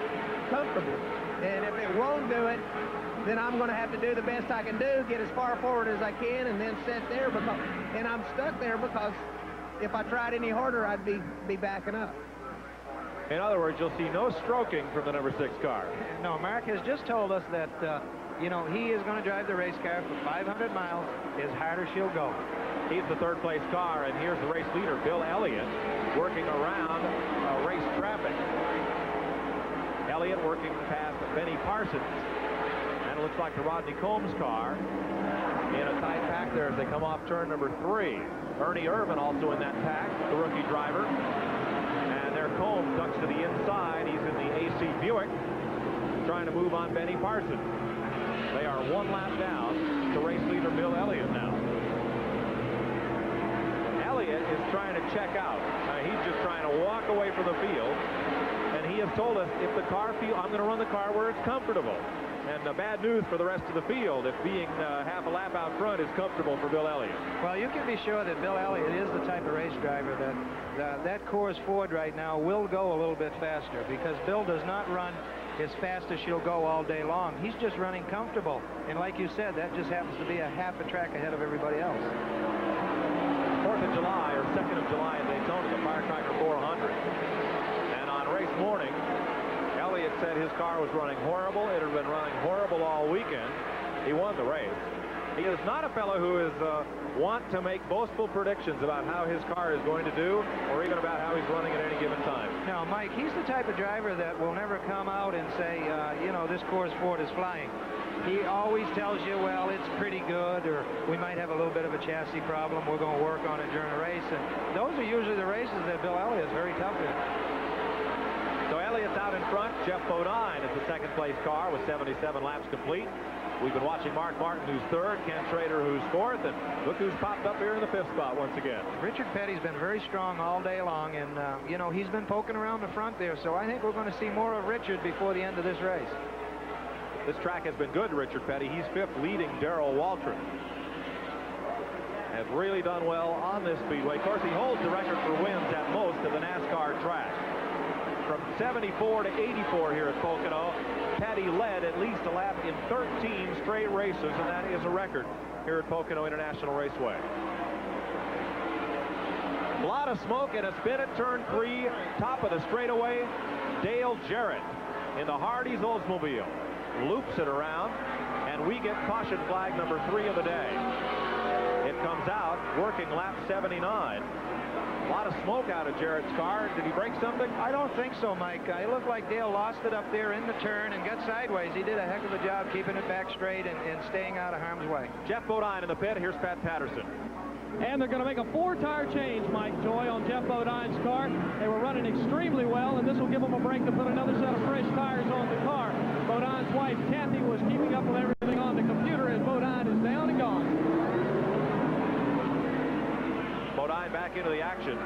comfortably. And if it won't do it, then I'm going to have to do the best I can do, get as far forward as I can, and then sit there and I'm stuck there because if I tried any harder, I'd be backing up. In other words, you'll see no stroking from the number 6 car. No, Mark has just told us that, you know, he is going to drive the race car for 500 miles as hard as she'll go. He's the 3rd place car, and here's the race leader, Bill Elliott, working around race traffic. Elliott working past Benny Parsons. And it looks like the Rodney Combs car in a tight pack there as they come off turn number 3. Ernie Irvin also in that pack, the rookie driver. And there Combs ducks to the inside. He's in the AC Buick trying to move on Benny Parsons. They are 1 lap down to race leader Bill Elliott now. Elliott is trying to check out. He's just trying to walk away from the field. And he has told us if the car I'm going to run the car where it's comfortable. And bad news for the rest of the field if being half a lap out front is comfortable for Bill Elliott. Well, you can be sure that Bill Elliott is the type of race driver that Coors Ford right now will go a little bit faster, because Bill does not run as fast as she'll go all day long. He's just running comfortable. And like you said, that just happens to be a half a track ahead of everybody else. 4th of July or 2nd of July in Daytona, the Firecracker 400. And on race morning, Elliott said his car was running horrible. It had been running horrible all weekend. He won the race. He is not a fellow who is want to make boastful predictions about how his car is going to do, or even about how he's running at any given time. No, Mike, he's the type of driver that will never come out and say, you know, this Coors Ford is flying. He always tells you, well, it's pretty good, or we might have a little bit of a chassis problem. We're going to work on it during the race. And those are usually the races that Bill Elliott is very tough in. So Elliott's out in front. Jeff Bodine is the second-place car with 77 laps complete. We've been watching Mark Martin, who's third, Ken Schrader, who's fourth, and look who's popped up here in the fifth spot once again. Richard Petty's been very strong all day long, and, you know, he's been poking around the front there, so I think we're going to see more of Richard before the end of this race. This track has been good to Richard Petty. He's fifth, leading Darrell Waltrip. Has really done well on this speedway. Of course, he holds the record for wins at most of the NASCAR track. From 74 to 84 here at Pocono, Petty led at least a lap in 13 straight races, and that is a record here at Pocono International Raceway. A lot of smoke and a spin at turn 3, top of the straightaway. Dale Jarrett in the Hardee's Oldsmobile loops it around, and we get caution flag number 3 of the day. It comes out working lap 79. A lot of smoke out of Jarrett's car. Did he break something? I don't think so, Mike. It looked like Dale lost it up there in the turn and got sideways. He did a heck of a job keeping it back straight and staying out of harm's way. Jeff Bodine in the pit. Here's Pat Patterson. And they're going to make a 4-tire change, Mike Joy, on Jeff Bodine's car. They were running extremely well, and this will give them a break to put another set of fresh tires on the car. Bodine's wife, Kathy, was keeping up with everything on the computer, and Bodine is down and gone. Bodine back into the action.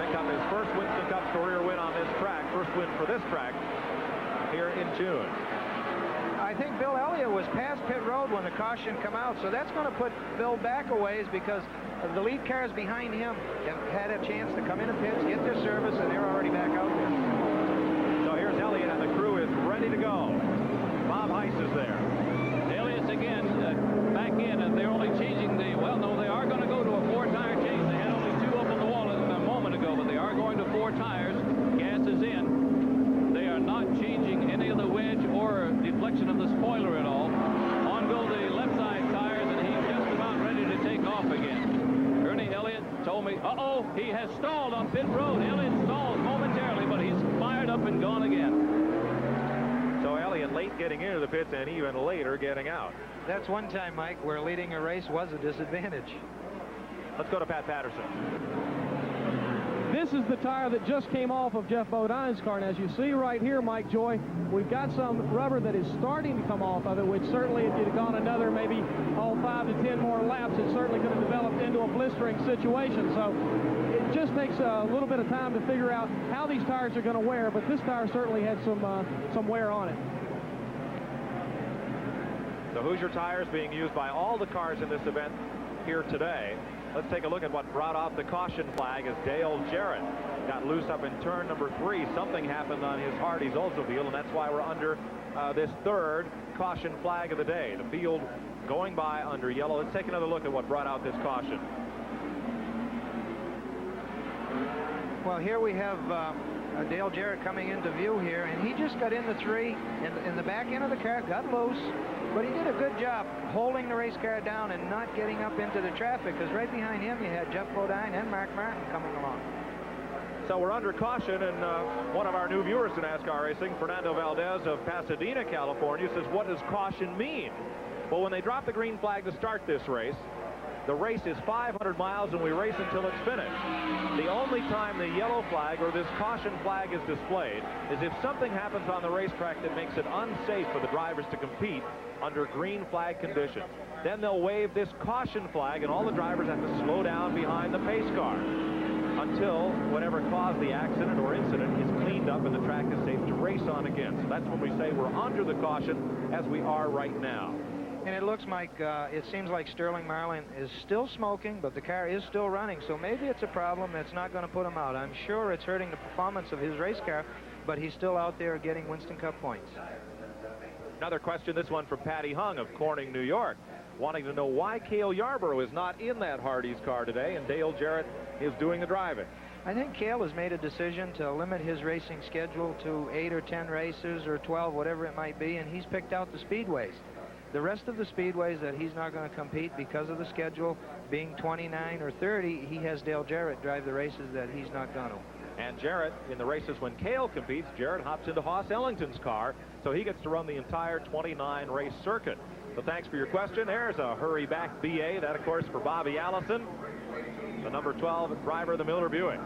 Picked up his first Winston Cup career win on this track. First win for this track here in June. I think Bill Elliott was past pit road when the caution come out, so that's going to put Bill back a ways because the lead cars behind him have had a chance to come in the pits, get their service, and they're already back out there. So here's Elliott, and the crew is ready to go. Bob Heiss is there. Elliott's again back in, and they're only changing the, well, no, they are going to go to a 4-tire change. They had only 2 up on the wall a moment ago, but they are going to 4 tires. Gas is in. They are not changing any of the wedge or deflection of the spoiler at all. On go the left side tires, and he's just about ready to take off again. Ernie Elliott told me, uh-oh, he has stalled on pit road. Elliott stalled momentarily, but he's fired up and gone again. So Elliott late getting into the pits and even later getting out. That's one time, Mike, where leading a race was a disadvantage. Let's go to Pat Patterson. This is the tire that just came off of Jeff Bodine's car, and as you see right here, Mike Joy, we've got some rubber that is starting to come off of it, which certainly if you'd have gone another maybe 5 to 10 more laps, it certainly could have developed into a blistering situation. So it just takes a little bit of time to figure out how these tires are going to wear, but this tire certainly had some wear on it. The Hoosier tires being used by all the cars in this event here today. Let's take a look at what brought off the caution flag as Dale Jarrett got loose up in turn number 3. Something happened on his Hardee's Oldsmobile, and that's why we're under this third caution flag of the day. The field going by under yellow. Let's take another look at what brought out this caution. Well, here we have Dale Jarrett coming into view here, and he just got into 3 in the back end of the car, got loose, but he did a good job holding the race car down and not getting up into the traffic, because right behind him you had Jeff Bodine and Mark Martin coming along. So we're under caution, and one of our new viewers to NASCAR racing, Fernando Valdez of Pasadena, California, says, what does caution mean? Well, when they drop the green flag to start this race, the race is 500 miles, and we race until it's finished. The only time the yellow flag or this caution flag is displayed is if something happens on the racetrack that makes it unsafe for the drivers to compete under green flag conditions. Then they'll wave this caution flag, and all the drivers have to slow down behind the pace car until whatever caused the accident or incident is cleaned up and the track is safe to race on again. So that's when we say we're under the caution, as we are right now. And it looks, Mike, it seems like Sterling Marlin is still smoking, but the car is still running, so maybe it's a problem that's not going to put him out. I'm sure it's hurting the performance of his race car, but he's still out there getting Winston Cup points. Another question, this one from Patty Hung of Corning, New York, wanting to know why Cale Yarborough is not in that Hardee's car today and Dale Jarrett is doing the driving. I think Cale has made a decision to limit his racing schedule to 8 or 10 races or 12, whatever it might be, and he's picked out the speedways. The rest of the speedways that he's not going to compete because of the schedule being 29 or 30, he has Dale Jarrett drive the races that he's not going to. And Jarrett, in the races when Cale competes, Jarrett hops into Hoss Ellington's car, so he gets to run the entire 29-race circuit. So thanks for your question. There's a hurry back BA. That, of course, for Bobby Allison, the number 12 driver of the Miller Buick.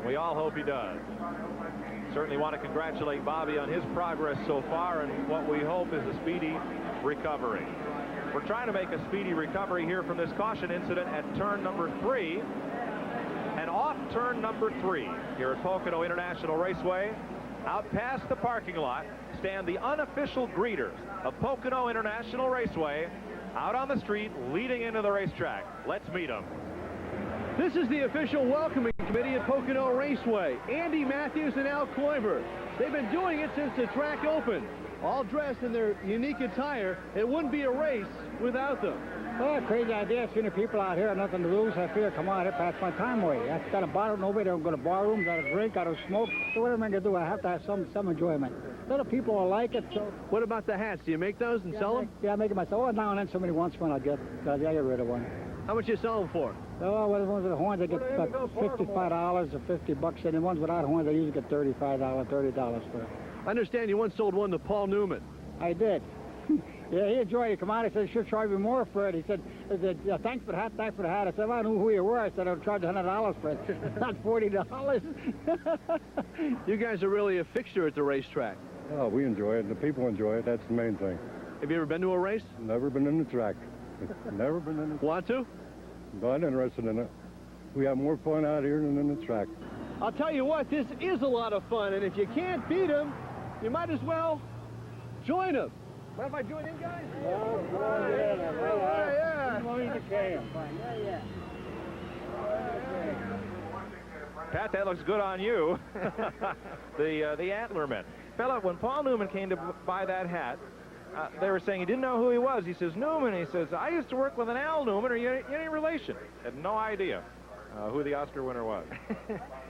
We all hope he does. Certainly want to congratulate Bobby on his progress so far and what we hope is a speedy recovery. We're trying to make a speedy recovery here from this caution incident at turn number 3. And off turn number 3 here at Pocono International Raceway, out past the parking lot, stand the unofficial greeters of Pocono International Raceway out on the street leading into the racetrack. Let's meet them. This is the official welcoming committee at Pocono Raceway. Andy Matthews and Al Kloiber. They've been doing it since the track opened. All dressed in their unique attire. It wouldn't be a race without them. Well, crazy idea. Seeing the people out here, nothing to lose. I figure, come on, I pass my time away. I got a bottle, nobody don't go to bar rooms, got a drink, got to smoke. So what am I going to do? I have to have some enjoyment. A lot of people will like it, so... What about the hats? Do you make those and sell them? Yeah, I make them myself. Oh, now and then somebody wants one, I get rid of one. How much you sell them for? Oh, well, the ones with the horns, I get about $55 or $50, and the ones without horns, I usually get $35, $30 for. I understand you once sold one to Paul Newman. I did. Yeah, he enjoyed it. Come on, he said, should charge me more for it. He said, thanks for the hat, thanks for the hat. I said, well, I knew who you were. I said, I would charge $100 for it, not $40. You guys are really a fixture at the racetrack. Oh, we enjoy it. The people enjoy it. That's the main thing. Have you ever been to a race? Never been in the track. Never been in the... Want to? Not interested in it. We have more fun out here than in the track. I'll tell you what, this is a lot of fun, and if you can't beat them, you might as well join them. What if I join in, guys? Oh, yeah. Pat, that looks good on you. the Antlerman. Fella, when Paul Newman came to buy that hat, they were saying he didn't know who he was. He says, Newman. He says, I used to work with an Al Newman. Are you any relation? Had no idea who the Oscar winner was.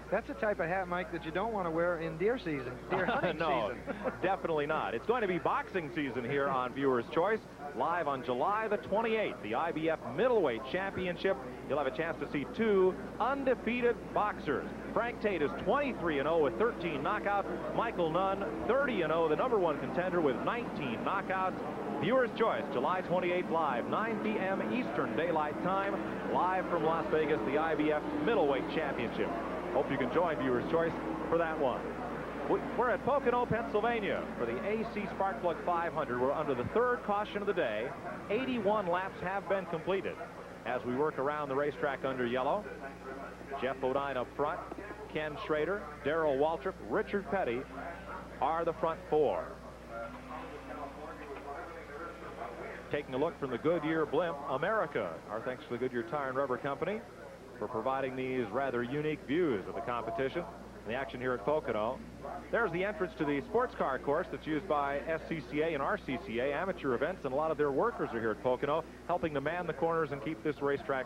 That's the type of hat, Mike, that you don't want to wear in deer season, deer hunting no, season. Definitely not. It's going to be boxing season here on Viewer's Choice, live on July the 28th, the IBF Middleweight Championship. You'll have a chance to see 2 undefeated boxers. Frank Tate is 23-0 with 13 knockouts. Michael Nunn, 30-0, the #1 contender with 19 knockouts. Viewer's Choice, July 28th, live, 9 p.m. Eastern Daylight Time, live from Las Vegas, the IBF Middleweight Championship. Hope you can join Viewer's Choice for that one. We're at Pocono, Pennsylvania for the AC Sparkplug 500. We're under the 3rd caution of the day. 81 laps have been completed as we work around the racetrack under yellow. Jeff Bodine up front, Ken Schrader, Darrell Waltrip, Richard Petty are the front 4. Taking a look from the Goodyear blimp, America. Our thanks to the Goodyear Tire and Rubber Company for providing these rather unique views of the competition and the action here at Pocono. There's the entrance to the sports car course that's used by SCCA and RCCA, amateur events, and a lot of their workers are here at Pocono, helping to man the corners and keep this racetrack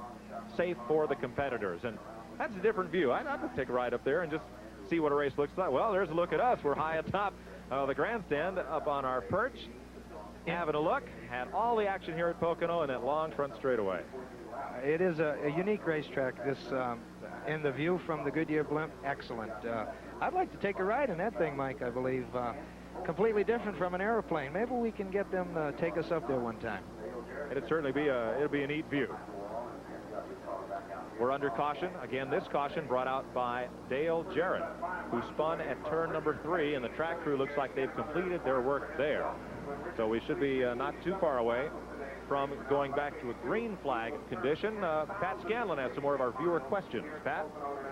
safe for the competitors. And that's a different view. I'd take a ride up there and just see what a race looks like. Well, there's a look at us. We're high atop the grandstand up on our perch, having a look at all the action here at Pocono in that long front straightaway. It is a unique racetrack, this, and the view from the Goodyear blimp, excellent. I'd like to take a ride in that thing, Mike, I believe. Completely different from an airplane. Maybe we can get them to take us up there one time. It'd certainly be a neat view. We're under caution. Again, this caution brought out by Dale Jarrett, who spun at turn number 3, and the track crew looks like they've completed their work there. So we should be not too far away from going back to a green flag condition. Pat Scanlon has some more of our viewer questions. Pat?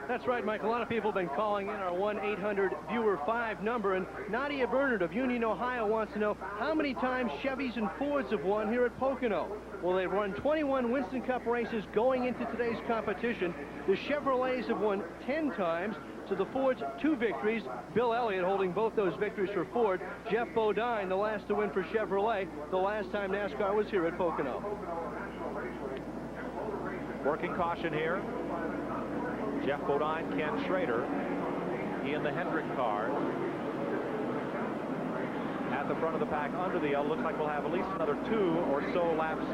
That's right, Mike. A lot of people have been calling in our 1-800-VIEWER-5 number, and Nadia Bernard of Union, Ohio wants to know how many times Chevys and Fords have won here at Pocono. Well, they've won 21 Winston Cup races going into today's competition. The Chevrolets have won 10 times. To the Fords, 2 victories. Bill Elliott holding both those victories for Ford. Jeff Bodine, the last to win for Chevrolet, the last time NASCAR was here at Pocono. Working caution here. Jeff Bodine, Ken Schrader in the Hendrick cars. At the front of the pack under the L, looks like we'll have at least another 2 or so laps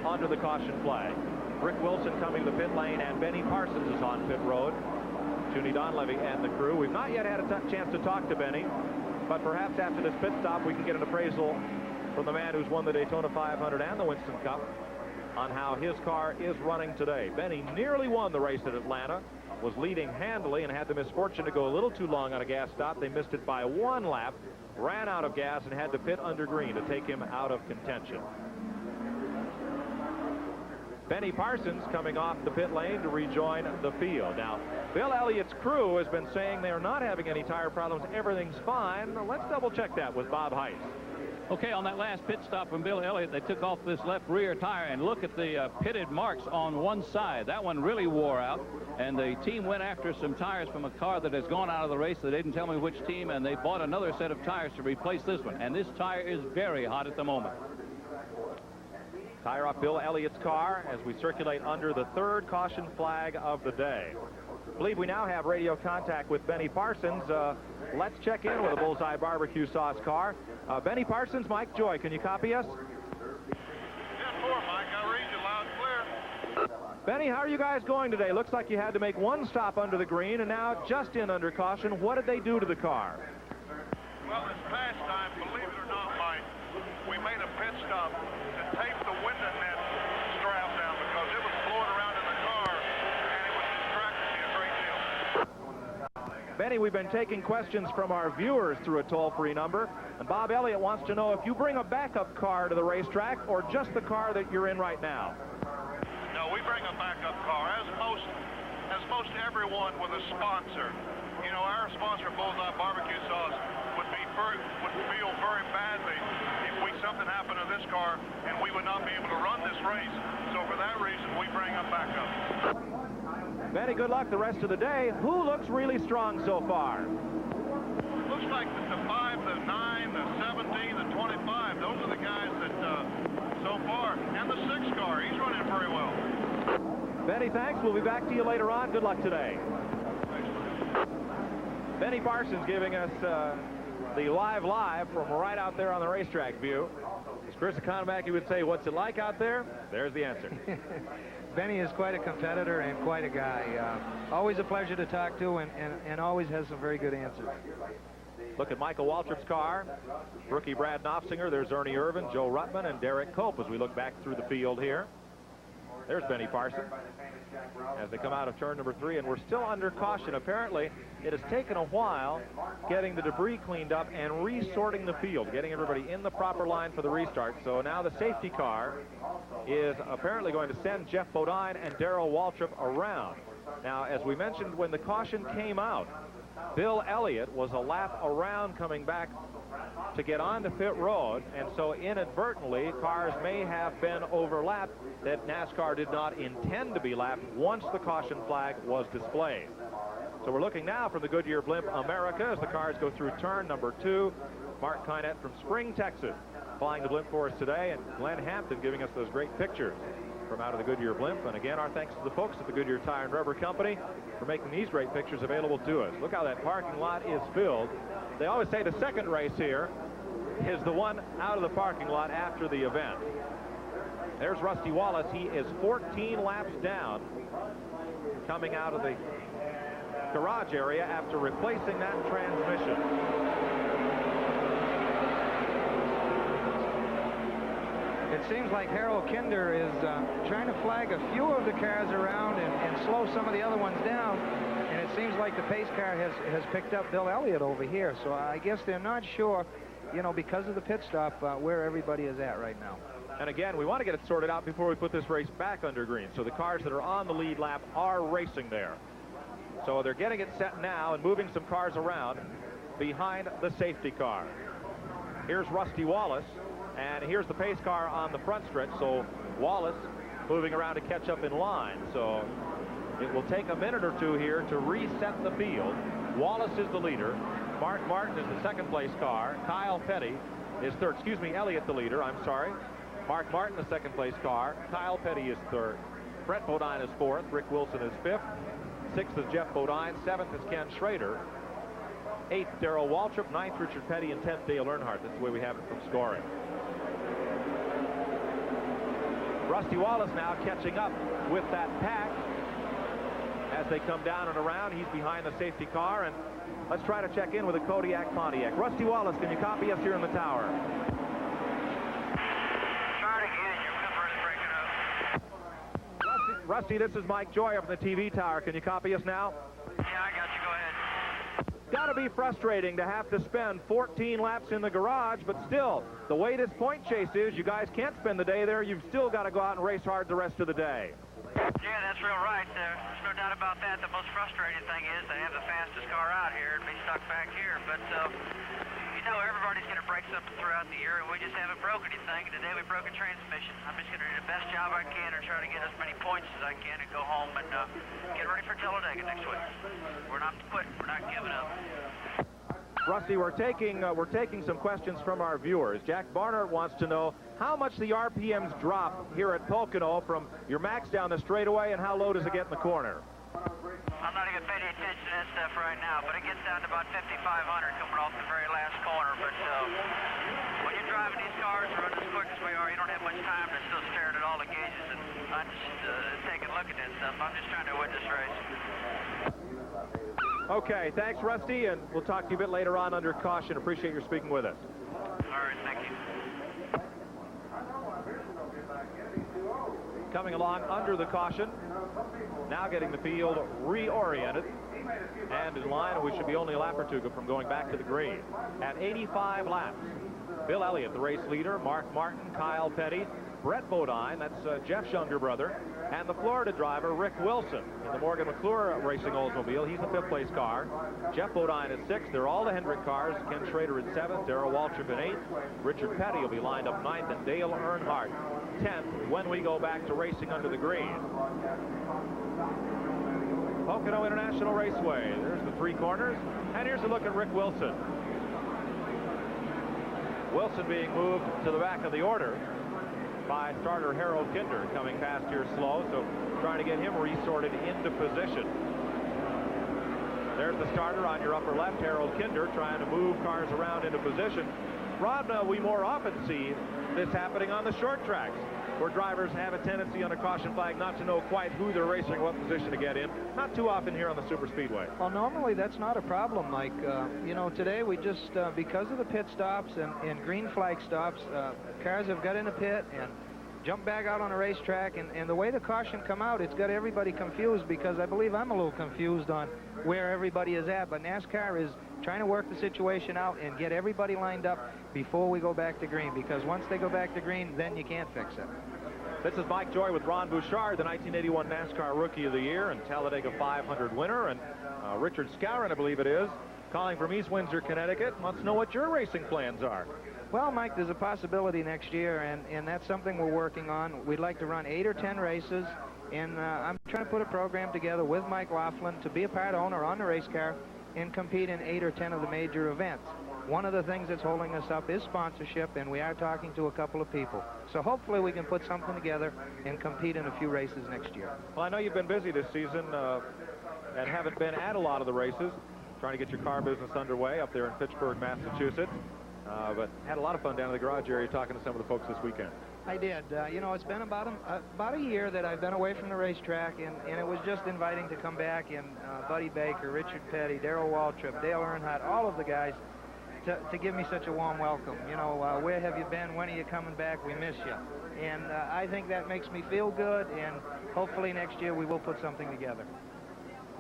under the caution flag. Rick Wilson coming to the pit lane, and Benny Parsons is on pit road. Junie Donlevy and the crew. We've not yet had a chance to talk to Benny, but perhaps after this pit stop we can get an appraisal from the man who's won the Daytona 500 and the Winston Cup on how his car is running today. Benny nearly won the race at Atlanta, was leading handily, and had the misfortune to go a little too long on a gas stop. They missed it by 1 lap, ran out of gas, and had to pit under green to take him out of contention. Benny Parsons coming off the pit lane to rejoin the field. Now, Bill Elliott's crew has been saying they're not having any tire problems. Everything's fine. Let's double check that with Bob Heiss. Okay, on that last pit stop from Bill Elliott, they took off this left rear tire, and look at the pitted marks on one side. That one really wore out, and the team went after some tires from a car that has gone out of the race. They didn't tell me which team, and they bought another set of tires to replace this one, and this tire is very hot at the moment. Tire off Bill Elliott's car as we circulate under the 3rd caution flag of the day. I believe we now have radio contact with Benny Parsons. Let's check in with a Bullseye Barbecue Sauce car. Benny Parsons, Mike Joy, can you copy us? 10-4, Mike. I read you loud and clear. Benny, how are you guys going today? Looks like you had to make 1 stop under the green and now just in under caution. What did they do to the car? Well, this past time, believe it or not, Mike, we made a pit stop to tape the window net strap down because it was blowing around in the car and it was distracting me a great deal. Benny, we've been taking questions from our viewers through a toll-free number, and Bob Elliott wants to know if you bring a backup car to the racetrack or just the car that you're in right now. No, we bring a backup car, as most everyone with a sponsor. You know, our sponsor, Bullseye Barbecue Sauce, would feel very badly if something happened to this car and we would not be able to run this race. So for that reason, we bring a backup. Benny, good luck the rest of the day. Who looks really strong so far? Looks like the 5, the 9, the 17, the 25. Those are the guys that so far. And the 6 car, he's running very well. Benny, thanks. We'll be back to you later on. Good luck today. Benny Parsons giving us the live from right out there on the racetrack view. As Chris Economaki would say, what's it like out there? There's the answer. Benny is quite a competitor and quite a guy. Always a pleasure to talk to and always has some very good answers. Look at Michael Waltrip's car. Rookie Brad Knopfsinger. There's Ernie Irvin, Joe Ruttman, and Derek Cope as we look back through the field here. There's Benny Parsons as they come out of turn number 3, and we're still under caution. Apparently, it has taken a while getting the debris cleaned up and resorting the field, getting everybody in the proper line for the restart. So now the safety car is apparently going to send Jeff Bodine and Darrell Waltrip around. Now, as we mentioned, when the caution came out, Bill Elliott was a lap around coming back to get onto pit road, and so inadvertently cars may have been overlapped that NASCAR did not intend to be lapped once the caution flag was displayed. So we're looking now for the Goodyear Blimp America as the cars go through turn number 2. Mark Kynette from Spring, Texas, flying the blimp for us today, and Glenn Hampton giving us those great pictures from out of the Goodyear Blimp. And again, our thanks to the folks at the Goodyear Tire and Rubber Company for making these great pictures available to us. Look how that parking lot is filled. They always say the second race here is the one out of the parking lot after the event. There's Rusty Wallace. He is 14 laps down coming out of the garage area after replacing that transmission. It seems like Harold Kinder is trying to flag a few of the cars around and slow some of the other ones down. And it seems like the pace car has picked up Bill Elliott over here. So I guess they're not sure, you know, because of the pit stop, where everybody is at right now. And again, we want to get it sorted out before we put this race back under green. So the cars that are on the lead lap are racing there. So they're getting it set now and moving some cars around behind the safety car. Here's Rusty Wallace, and here's the pace car on the front stretch. So Wallace moving around to catch up in line. So it will take a minute or two here to reset the field. Wallace is the leader. Mark Martin is the second place car. Kyle Petty is third. Excuse me, Elliott the leader, I'm sorry. Mark Martin, the second place car. Kyle Petty is third. Brett Bodine is fourth. Rick Wilson is fifth. Sixth is Jeff Bodine. Seventh is Ken Schrader. Eighth, Darrell Waltrip. Ninth, Richard Petty. And 10th, Dale Earnhardt. That's the way we have it from scoring. Rusty Wallace now catching up with that pack as they come down and around. He's behind the safety car, and let's try to check in with a Kodiak Pontiac. Rusty Wallace, can you copy us here in the tower? Start again. Your cover is breaking up. Rusty, this is Mike Joy up in the TV tower. Can you copy us now? Yeah, I got you. Go ahead. Got to be frustrating to have to spend 14 laps in the garage, but still, the way this point chase is, you guys can't spend the day there. You've still got to go out and race hard the rest of the day. Yeah, that's real right. There's no doubt about that. The most frustrating thing is to have the fastest car out here and be stuck back here. But, you know, everybody's going to break something throughout the year, and we just haven't broke anything. And today we broke a transmission. I'm just going to do the best job I can and try to get as many points as I can and go home and get ready for Talladega next week. We're not quitting. We're not giving up. Rusty, we're taking some questions from our viewers. Jack Barnard wants to know how much the RPMs drop here at Pocono from your max down the straightaway, and how low does it get in the corner? I'm not even paying attention to that stuff right now, but it gets down to about 5,500 coming off the very last corner. But when you're driving these cars and running as quick as we are, you don't have much time to still stare at all the gauges and not just take a look at that stuff. I'm just trying to win this race. Okay, thanks, Rusty, and we'll talk to you a bit later on under caution. Appreciate your speaking with us. All right, thank you. Coming along under the caution, now getting the field reoriented and in line, and we should be only a lap or two from going back to the green. At 85 laps, Bill Elliott, the race leader, Mark Martin, Kyle Petty, Brett Bodine, that's Jeff's younger brother, and the Florida driver, Rick Wilson, in the Morgan McClure Racing Oldsmobile. He's the 5th place car. Jeff Bodine at 6th. They're all the Hendrick cars. Ken Schrader at 7th. Darrell Waltrip at 8th. Richard Petty will be lined up 9th, and Dale Earnhardt 10th when we go back to racing under the green. Pocono International Raceway. There's the 3 corners, and here's a look at Rick Wilson. Wilson being moved to the back of the order by starter Harold Kinder, coming past here slow, so trying to get him resorted into position. There's the starter on your upper left, Harold Kinder, trying to move cars around into position. Rod, we more often see this happening on the short tracks, where drivers have a tendency on a caution flag not to know quite who they're racing, what position to get in. Not too often here on the super speedway. Well, normally that's not a problem, Mike. You know, today we just, because of the pit stops and green flag stops, cars have got in the pit and jumped back out on a racetrack, and the way the caution come out, it's got everybody confused, because I believe I'm a little confused on where everybody is at. But NASCAR is trying to work the situation out and get everybody lined up before we go back to green, because once they go back to green, then you can't fix it. This is Mike Joy with Ron Bouchard, the 1981 NASCAR Rookie of the Year and Talladega 500 winner, and Richard Scourin, I believe it is, calling from East Windsor, Connecticut, wants to know what your racing plans are. Well, Mike, there's a possibility next year, and that's something we're working on. We'd like to run 8 or 10 races, and I'm trying to put a program together with Mike Laughlin to be a part owner on the race car and compete in 8 or 10 of the major events. One of the things that's holding us up is sponsorship, and we are talking to a couple of people. So hopefully we can put something together and compete in a few races next year. Well, I know you've been busy this season and haven't been at a lot of the races, trying to get your car business underway up there in Fitchburg, Massachusetts. But had a lot of fun down in the garage area talking to some of the folks this weekend. I did. You know, it's been about a year that I've been away from the racetrack, and it was just inviting to come back, and Buddy Baker, Richard Petty, Darrell Waltrip, Dale Earnhardt, all of the guys to give me such a warm welcome. You know, where have you been? When are you coming back? We miss you. And I think that makes me feel good, and hopefully next year we will put something together.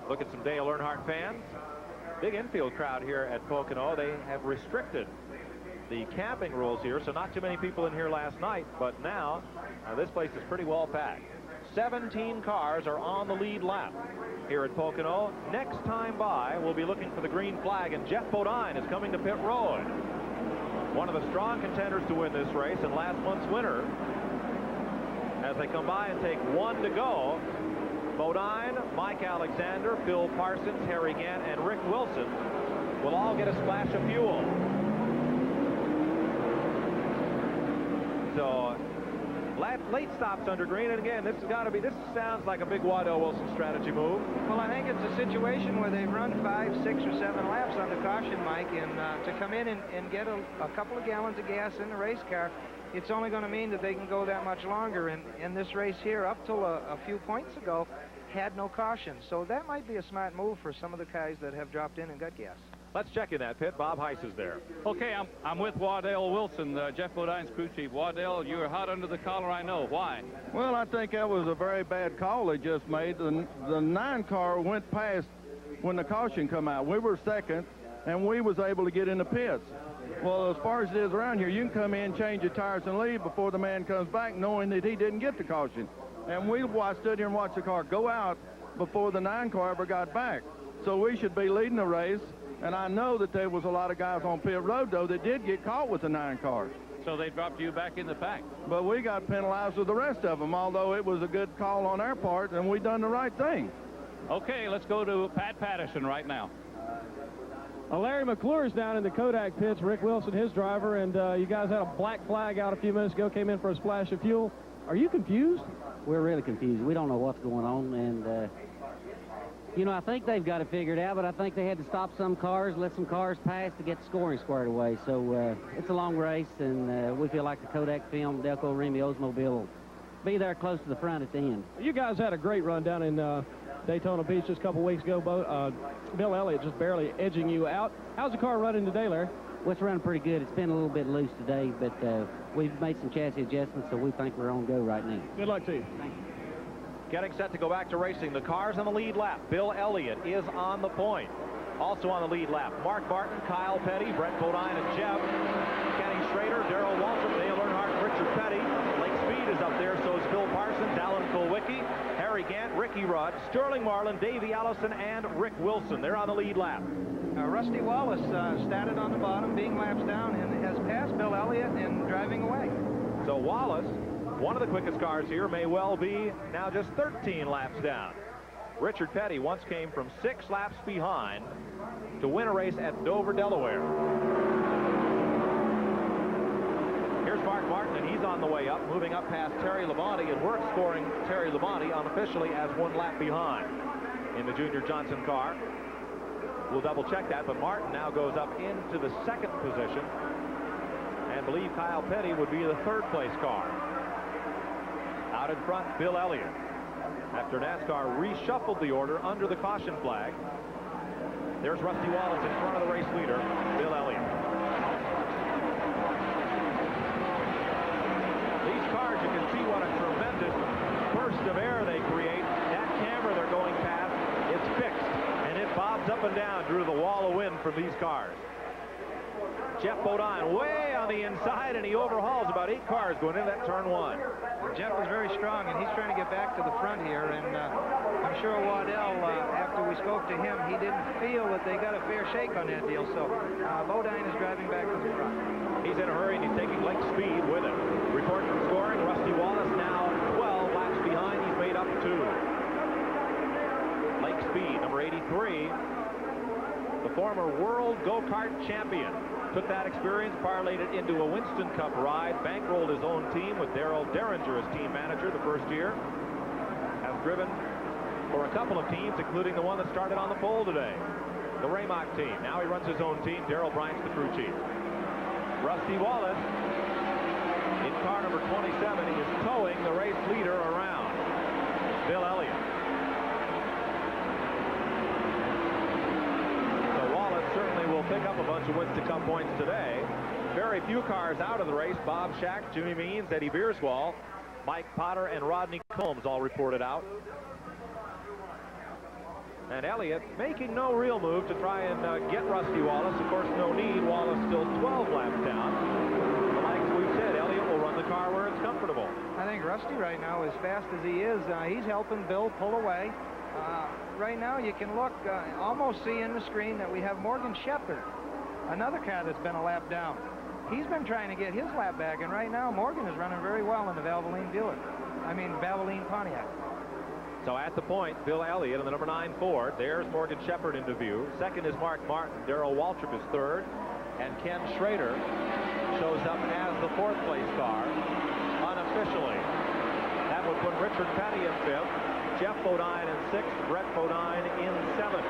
Look at some Dale Earnhardt fans. Big infield crowd here at Pocono. They have restricted the camping rules here, so not too many people in here last night, but now this place is pretty well packed. 17 cars are on the lead lap here at Pocono. Next time by, we'll be looking for the green flag, and Jeff Bodine is coming to pit road. One of the strong contenders to win this race, and last month's winner. As they come by and take 1 to go, Bodine, Mike Alexander, Phil Parsons, Harry Gant, and Rick Wilson will all get a splash of fuel. So, late stops under green, and again, this sounds like a big Waddell Wilson strategy move. Well, I think it's a situation where they've run 5, 6, or 7 laps on the caution, Mike, and to come in and get a couple of gallons of gas in the race car, it's only going to mean that they can go that much longer. And this race here, up till a few points ago, had no caution. So that might be a smart move for some of the guys that have dropped in and got gas. Let's check in that pit. Bob Heiss is there. Okay, I'm with Waddell Wilson, Jeff Bodine's crew chief. Waddell, you were hot under the collar, I know. Why? Well, I think that was a very bad call they just made. The 9 car went past when the caution come out. We were second, and we was able to get in the pits. Well, as far as it is around here, you can come in, change your tires, and leave before the man comes back, knowing that he didn't get the caution. And we stood here and watched the car go out before the 9 car ever got back. So we should be leading the race. And I know that there was a lot of guys on pit road, though, that did get caught with the 9 car. So they dropped you back in the pack. But we got penalized with the rest of them, although it was a good call on our part, and we done the right thing. Okay, let's go to Pat Patterson right now. Larry McClure's down in the Kodak pits. Rick Wilson, his driver, and you guys had a black flag out a few minutes ago, came in for a splash of fuel. Are you confused? We're really confused. We don't know what's going on, and you know, I think they've got it figured out, but I think they had to stop some cars, let some cars pass to get the scoring squared away. So it's a long race, and we feel like the Kodak film, Delco Remy Oldsmobile will be there close to the front at the end. You guys had a great run down in Daytona Beach just a couple weeks ago. Bill Elliott just barely edging you out. How's the car running today, Larry? Well, it's running pretty good. It's been a little bit loose today, but we've made some chassis adjustments, so we think we're on go right now. Good luck to you. Thank you. Getting set to go back to racing. The cars on the lead lap. Bill Elliott is on the point. Also on the lead lap, Mark Barton, Kyle Petty, Brett Bodine, and Jeff. Kenny Schrader, Darrell Waltrip, Dale Earnhardt, and Richard Petty. Lake Speed is up there, so is Bill Parsons, Alan Kulwicki, Harry Gant, Ricky Rudd, Sterling Marlin, Davey Allison, and Rick Wilson. They're on the lead lap. Rusty Wallace started on the bottom, being laps down, and has passed Bill Elliott and driving away. So Wallace, one of the quickest cars here, may well be now just 13 laps down. Richard Petty once came from 6 laps behind to win a race at Dover, Delaware. Here's Mark Martin, and he's on the way up, moving up past Terry Labonte, and we're scoring Terry Labonte unofficially as 1 lap behind in the Junior Johnson car. We'll double check that, but Martin now goes up into the 2nd position, and believe Kyle Petty would be the 3rd place car. Out in front, Bill Elliott. After NASCAR reshuffled the order under the caution flag. There's Rusty Wallace in front of the race leader, Bill Elliott. These cars, you can see what a tremendous burst of air they create. That camera they're going past is fixed, and it bobs up and down through the wall of wind from these cars. Jeff Bodine way on the inside, and he overhauls about 8 cars going into that turn 1. Jeff is very strong, and he's trying to get back to the front here, and I'm sure Waddell, after we spoke to him, he didn't feel that they got a fair shake on that deal, so Bodine is driving back to the front. He's in a hurry, and he's taking Lake Speed with him. Report from scoring, Rusty Wallace now 12 laps behind. He's made up 2. Lake Speed, number 83, the former world go-kart champion. Took that experience, parlayed it into a Winston Cup ride, bankrolled his own team with Darrell Derringer as team manager the first year. Has driven for a couple of teams, including the one that started on the pole today, the Raymock team. Now he runs his own team. Darrell Bryant's the crew chief. Rusty Wallace in car number 27. He is towing the race leader around, Bill Elliott. Certainly will pick up a bunch of Winston Cup points today. Very few cars out of the race. Bob Shack, Jimmy Means, Eddie Bierswall, Mike Potter, and Rodney Combs all reported out. And Elliott making no real move to try and get Rusty Wallace. Of course, no need. Wallace still 12 laps down. But like we've said, Elliott will run the car where it's comfortable. I think Rusty right now, as fast as he is, he's helping Bill pull away. Right now, you can look, almost see in the screen that we have Morgan Shepherd, another car that's been a lap down. He's been trying to get his lap back, and right now, Morgan is running very well in the Valvoline Pontiac. So at the point, Bill Elliott in the number 9 Ford. There's Morgan Shepherd into view. Second is Mark Martin. Darrell Waltrip is 3rd. And Ken Schrader shows up as the 4th place car unofficially. That would put Richard Petty in 5th. Jeff Bodine in 6th, Brett Bodine in 7th.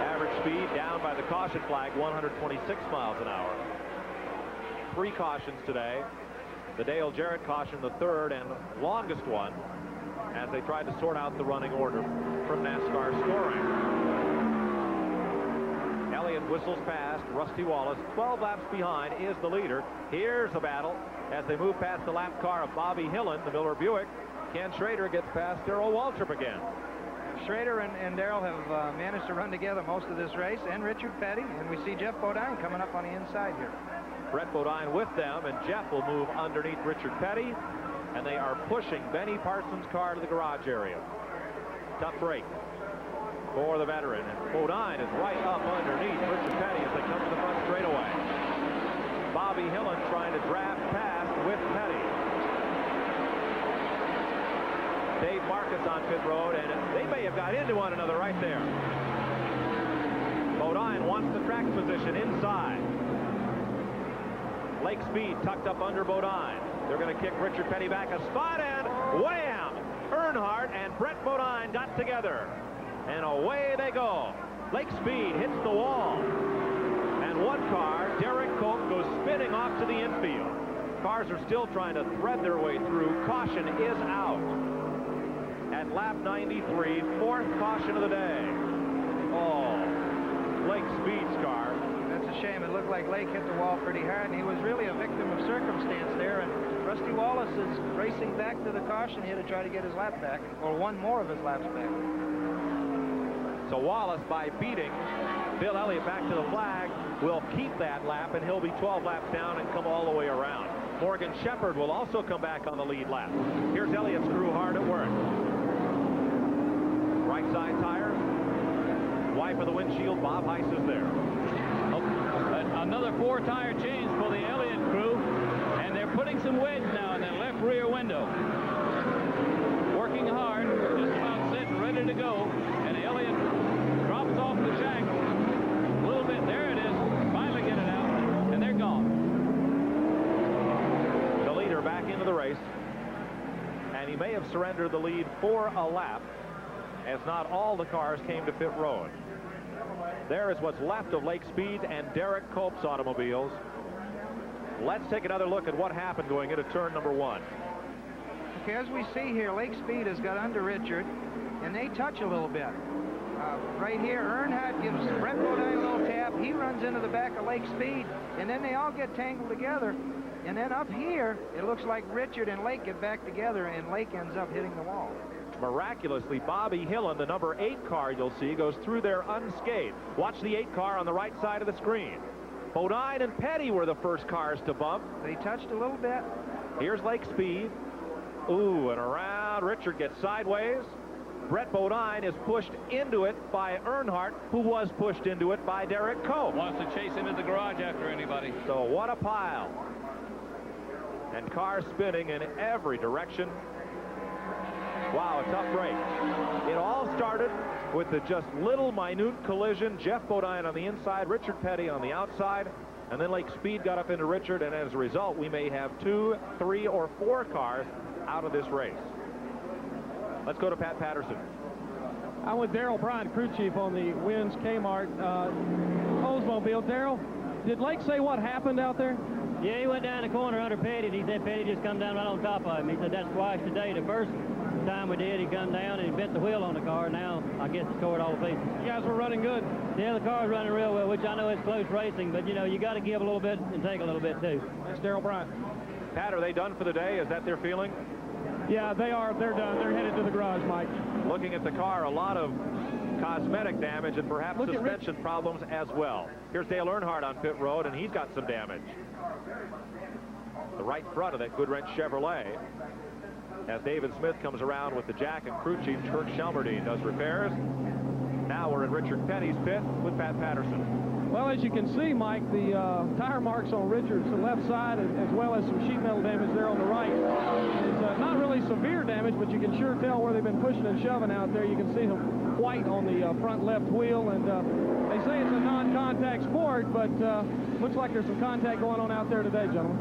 Average speed down by the caution flag, 126 miles an hour. 3 cautions today. The Dale Jarrett caution, the 3rd and longest one, as they tried to sort out the running order from NASCAR scoring. Elliott whistles past. Rusty Wallace, 12 laps behind, is the leader. Here's the battle as they move past the lap car of Bobby Hillen, the Miller Buick. Ken Schrader gets past Darrell Waltrip again. Schrader and Darrell have managed to run together most of this race, and Richard Petty, and we see Jeff Bodine coming up on the inside here. Brett Bodine with them, and Jeff will move underneath Richard Petty, and they are pushing Benny Parsons' car to the garage area. Tough break for the veteran, and Bodine is right up underneath Richard Petty as they come to the front straightaway. Bobby Hillen trying to draft past with Petty. Dave Marcus on pit road, and they may have got into one another right there. Bodine wants the track position inside. Lake Speed tucked up under Bodine. They're going to kick Richard Petty back a spot, and wham! Earnhardt and Brett Bodine got together, and away they go. Lake Speed hits the wall, and one car, Derek Cope, goes spinning off to the infield. Cars are still trying to thread their way through. Caution is out at lap 93, fourth caution of the day. Oh, Lake Speed's car. That's a shame. It looked like Lake hit the wall pretty hard, and he was really a victim of circumstance there. And Rusty Wallace is racing back to the caution here to try to get his lap back, or one more of his laps back. So Wallace, by beating Bill Elliott back to the flag, will keep that lap, and he'll be 12 laps down and come all the way around. Morgan Shepherd will also come back on the lead lap. Here's Elliott's crew hard at work. Right side tire. Wipe of the windshield. Bob Heiss is there. Another 4-tire change for the Elliott crew, and they're putting some wedge now in that left rear window. Working hard, just about set and ready to go, and Elliott drops off the jack a little bit. There it is. Finally get it out, and they're gone. The leader back into the race, and he may have surrendered the lead for a lap, as not all the cars came to pit road. There is what's left of Lake Speed and Derek Cope's automobiles. Let's take another look at what happened going into turn number 1. Okay, as we see here, Lake Speed has got under Richard, and they touch a little bit. Right here, Earnhardt gives Brett Bodine a little tap. He runs into the back of Lake Speed, and then they all get tangled together. And then up here, it looks like Richard and Lake get back together, and Lake ends up hitting the wall. Miraculously, Bobby Hillen, the number 8 car you'll see, goes through there unscathed. Watch the 8 car on the right side of the screen. Bodine and Petty were the first cars to bump. They touched a little bit. Here's Lake Speed. Ooh, and around. Richard gets sideways. Brett Bodine is pushed into it by Earnhardt, who was pushed into it by Derek Cope. Wants to chase into the garage after anybody. So what a pile. And cars spinning in every direction. Wow, a tough break. It all started with the just little minute collision. Jeff Bodine on the inside, Richard Petty on the outside, and then Lake Speed got up into Richard, and as a result, we may have 2, 3, or 4 cars out of this race. Let's go to Pat Patterson. I'm with Darrell Bryant, crew chief on the Wins Kmart Oldsmobile. Darrell, did Lake say what happened out there? Yeah, he went down the corner under Petty, and he said Petty just come down right on top of him. He said that's twice today. The first time we did, he come down and he bent the wheel on the car. Now, I guess it's tore it all to pieces. You guys were running good. Yeah, the car's running real well, which I know is close racing, but, you know, you got to give a little bit and take a little bit, too. That's Darrell Bryant. Pat, are they done for the day? Is that their feeling? Yeah, they are. They're done. They're headed to the garage, Mike. Looking at the car, a lot of cosmetic damage and perhaps suspension problems as well. Here's Dale Earnhardt on pit road, and he's got some damage. The right front of that Goodwrench Chevrolet, as David Smith comes around with the jack, and crew chief Kurt Shelmerdine does repairs. Now we're in Richard Petty's pit with Pat Patterson. Well, as you can see, Mike, the tire marks on Richard's left side, as well as some sheet metal damage there on the right. It's not really severe damage, but you can sure tell where they've been pushing and shoving out there. You can see some white on the front left wheel, and they say it's a non-contact sport, but looks like there's some contact going on out there today, gentlemen.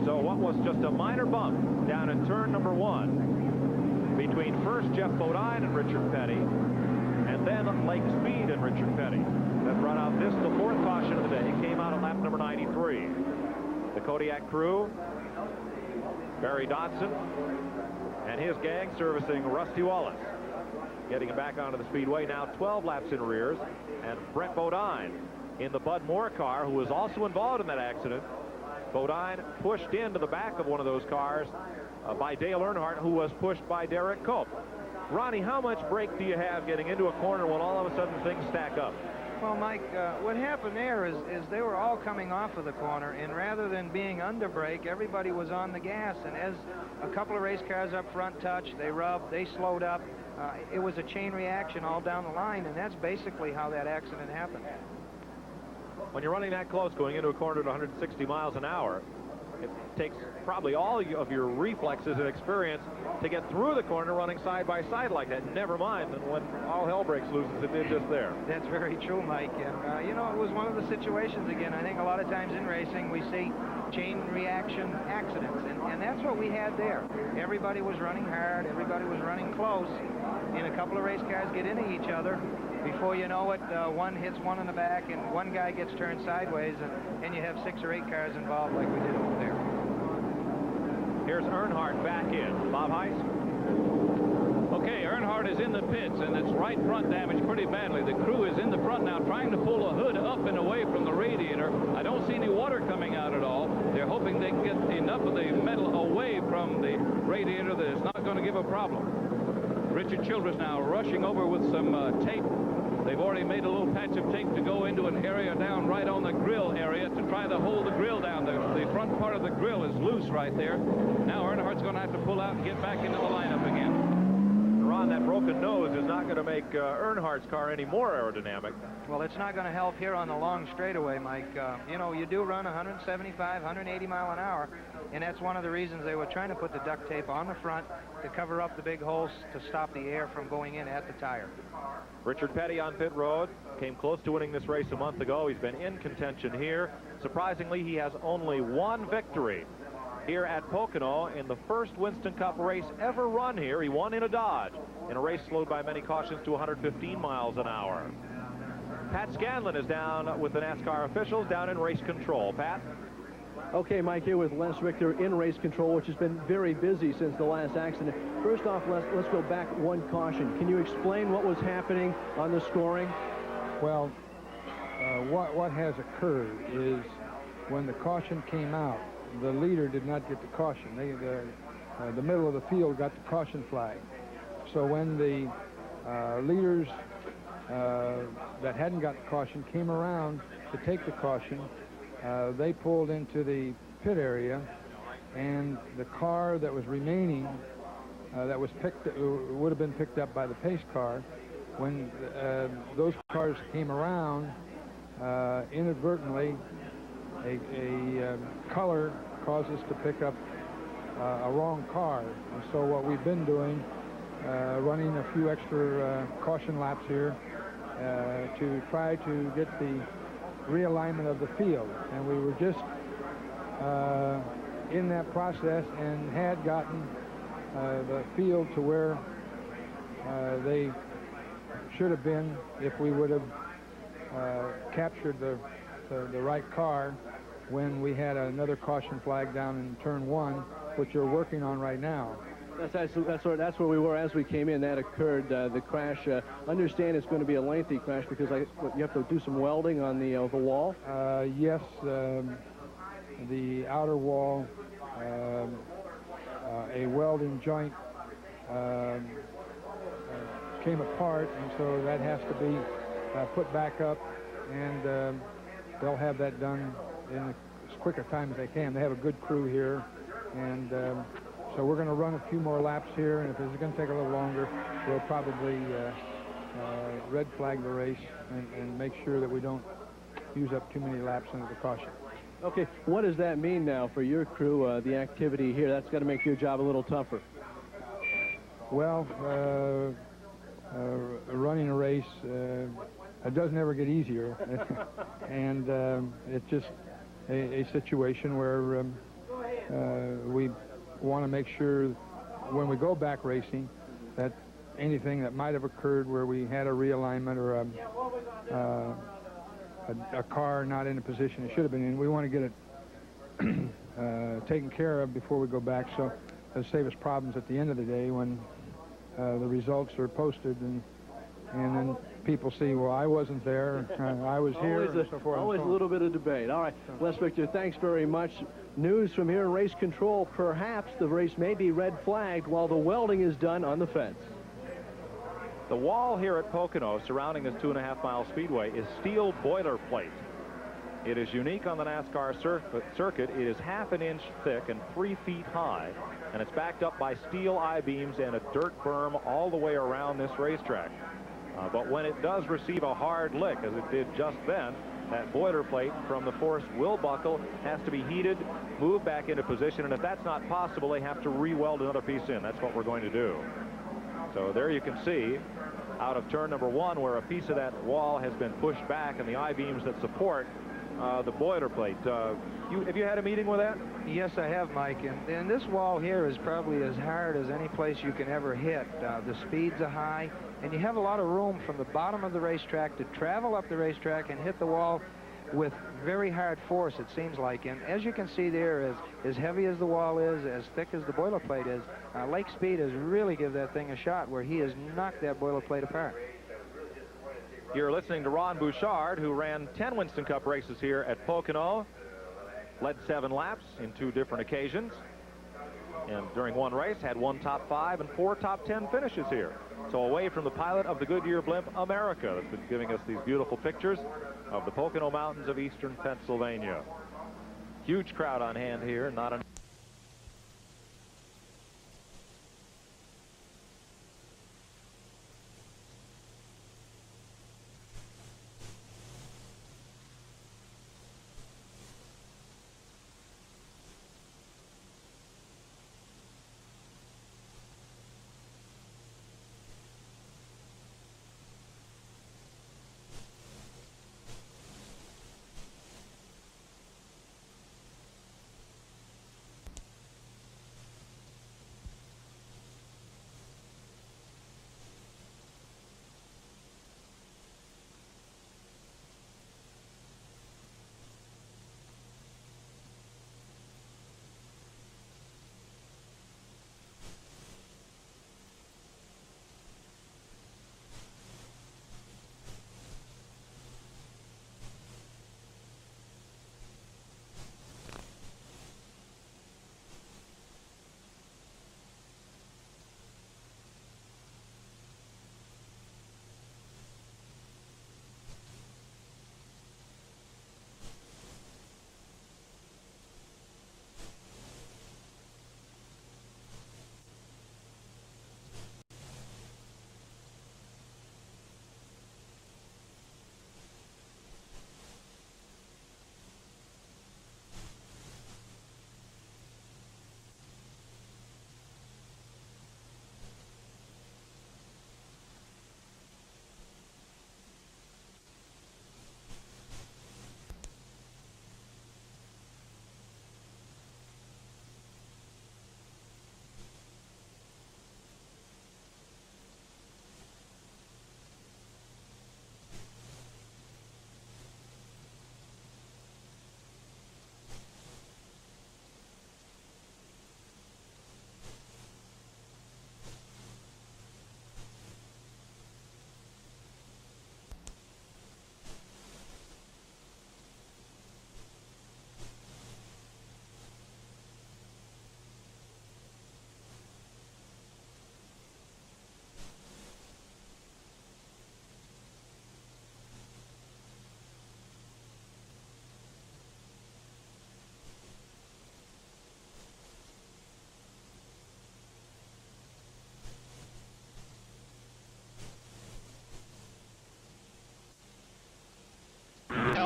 So what was just a minor bump down in turn number 1 between first Jeff Bodine and Richard Petty, and then Lake Speed and Richard Petty, that brought out this, the 4th caution of the day. It came out at lap number 93. The Kodiak crew, Barry Dodson and his gang servicing Rusty Wallace. getting him back onto the speedway, now 12 laps in arrears. And Brett Bodine in the Bud Moore car, who was also involved in that accident. Bodine pushed into the back of one of those cars by Dale Earnhardt, who was pushed by Derek Cope. Ronnie, how much brake do you have getting into a corner when all of a sudden things stack up? Well, Mike, what happened there is they were all coming off of the corner, and rather than being under brake, everybody was on the gas. And as a couple of race cars up front touched, they rubbed, they slowed up. It was a chain reaction all down the line, and that's basically how that accident happened. When you're running that close, going into a corner at 160 miles an hour, it takes probably all of your reflexes and experience to get through the corner running side by side like that. Never mind when all hell breaks loose as it did just there. That's very true, Mike. And, you know, it was one of the situations, again, I think a lot of times in racing we see chain reaction accidents. And that's what we had there. Everybody was running hard. Everybody was running close. And a couple of race cars get into each other. Before you know it, one hits one in the back, and one guy gets turned sideways, and you have 6 or 8 cars involved like we did over there. Here's Earnhardt back in. Bob Heiss? Okay, Earnhardt is in the pits, and it's right front damaged pretty badly. The crew is in the front now trying to pull a hood up and away from the radiator. I don't see any water coming out at all. They're hoping they can get enough of the metal away from the radiator that it's not going to give a problem. Richard Childress now rushing over with some tape. They've already made a little patch of tape to go into an area down right on the grill area to try to hold the grill down. The front part of the grill is loose right there. Now Earnhardt's going to have to pull out and get back into the lineup again. Ron, that broken nose is not going to make Earnhardt's car any more aerodynamic. Well, it's not going to help here on the long straightaway, Mike. You know, you do run 175, 180 mile an hour, and that's one of the reasons they were trying to put the duct tape on the front to cover up the big holes to stop the air from going in at the tire. Richard Petty on pit road came close to winning this race a month ago. He's been in contention here. Surprisingly, he has only one victory here at Pocono in the first Winston Cup race ever run here. He won in a Dodge in a race slowed by many cautions to 115 miles an hour. Pat Scanlon is down with the NASCAR officials down in race control. Pat? Okay, Mike, here with Les Richter in race control, which has been very busy since the last accident. First off, Les, let's go back one caution. Can you explain what was happening on the scoring? Well, what has occurred is when the caution came out, the leader did not get the caution. The middle of the field got the caution flag. So when the leaders that hadn't got the caution came around to take the caution, they pulled into the pit area, and the car that was remaining that was would have been picked up by the pace car. When those cars came around, inadvertently a color caused us to pick up a wrong car. And so what we've been doing, running a few extra caution laps here to try to get the realignment of the field. And we were just in that process and had gotten the field to where they should have been if we would have captured the right car when we had another caution flag down in turn 1, which you're working on right now. That's where we were as we came in. That occurred, the crash. Understand it's going to be a lengthy crash because you have to do some welding on the wall? Yes, the outer wall, a welding joint came apart, and so that has to be put back up, and they'll have that done in as quick a time as they can. They have a good crew here, and so we're going to run a few more laps here, and if it's going to take a little longer, we'll probably red flag the race and make sure that we don't use up too many laps under the caution. Okay, what does that mean now for your crew, the activity here? That's got to make your job a little tougher. Well, running a race, it doesn't ever get easier. And it's just a situation where we want to make sure when we go back racing that anything that might have occurred where we had a realignment or a car not in a position it should have been in, we want to get it taken care of before we go back, so it'll save us problems at the end of the day when the results are posted, and then people see, well, I wasn't there, I was here, Always, and so forth. always a little bit of debate. All right, Les Victor, thanks very much. News from here in race control. Perhaps the race may be red flagged while the welding is done on the fence. The wall here at Pocono surrounding this 2.5-mile speedway is steel boilerplate. It is unique on the NASCAR circuit. It is half an inch thick and 3 feet high, and it's backed up by steel I-beams and a dirt berm all the way around this racetrack. But when it does receive a hard lick, as it did just then, that boilerplate from the force will buckle, has to be heated, moved back into position, and if that's not possible, they have to re-weld another piece in. That's what we're going to do. So there you can see, out of turn number 1, where a piece of that wall has been pushed back, and the I-beams that support the boilerplate. Have you had a meeting with that? Yes, I have, Mike. And this wall here is probably as hard as any place you can ever hit. The speeds are high, and you have a lot of room from the bottom of the racetrack to travel up the racetrack and hit the wall with very hard force, it seems like. And as you can see there, as heavy as the wall is, as thick as the boilerplate is, Lake Speed has really given that thing a shot where he has knocked that boilerplate apart. You're listening to Ron Bouchard, who ran 10 Winston Cup races here at Pocono, led 7 laps in 2 different occasions, and during one race had 1 top 5 and 4 top 10 finishes here. So away from the pilot of the Goodyear blimp, America, that's been giving us these beautiful pictures of the Pocono Mountains of eastern Pennsylvania. Huge crowd on hand here, not an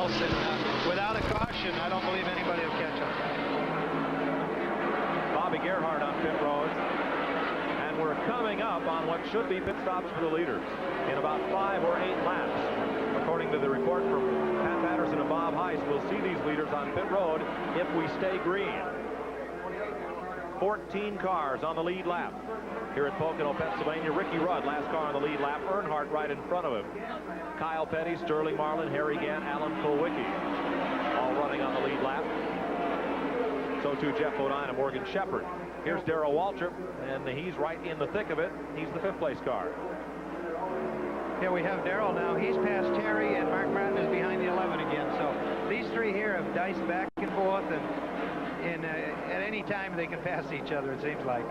else, and without a caution, I don't believe anybody will catch up. Bobby Gerhardt on pit road. And we're coming up on what should be pit stops for the leaders in about 5 or 8 laps. According to the report from Pat Patterson and Bob Heist, we'll see these leaders on pit road if we stay green. 14 cars on the lead lap here at Pocono, Pennsylvania. Ricky Rudd, last car on the lead lap. Earnhardt right in front of him. Kyle Petty, Sterling Marlin, Harry Gant, Alan Kulwicki, all running on the lead lap. So too Jeff Bodine and Morgan Shepherd. Here's Darrell Waltrip, and he's right in the thick of it. He's the 5th place car. Here we have Darrell now. He's past Terry, and Mark Martin is behind the 11 again. So these three here have diced back and forth, and at any time they can pass each other, it seems like.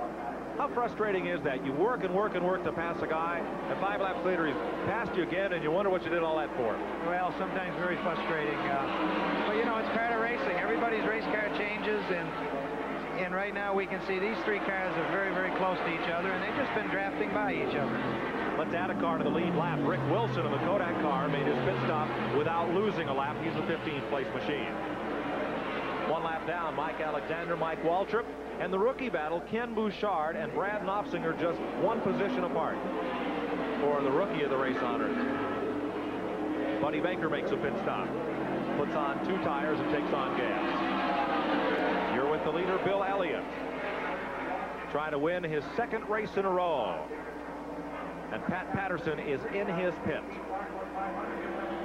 How frustrating is that? You work and work and work to pass a guy, and 5 laps later he's passed you again, and you wonder what you did all that for. Well, sometimes very frustrating. But, you know, it's part of racing. Everybody's race car changes, and right now we can see these three cars are very, very close to each other, and they've just been drafting by each other. Let's add a car to the lead lap. Rick Wilson in the Kodak car made his pit stop without losing a lap. He's the 15th place machine. 1 lap down, Mike Alexander, Mike Waltrip, and the rookie battle, Ken Bouchard and Brad Knopfsinger just 1 position apart for the rookie of the race honors. Buddy Baker makes a pit stop, puts on 2 tires and takes on gas. You're with the leader, Bill Elliott, trying to win his 2nd race in a row. And Pat Patterson is in his pit.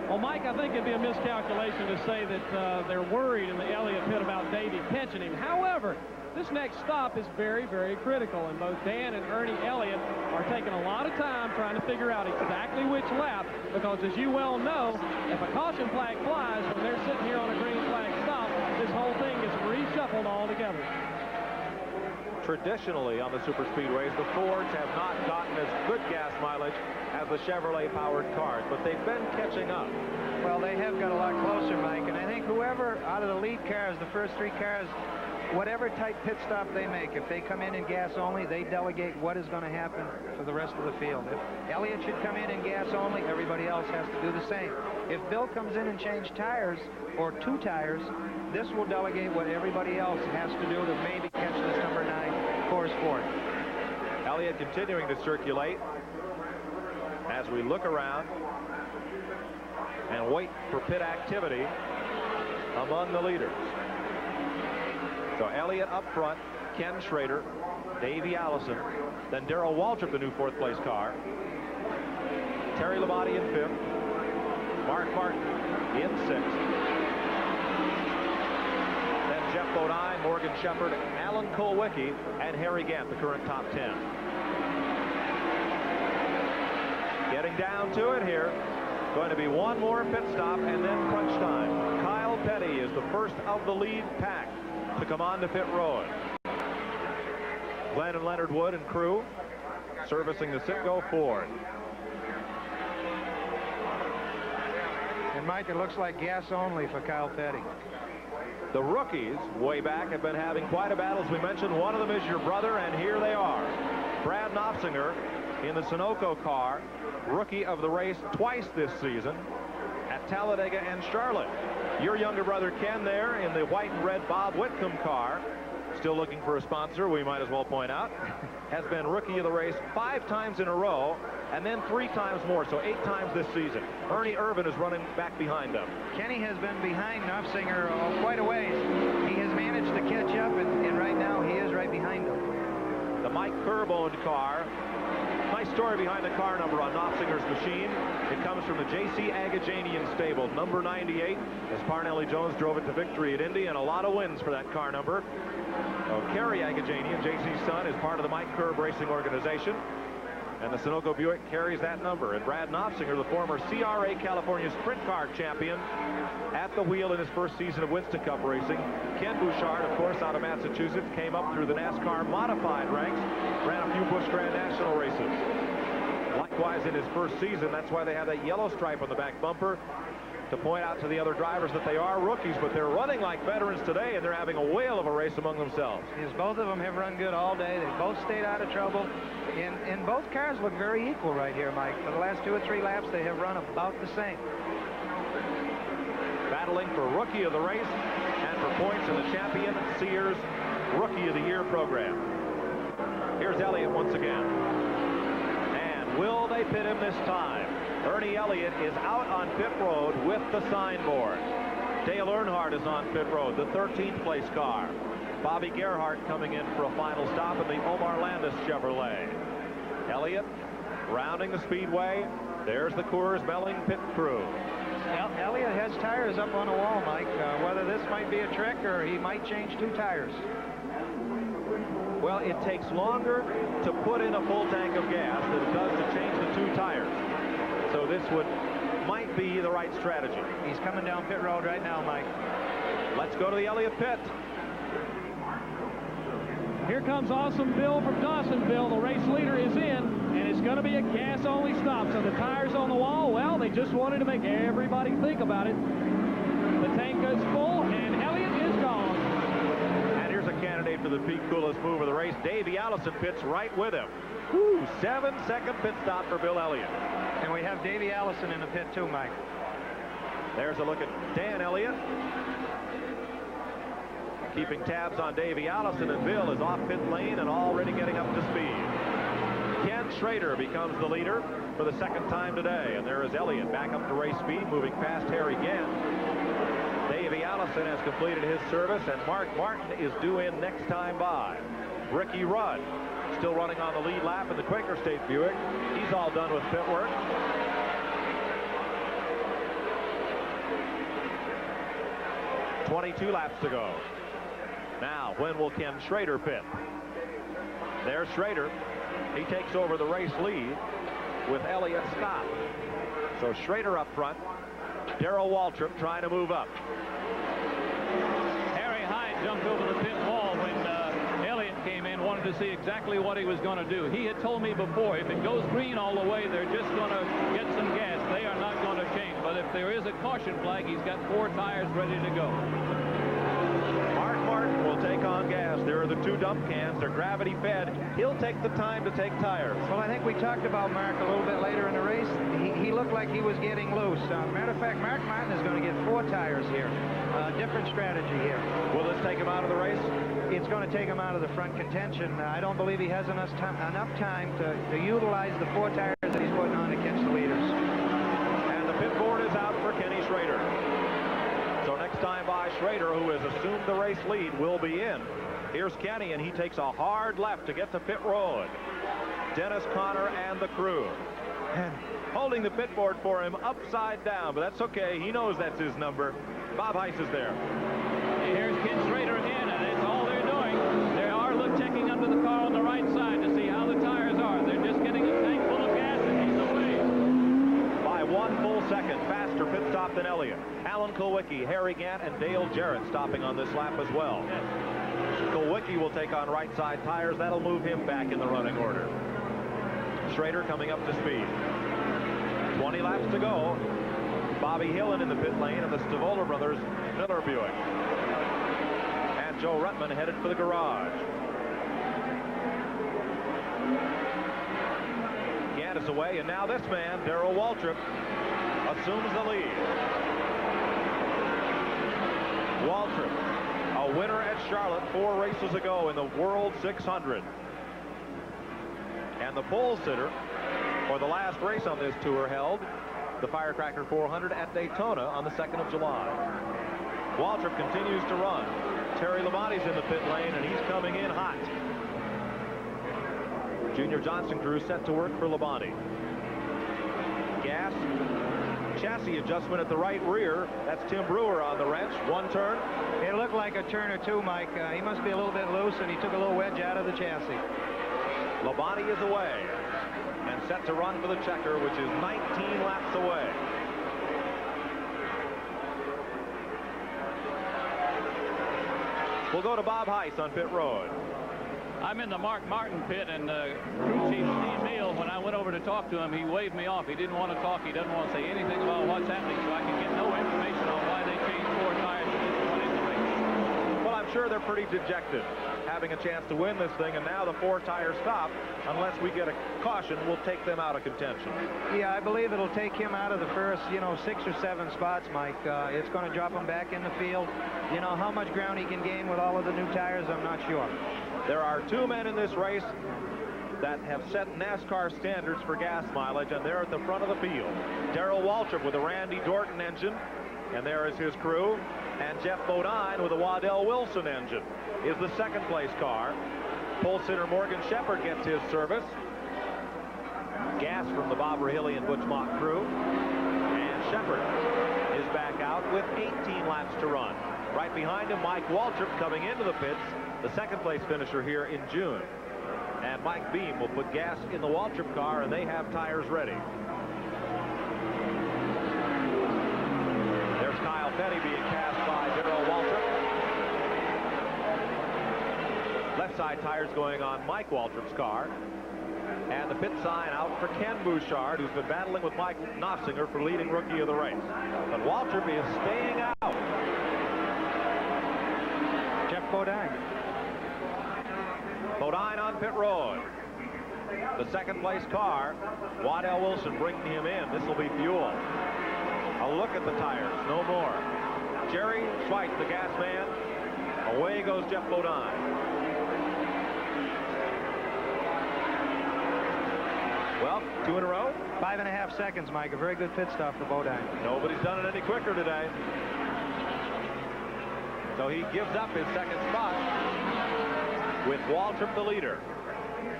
Well, Mike, I think it'd be a miscalculation to say that they're worried in the Elliott pit about Davey catching him. However, this next stop is very, very critical, and both Dan and Ernie Elliott are taking a lot of time trying to figure out exactly which lap, because as you well know, if a caution flag flies when they're sitting here on a green flag stop, this whole thing is reshuffled altogether. Traditionally on the superspeedways, the Fords have not gotten as good gas mileage as the Chevrolet-powered cars, but they've been catching up. Well, they have got a lot closer, Mike, and I think whoever out of the lead cars, the first 3 cars, whatever type pit stop they make, if they come in gas only, they delegate what is going to happen for the rest of the field. If Elliott should come in gas only, everybody else has to do the same. If Bill comes in and change tires, or 2 tires, this will delegate what everybody else has to do to maybe catch this number 9 Coors Ford. Elliott continuing to circulate as we look around and wait for pit activity among the leaders. So Elliott up front, Ken Schrader, Davey Allison, then Darrell Waltrip, the new 4th place car, Terry Labonte in 5th, Mark Martin in 6th, then Jeff Bodine, Morgan Shepherd, Alan Kulwicki, and Harry Gant, the current top 10. Getting down to it here. Going to be 1 more pit stop and then crunch time. Kyle Petty is the first of the lead pack to come on to pit road. Glenn and Leonard Wood and crew servicing the Citgo Ford. And Mike, it looks like gas only for Kyle Petty. The rookies way back have been having quite a battle. As we mentioned, one of them is your brother, and here they are. Brad Knopfsinger in the Sunoco car, rookie of the race twice this season at Talladega and Charlotte. Your younger brother Ken there in the white and red Bob Whitcomb car, still looking for a sponsor, we might as well point out, has been rookie of the race 5 times in a row, and then 3 times more, so 8 times this season. Ernie Irvin is running back behind them. Kenny has been behind Knopfsinger quite a ways. He has managed to catch up, and right now he is right behind him. The Mike Kerr-owned car. Nice story behind the car number on Knopfsinger's machine. It comes from the J.C. Agajanian stable, number 98, as Parnelli Jones drove it to victory at Indy, and a lot of wins for that car number. Kerry Agajanian, J.C.'s son, is part of the Mike Kerr Racing organization, and the Sunoco Buick carries that number. And Brad Knopfsinger, the former CRA California Sprint Car champion, at the wheel in his first season of Winston Cup racing. Ken Bouchard, of course, out of Massachusetts, came up through the NASCAR modified ranks, ran a few Busch Grand National races. Likewise, in his first season, that's why they have that yellow stripe on the back bumper, to point out to the other drivers that they are rookies, but they're running like veterans today, and they're having a whale of a race among themselves. Yes, both of them have run good all day. They both stayed out of trouble, and both cars look very equal right here, Mike. For the last 2 or 3 laps, they have run about the same. Battling for Rookie of the Race and for points in the Champion Sears Rookie of the Year program. Here's Elliott once again. And will they pit him this time? Ernie Elliott is out on pit road with the signboard. Dale Earnhardt is on pit road, the 13th place car. Bobby Gerhart coming in for a final stop in the Omar Landis Chevrolet. Elliott rounding the speedway. There's the Coors Melling pit crew. Elliott has tires up on the wall, Mike. Whether this might be a trick or he might change 2 tires. Well, it takes longer to put in a full tank of gas than it does to change the 2 tires. So this might be the right strategy. He's coming down pit road right now, Mike. Let's go to the Elliott pit. Here comes Awesome Bill from Dawsonville. The race leader is in, and it's going to be a gas-only stop. So the tires on the wall, well, they just wanted to make everybody think about it. The tank is full, and Elliott is gone. And here's a candidate for the peak coolest move of the race. Davey Allison pits right with him. Woo, 7-second pit stop for Bill Elliott. And we have Davey Allison in the pit too, Mike. There's a look at Dan Elliott. Keeping tabs on Davey Allison, and Bill is off pit lane and already getting up to speed. Ken Schrader becomes the leader for the 2nd time today, and there is Elliott back up to race speed, moving past Harry Gant. Davey Allison has completed his service, and Mark Martin is due in next time by. Ricky Rudd still running on the lead lap in the Quaker State Buick. He's all done with pit work. "22 laps to go. Now, when will Ken Schrader pit? There's Schrader. He takes over the race lead with Elliott stop. So Schrader up front. Darrell Waltrip trying to move up. Harry Hyde jumped over the pit wall when Elliott came in, wanted to see exactly what he was going to do. He had told me before, if it goes green all the way, they're just going to get some gas. They are not going to change. But if there is a caution flag, he's got 4 tires ready to go. Mark Martin will take on gas. There are the 2 dump cans. They're gravity fed. He'll take the time to take tires. Well, I think we talked about Mark a little bit later in the race. He looked like he was getting loose. Matter of fact, Mark Martin is going to get 4 tires here. Different strategy here. Will this take him out of the race? It's going to take him out of the front contention. I don't believe he has enough time to utilize the 4 tires that he's putting on to catch the leaders. And the pit board is out for Kenny Schrader. So next time by, Schrader, who has assumed the race lead, will be in. Here's Kenny, and he takes a hard left to get to pit road. Dennis Conner and the crew. And holding the pit board for him upside down, but that's okay. He knows that's his number. Bob Heiss is there. Here's Ken Schrader again, and it's all they're doing. They are checking under the car on the right side to see how the tires are. They're just getting a tank full of gas, and he's away. By 1 full second, faster pit stop than Elliott. Alan Kulwicki, Harry Gant, and Dale Jarrett stopping on this lap as well. Kulwicki will take on right side tires. That'll move him back in the running order. Schrader coming up to speed. 20 laps to go. Bobby Hillen in the pit lane of the Stavola brothers Miller Buick. And Joe Ruttman headed for the garage. Gant is away, and now this man, Darrell Waltrip, assumes the lead. Waltrip, a winner at Charlotte 4 races ago in the World 600. And the pole sitter for the last race on this tour held the Firecracker 400 at Daytona on the 2nd of July. Waltrip continues to run. Terry Labonte's in the pit lane, and he's coming in hot. Junior Johnson crew set to work for Labonte. Gas. Chassis adjustment at the right rear. That's Tim Brewer on the wrench. 1 turn. It looked like a turn or 2, Mike. He must be a little bit loose, and he took a little wedge out of the chassis. Labonte is away and set to run for the checker, which is 19 laps away. We'll go to Bob Heiss on pit road. I'm in the Mark Martin pit, and crew chief Steve Neal, when I went over to talk to him, he waved me off. He didn't want to talk. He doesn't want to say anything about what's happening, so I can get no information on why they changed 4 tires to this one in the race. Well, I'm sure they're pretty dejected, having a chance to win this thing, and now the 4-tire stop, unless we get a caution, will take them out of contention. Yeah, I believe it'll take him out of the first, 6 or 7 spots, Mike. It's going to drop him back in the field. How much ground he can gain with all of the new tires, I'm not sure. There are 2 men in this race that have set NASCAR standards for gas mileage, and they're at the front of the field. Darrell Waltrip with a Randy Dorton engine, and there is his crew. And Jeff Bodine with a Waddell Wilson engine is the 2nd place car. Pole sitter Morgan Shepherd gets his service. Gas from the Bob Rahilly and Butch Mock crew. And Shepherd is back out with 18 laps to run. Right behind him, Mike Waltrip coming into the pits, the second-place finisher here in June. And Mike Beam will put gas in the Waltrip car, and they have tires ready. There's Kyle Petty being passed by Darrell Waltrip. Left side tires going on Mike Waltrip's car. And the pit sign out for Ken Bouchard, who's been battling with Mike Nossinger for leading rookie of the race. But Waltrip is staying out. Jeff Bodine. Bodine on pit road. The second place car, Waddell Wilson bringing him in. This will be fuel. A look at the tires, no more. Jerry Schweitz, the gas man. Away goes Jeff Bodine. Well, 2 in a row. 5.5 seconds, Mike. A very good pit stop for Bodine. Nobody's done it any quicker today. So he gives up his second spot with Waltrip the leader.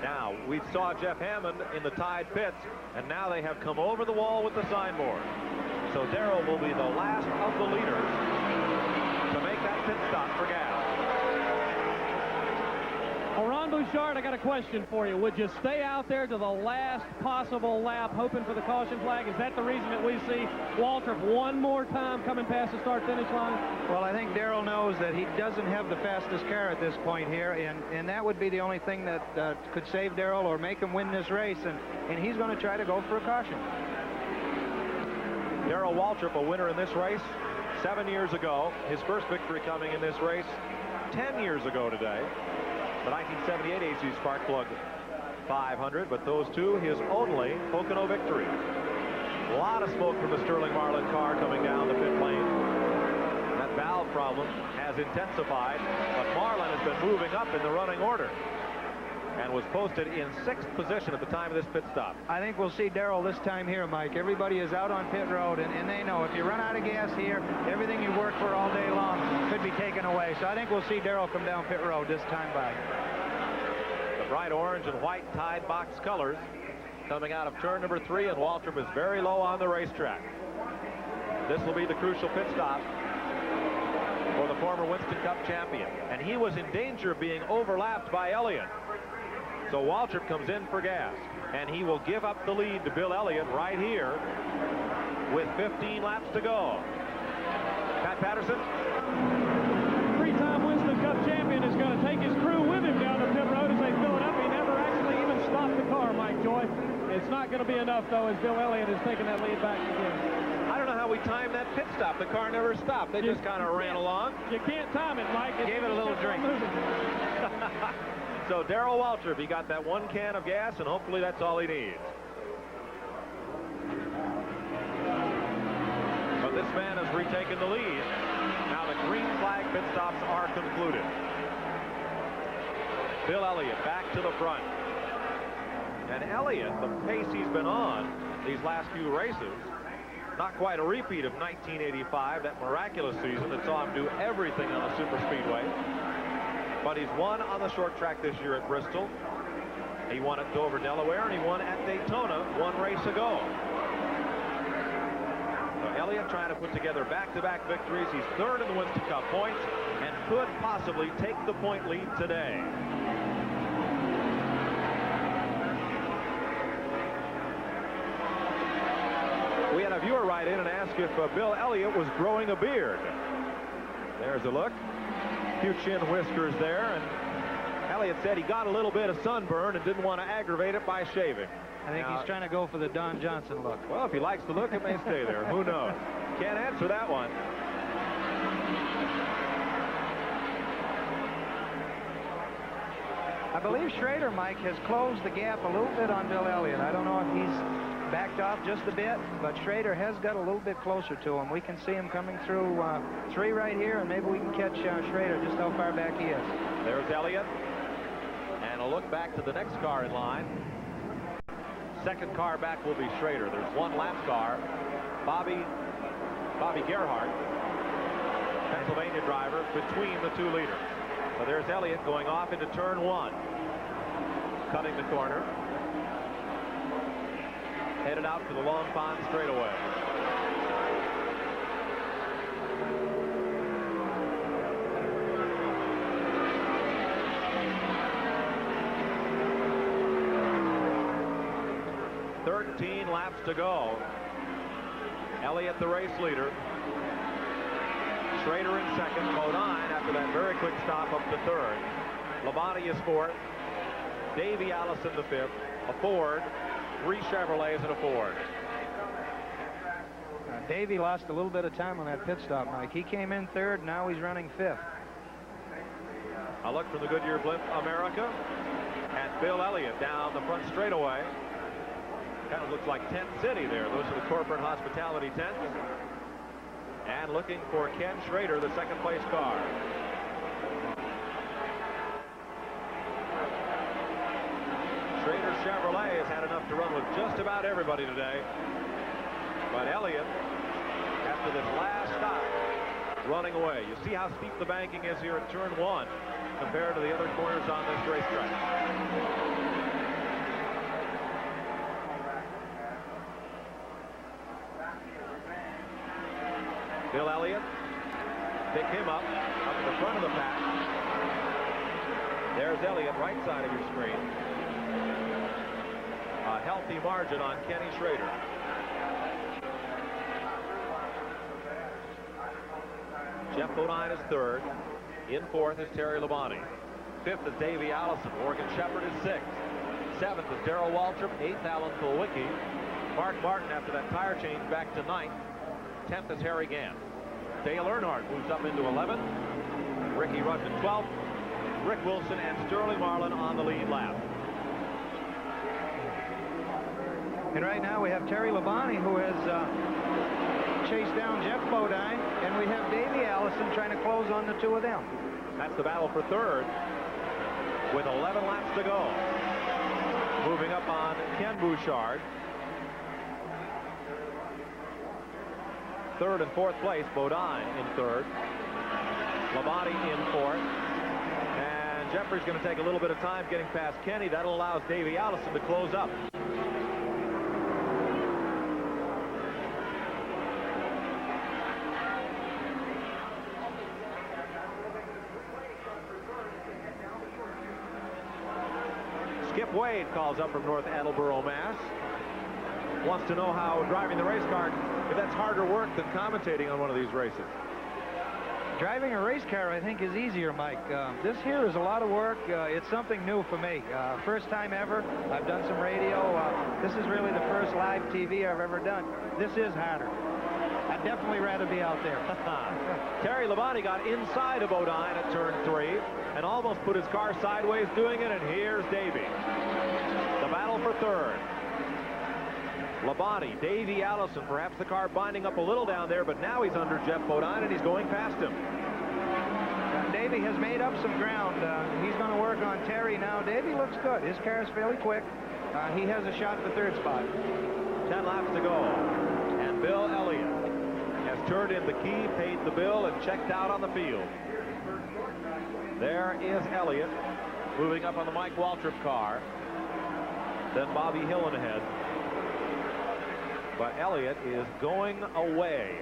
Now, we saw Jeff Hammond in the tied pits, and now they have come over the wall with the signboard. So Darrell will be the last of the leaders to make that pit stop for gas. Well, Ron Bouchard, I got a question for you. Would you stay out there to the last possible lap hoping for the caution flag? Is that the reason that we see Waltrip one more time coming past the start-finish line? Well, I think Darrell knows that he doesn't have the fastest car at this point here, and that would be the only thing that could save Darrell or make him win this race, and he's going to try to go for a caution. Darrell Waltrip, a winner in this race 7 years ago. His first victory coming in this race 10 years ago today. The 1978 AC Sparkplug 500, but those two, his only Pocono victory. A lot of smoke from the Sterling Marlin car coming down the pit lane. That valve problem has intensified, but Marlin has been moving up in the running order and was posted in 6th position at the time of this pit stop. I think we'll see Darrell this time here, Mike. Everybody is out on pit road, and they know if you run out of gas here, everything you work for all day long could be taken away. So I think we'll see Darrell come down pit road this time by. The bright orange and white Tide box colors coming out of turn number 3, and Waltrip is very low on the racetrack. This will be the crucial pit stop for the former Winston Cup champion, and he was in danger of being overlapped by Elliott. So Waltrip comes in for gas, and he will give up the lead to Bill Elliott right here with 15 laps to go. Pat Patterson. Three-time Winston Cup champion is going to take his crew with him down the pit road as they fill it up. He never actually even stopped the car, Mike Joy. It's not going to be enough, though, as Bill Elliott is taking that lead back again. I don't know how we timed that pit stop. The car never stopped. They just kind of ran along. You can't time it, Mike. Gave it a little drink. So Darrell Waltrip, he got that 1 can of gas, and hopefully that's all he needs. But this man has retaken the lead. Now the green flag pit stops are concluded. Bill Elliott back to the front. And Elliott, the pace he's been on these last few races, not quite a repeat of 1985, that miraculous season that saw him do everything on the superspeedway. But he's won on the short track this year at Bristol. He won at Dover, Delaware, and he won at Daytona 1 race ago. So Elliott trying to put together back-to-back victories. He's 3rd in the Winston Cup points and could possibly take the point lead today. We had a viewer write in and ask if Bill Elliott was growing a beard. There's a look. Few chin whiskers there, and Elliott said he got a little bit of sunburn and didn't want to aggravate it by shaving. I think he's trying to go for the Don Johnson look. Well, if he likes the look, it may stay there. Who knows? Can't answer that one. I believe Schrader, Mike, has closed the gap a little bit on Bill Elliott. I don't know if he's backed off just a bit, but Schrader has got a little bit closer to him. We can see him coming through 3 right here, and maybe we can catch Schrader just how far back he is. There's Elliott. And a look back to the next car in line. Second car back will be Schrader. There's 1 lap car. Bobby Gerhardt, Pennsylvania driver, between the 2 leaders. So there's Elliott going off into turn 1. Cutting the corner. Headed out to the Long Pond straightaway. 13 laps to go. Elliott, the race leader. Schrader in second. Bodine, after that very quick stop, up to third. Labonte is fourth. Davey Allison the fifth. A Ford. 3 Chevrolets and a Ford. Davey lost a little bit of time on that pit stop, Mike. He came in third. Now he's running fifth. A look from the Goodyear Blimp America at Bill Elliott down the front straightaway. Kind of looks like Tent City there. Those are the corporate hospitality tents. And looking for Ken Schrader, the second place car. Schrader Chevrolet has had enough to run with just about everybody today. But Elliott, after this last stop, running away. You see how steep the banking is here at turn 1 compared to the other corners on this racetrack. Bill Elliott, pick him up at the front of the pack. There's Elliott, right side of your screen. A healthy margin on Kenny Schrader. Jeff Bodine is third. In fourth is Terry Labonte. Fifth is Davey Allison. Morgan Shepherd is sixth. Seventh is Darrell Waltrip. Eighth, Alan Kulwicki. Mark Martin, after that tire change, back to ninth. 10th is Harry Gant. Dale Earnhardt moves up into 11th. Ricky Rudd in 12th. Rick Wilson and Sterling Marlin on the lead lap. And right now we have Terry Labonte, who has chased down Jeff Bodine, and we have Davey Allison trying to close on the two of them. That's the battle for third with 11 laps to go. Moving up on Ken Bouchard. Third and fourth place, Bodine in third. Labonte in fourth. And Jeffrey's going to take a little bit of time getting past Kenny. That'll allow Davey Allison to close up. Skip Wade calls up from North Attleboro, Mass. Wants to know how driving the race car, if that's harder work than commentating on one of these races. Driving a race car, I think, is easier, Mike. This here is a lot of work. It's something new for me. First time ever. I've done some radio. This is really the first live TV I've ever done. This is harder. I'd definitely rather be out there. Terry Labonte got inside of Bodine at turn 3 and almost put his car sideways doing it, and here's Davey. The battle for third. Labonte, Davey Allison, perhaps the car binding up a little down there, but now he's under Jeff Bodine and he's going past him. Davey has made up some ground. He's going to work on Terry now. Davey looks good. His car is fairly quick. He has a shot at the third spot. 10 laps to go. And Bill Elliott has turned in the key, paid the bill, and checked out on the field. There is Elliott moving up on the Mike Waltrip car. Then Bobby Hillin ahead. But Elliott is going away,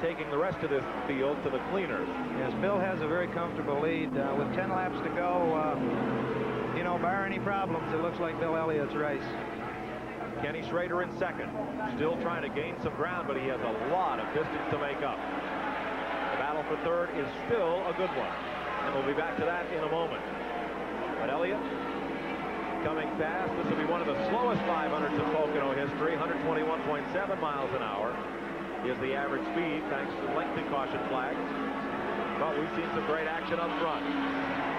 taking the rest of this field to the cleaners. Yes, Bill has a very comfortable lead. With 10 laps to go, you know, bar any problems, it looks like Bill Elliott's race. Kenny Schrader in second, still trying to gain some ground, but he has a lot of distance to make up. The battle for third is still a good one, and we'll be back to that in a moment. But Elliott coming fast. This will be one of the slowest 500s in Pocono history. 121.7 miles an hour is the average speed, thanks to lengthy caution flags. But we've seen some great action up front.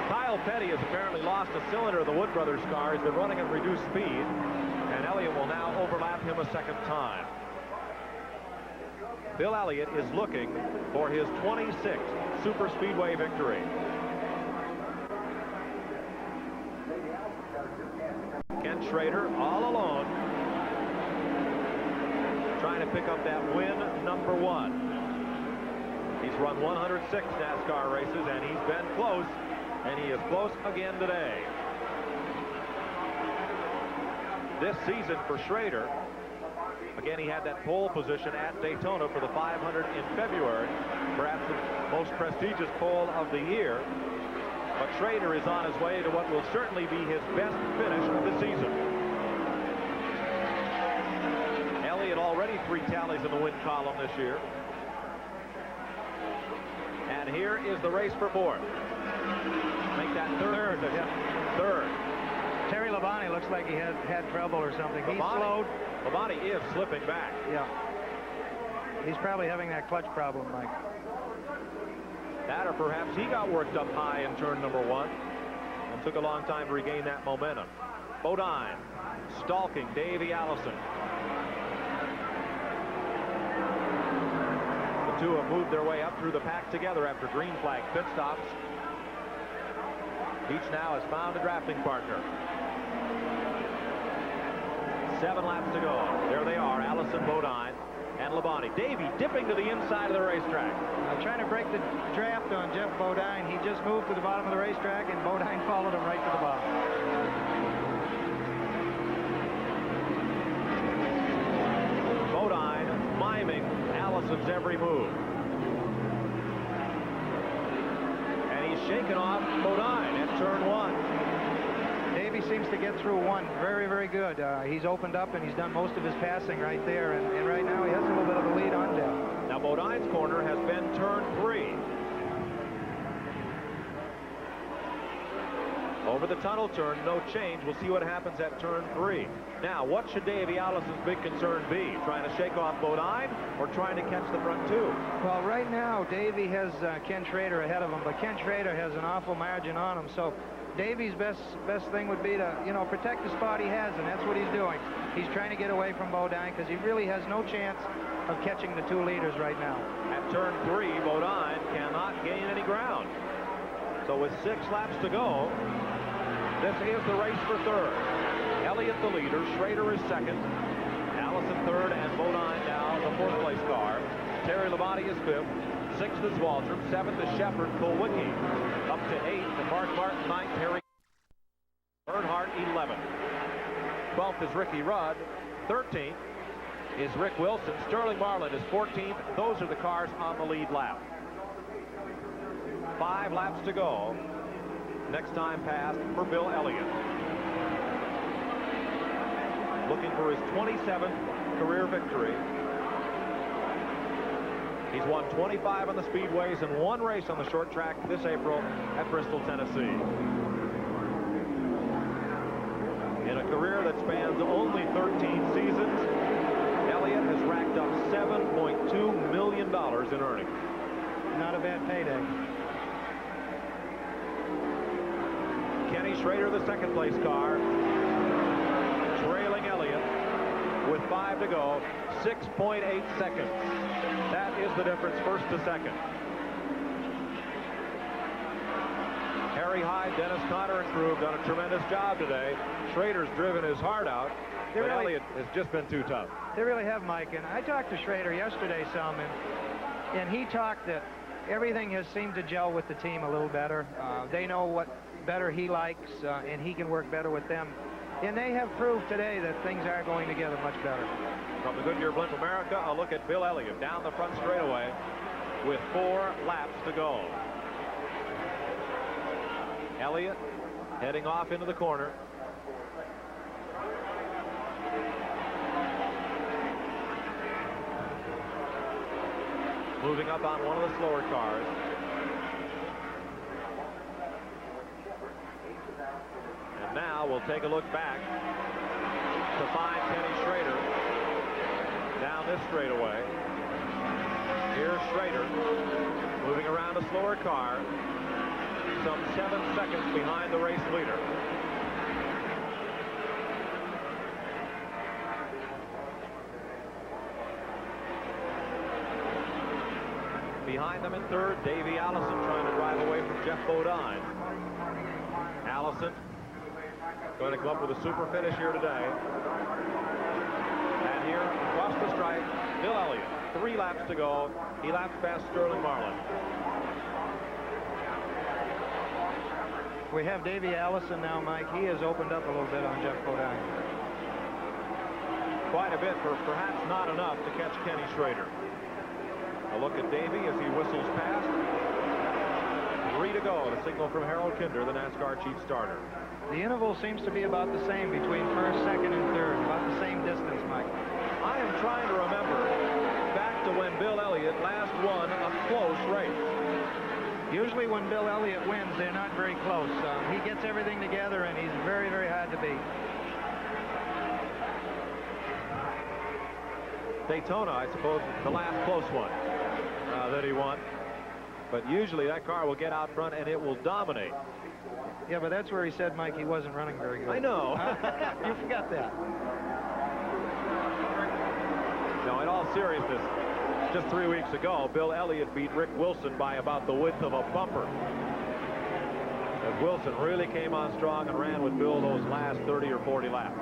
Kyle Petty has apparently lost a cylinder of the Wood Brothers car. He's been running at reduced speed, and Elliott will now overlap him a second time. Bill Elliott is looking for his 26th Super Speedway victory. Ken Schrader all alone, trying to pick up that win number 1. He's run 106 NASCAR races, and he's been close, and he is close again today. This season for Schrader, again, he had that pole position at Daytona for the 500 in February, perhaps the most prestigious pole of the year. But Schrader is on his way to what will certainly be his best finish of the season. guys in the win column this year. And here is the race for fourth. Make that third. Third. Terry Labonte looks like he had trouble or something. He's slowed. Labonte is slipping back. Yeah. He's probably having that clutch problem, Mike. That, or perhaps he got worked up high in turn number 1 and took a long time to regain that momentum. Bodine stalking Davey Allison. The two have moved their way up through the pack together after green flag pit stops. Each now has found a drafting partner. 7 laps to go. There they are, Allison, Bodine, and Labonte. Davey dipping to the inside of the racetrack. Trying to break the draft on Jeff Bodine. He just moved to the bottom of the racetrack, and Bodine followed him right to the bottom. Bodine miming Allison's every move. And he's shaken off Bodine at turn 1. Davey seems to get through 1 very, very good. He's opened up and he's done most of his passing right there, and right now he has a little bit of a lead on Jeff. Now Bodine's corner has been turn 3. Over the tunnel turn, no change. We'll see what happens at turn 3. Now, what should Davey Allison's big concern be? Trying to shake off Bodine or trying to catch the front 2? Well, right now, Davey has Ken Schrader ahead of him, but Ken Schrader has an awful margin on him, so Davey's best thing would be to, protect the spot he has, and that's what he's doing. He's trying to get away from Bodine because he really has no chance of catching the 2 leaders right now. At turn 3, Bodine cannot gain any ground. So with 6 laps to go, this is the race for third. Elliott the leader, Schrader is second, Allison third, and Bodine now the 4th place car. Terry Labonte is 5th, 6th is Waldron, 7th is Shepard, Kulwicki up to 8th, and Mark Martin 9th, Harry Earnhardt 11th. 12th is Ricky Rudd, 13th is Rick Wilson, Sterling Marlin is 14th. Those are the cars on the lead lap. 5 laps to go. Next time passed for Bill Elliott. Looking for his 27th career victory. He's won 25 on the speedways and 1 race on the short track this April at Bristol, Tennessee. In a career that spans only 13 seasons, Elliott has racked up $7.2 million in earnings. Not a bad payday. Kenny Schrader, the 2nd place car, trailing Elliott with 5 to go, 6.8 seconds. That is the difference, 1st to 2nd. Harry Hyde, Dennis Conner, and crew have done a tremendous job today. Schrader's driven his heart out, but Elliott has just been too tough. They really have, Mike, and I talked to Schrader yesterday some, and he talked that everything has seemed to gel with the team a little better. They know what better he likes, and he can work better with them. And they have proved today that things are going together much better. From the Goodyear Blimp America, a look at Bill Elliott down the front straightaway with 4 laps to go. Elliott heading off into the corner. Moving up on one of the slower cars. And now we'll take a look back to find Kenny Schrader down this straightaway. Here's Schrader moving around a slower car, some 7 seconds behind the race leader. Behind them in third, Davey Allison trying to drive away from Jeff Bodine. Allison going to come up with a super finish here today. And here, across the stripe, Bill Elliott. 3 laps to go. He laps past Sterling Marlin. We have Davey Allison now, Mike. He has opened up a little bit on Jeff Bodine. Quite a bit, for perhaps not enough to catch Kenny Schrader. A look at Davey as he whistles past. 3 to go. The signal from Harold Kinder, the NASCAR chief starter. The interval seems to be about the same between 1st, 2nd, and 3rd. About the same distance, Mike. I am trying to remember Bill Elliott last won a close race. Usually when Bill Elliott wins, they're not very close. He gets everything together, and he's very, very hard to beat. Daytona, I suppose, is the last close one that he won. But usually that car will get out front and it will dominate. Yeah, but that's where he said, Mike, he wasn't running very good. I know. You forgot that. No, in all seriousness, just 3 weeks ago, Bill Elliott beat Rick Wilson by about the width of a bumper. As Wilson really came on strong and ran with Bill those last 30 or 40 laps.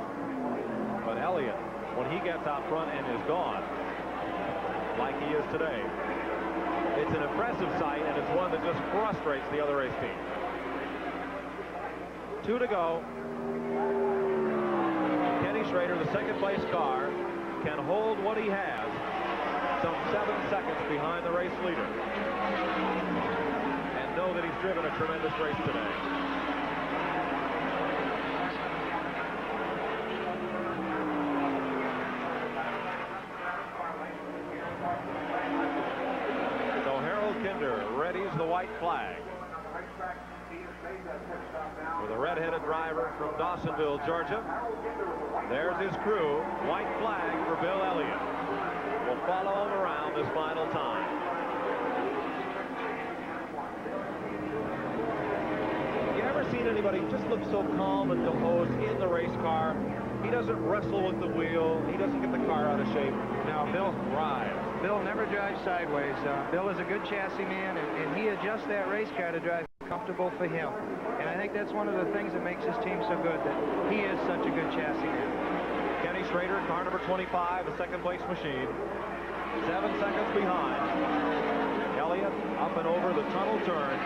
But Elliott, when he gets out front and is gone, like he is today, it's an impressive sight, and it's one that just frustrates the other race team. 2 to go. Kenny Schrader, the second-place car, can hold what he has some 7 seconds behind the race leader, and know that he's driven a tremendous race today. Readies the white flag with a red-headed driver from Dawsonville, Georgia. There's his crew. White flag for Bill Elliott. Will follow him around this final time. You ever seen anybody just look so calm and composed in the race car? He doesn't wrestle with the wheel. He doesn't get the car out of shape. Now, Bill drives. Bill never drives sideways. Bill is a good chassis man, and he adjusts that race car to drive comfortable for him. And I think that's one of the things that makes his team so good, that he is such a good chassis man. Kenny Schrader, car number 25, a second-place machine. 7 seconds behind. Elliott up and over the tunnel turn.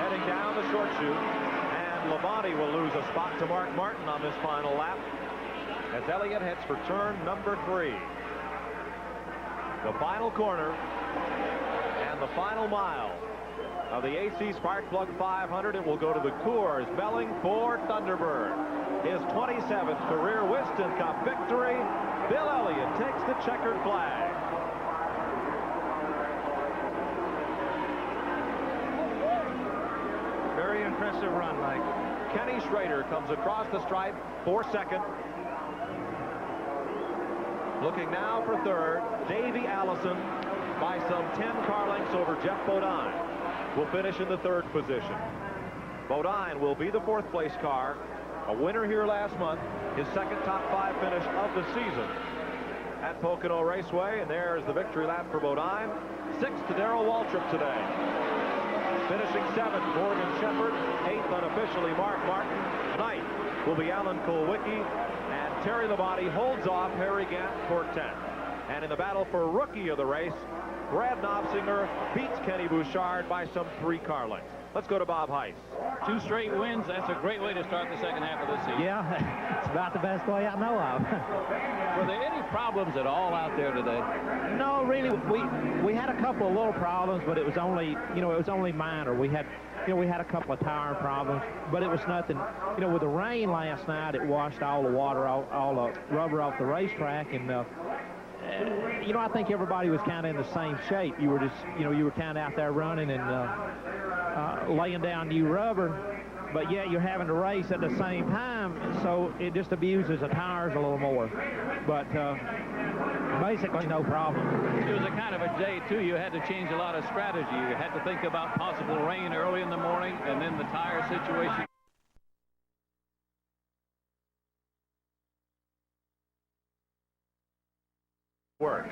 Heading down the short chute. And Labonte will lose a spot to Mark Martin on this final lap as Elliott heads for turn number 3. The final corner and the final mile of the AC Spark Plug 500. It will go to the Coors Belling Ford Thunderbird. His 27th career Winston Cup victory. Bill Elliott takes the checkered flag. Very impressive run, Mike. Kenny Schrader comes across the stripe for second. Looking now for third, Davey Allison by some 10 car lengths over Jeff Bodine. Will finish in the third position. Bodine will be the 4th place car. A winner here last month. His second top 5 finish of the season at Pocono Raceway. And there's the victory lap for Bodine. 6th to Darrell Waltrip today. Finishing 7th, Morgan Shepherd. 8th unofficially, Mark Martin. 9th will be Alan Kulwicki. And Terry Labonte holds off Harry Gant for 10th. And in the battle for rookie of the race, Brad Knopfsinger beats Kenny Bouchard by some 3 car lengths. Let's go to Bob Heiss. 2 straight wins. That's a great way to start the second half of this season. Yeah, it's about the best way I know of. Were there any problems at all out there today? No, really. We had a couple of little problems, but it was only, it was only minor. We had a couple of tire problems, but it was nothing. With the rain last night, it washed all the water, all the rubber off the racetrack, and I think everybody was kind of in the same shape. You were just, you were kind of out there running and laying down new rubber, but yet you're having to race at the same time, so it just abuses the tires a little more. But basically, no problem. It was a kind of a day, too. You had to change a lot of strategy. You had to think about possible rain early in the morning, and then the tire situation. Work.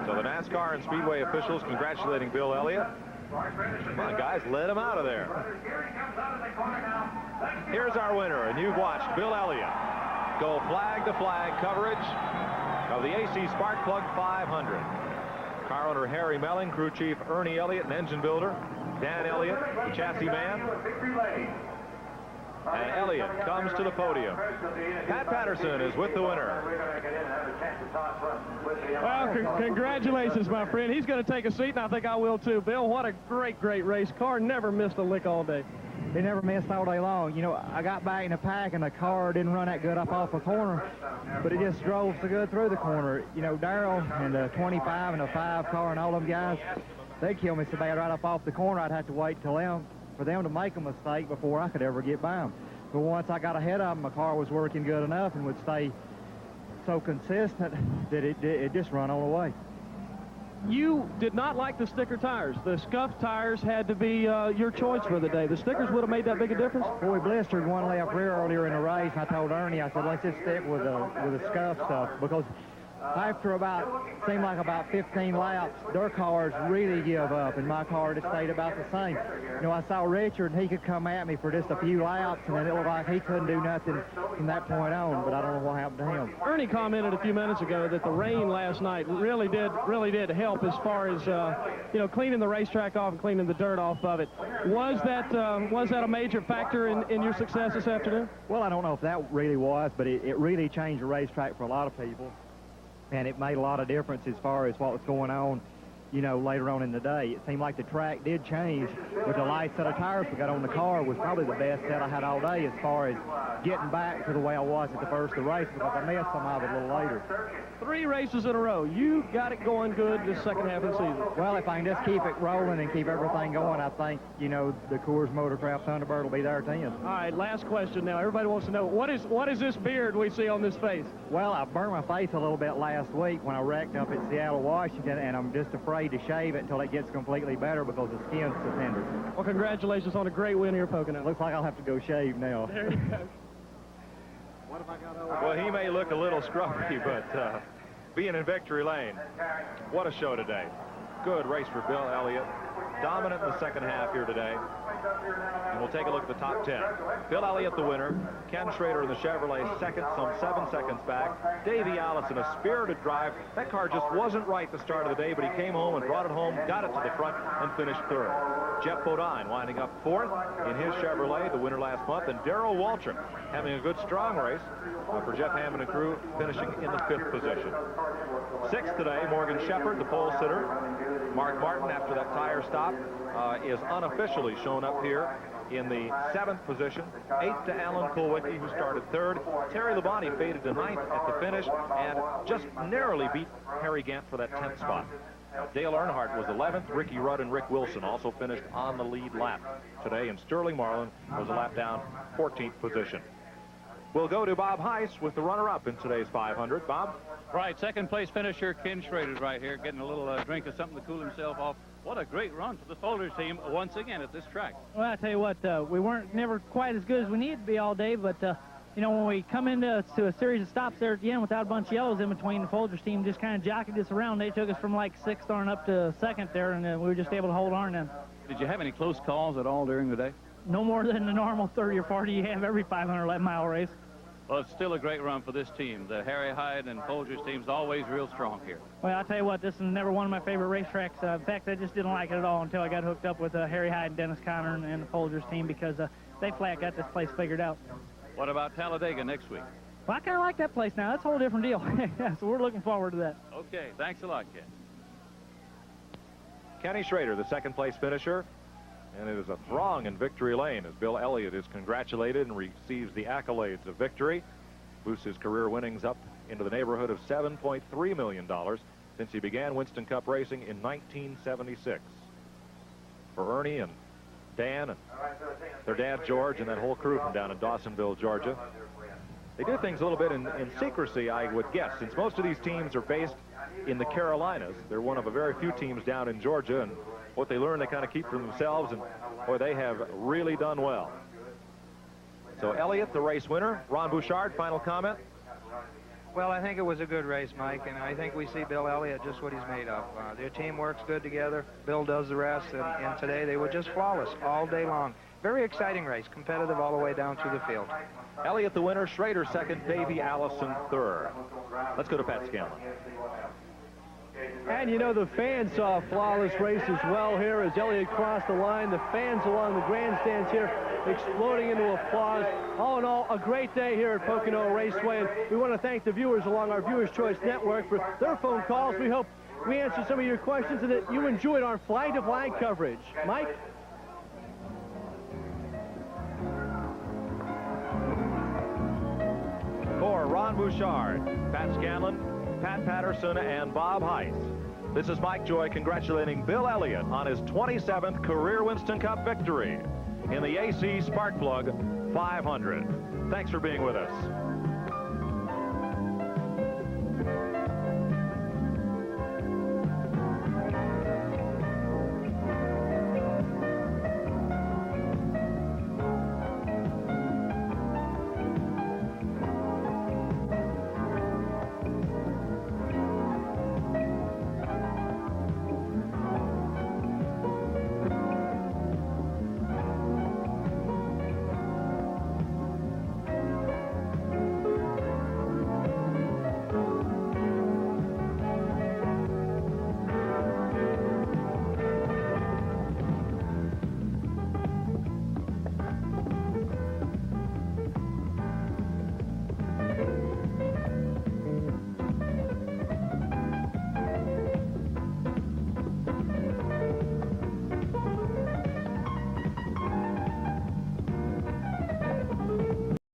So the NASCAR and Speedway officials congratulating Bill Elliott. Come on, guys, let him out of there. Here's our winner, and you've watched Bill Elliott go flag-to-flag coverage of the AC Spark Plug 500. Car owner Harry Melling, crew chief Ernie Elliott, and engine builder Dan Elliott, the chassis man. And Elliott comes to the podium. Pat Patterson is with the winner. Well, congratulations, my friend. He's going to take a seat, and I think I will too. Bill, what a great, great race. Car never missed a lick all day. They never missed all day long. You know, I got back in the pack, and the car didn't run that good up off the corner, but it just drove so good through the corner. You know, Darrell and the 25 and the 5 car and all them guys, they killed me so bad right up off the corner. I'd have to wait till for them to make a mistake before I could ever get by them. But once I got ahead of them, my car was working good enough and would stay so consistent that it just run all the way. You did not like the sticker tires. The scuffed tires had to be your choice for the day. The stickers would have made that big a difference? Well, we blistered one left rear earlier in the race. I told Ernie, I said, let's just stick with the scuff stuff, because after seemed like about 15 laps, their cars really give up, and my car just stayed about the same. You know, I saw Richard, and he could come at me for just a few laps, and then it looked like he couldn't do nothing from that point on, but I don't know what happened to him. Ernie commented a few minutes ago that the rain last night really did help as far as, you know, cleaning the racetrack off and cleaning the dirt off of it. Was that a major factor in your success this afternoon? Well, I don't know if that really was, but it really changed the racetrack for a lot of people. And it made a lot of difference as far as what was going on, you know, later on in the day. It seemed like the track did change, but the light set of tires we got on the car was probably the best set I had all day as far as getting back to the way I was at the first of the race, because I missed some of it a little later. 3 races in a row. You got it going good this second half of the season. Well, if I can just keep it rolling and keep everything going, I think, you know, the Coors Motorcraft Thunderbird will be there at the end. All right, last question now. Everybody wants to know, what is this beard we see on this face? Well, I burned my face a little bit last week when I wrecked up at Seattle, Washington, and I'm just afraid to shave it until it gets completely better because the skin's so tender. Well, congratulations on a great win here at Pocono. Looks like I'll have to go shave now. There you go. What have I got over? Well, he may look a little scruffy, but being in victory lane, what a show today. Good race for Bill Elliott. Dominant in the second half here today. And we'll take a look at the top 10. Bill Elliott, the winner. Ken Schrader in the Chevrolet, second, some 7 seconds back. Davey Allison, a spirited drive. That car just wasn't right the start of the day, but he came home and brought it home, got it to the front, and finished third. Jeff Bodine winding up fourth in his Chevrolet, the winner last month. And Darrell Waltrip having a good, strong race for Jeff Hammond and crew, finishing in the 5th position. 6th today, Morgan Shepherd, the pole sitter. Mark Martin, after that tire stop, is unofficially shown up here in the 7th position. 8th to Alan Kulwicki, who started 3rd. Terry Labonte faded to 9th at the finish and just narrowly beat Harry Gant for that 10th spot. Dale Earnhardt was 11th. Ricky Rudd and Rick Wilson also finished on the lead lap today, and Sterling Marlin was a lap down, 14th position. We'll go to Bob Heiss with the runner-up in today's 500. Bob? Right, second place finisher Ken Schrader's right here, getting a little drink of something to cool himself off. What a great run for the Folders team once again at this track. Well, I tell you what, we weren't never quite as good as we needed to be all day, but you know, when we come into a series of stops there at the end without a bunch of yellows in between, the Folgers team just kind of jockeyed us around. They took us from like 6th on up to 2nd there, and we were just able to hold on then. Did you have any close calls at all during the day? No more than the normal 30 or 40 you have every 511-mile race. Well, it's still a great run for this team. The Harry Hyde and Folgers team's always real strong here. Well, I'll tell you what, this is never one of my favorite racetracks. In fact, I just didn't like it at all until I got hooked up with Harry Hyde and Dennis Conner and the Folgers team, because they flat got this place figured out. What about Talladega next week? Well, I kind of like that place now. That's a whole different deal. Yeah, so we're looking forward to that. Okay, thanks a lot, Ken. Kenny Schrader, the 2nd place finisher. And it is a throng in victory lane as Bill Elliott is congratulated and receives the accolades of victory. Boosts his career winnings up into the neighborhood of $7.3 million since he began Winston Cup racing in 1976. For Ernie and Dan and their dad George and that whole crew from down in Dawsonville, Georgia. They do things a little bit in secrecy, I would guess, since most of these teams are based in the Carolinas. They're one of a very few teams down in Georgia, and what they learn they kind of keep for themselves, and boy, they have really done well. So Elliott, the race winner. Ron Bouchard, final comment. Well, I think it was a good race, Mike, and I think we see Bill Elliott just what he's made of. Their team works good together. Bill does the rest, and today they were just flawless all day long. Very exciting race, competitive all the way down through the field. Elliott the winner, Schrader 2nd, Davey Allison 3rd. Let's go to Pat Scanlon. And you know, the fans saw a flawless race as well here as Elliott crossed the line. The fans along the grandstands here exploding into applause. All in all, a great day here at Pocono Raceway. And we want to thank the viewers along our Viewers Choice Network for their phone calls. We hope we answered some of your questions and that you enjoyed our flag-to-flag coverage. Mike? Ron Bouchard, Pat Scanlon, Pat Patterson, and Bob Heiss. This is Mike Joy congratulating Bill Elliott on his 27th career Winston Cup victory in the AC Sparkplug 500. Thanks for being with us.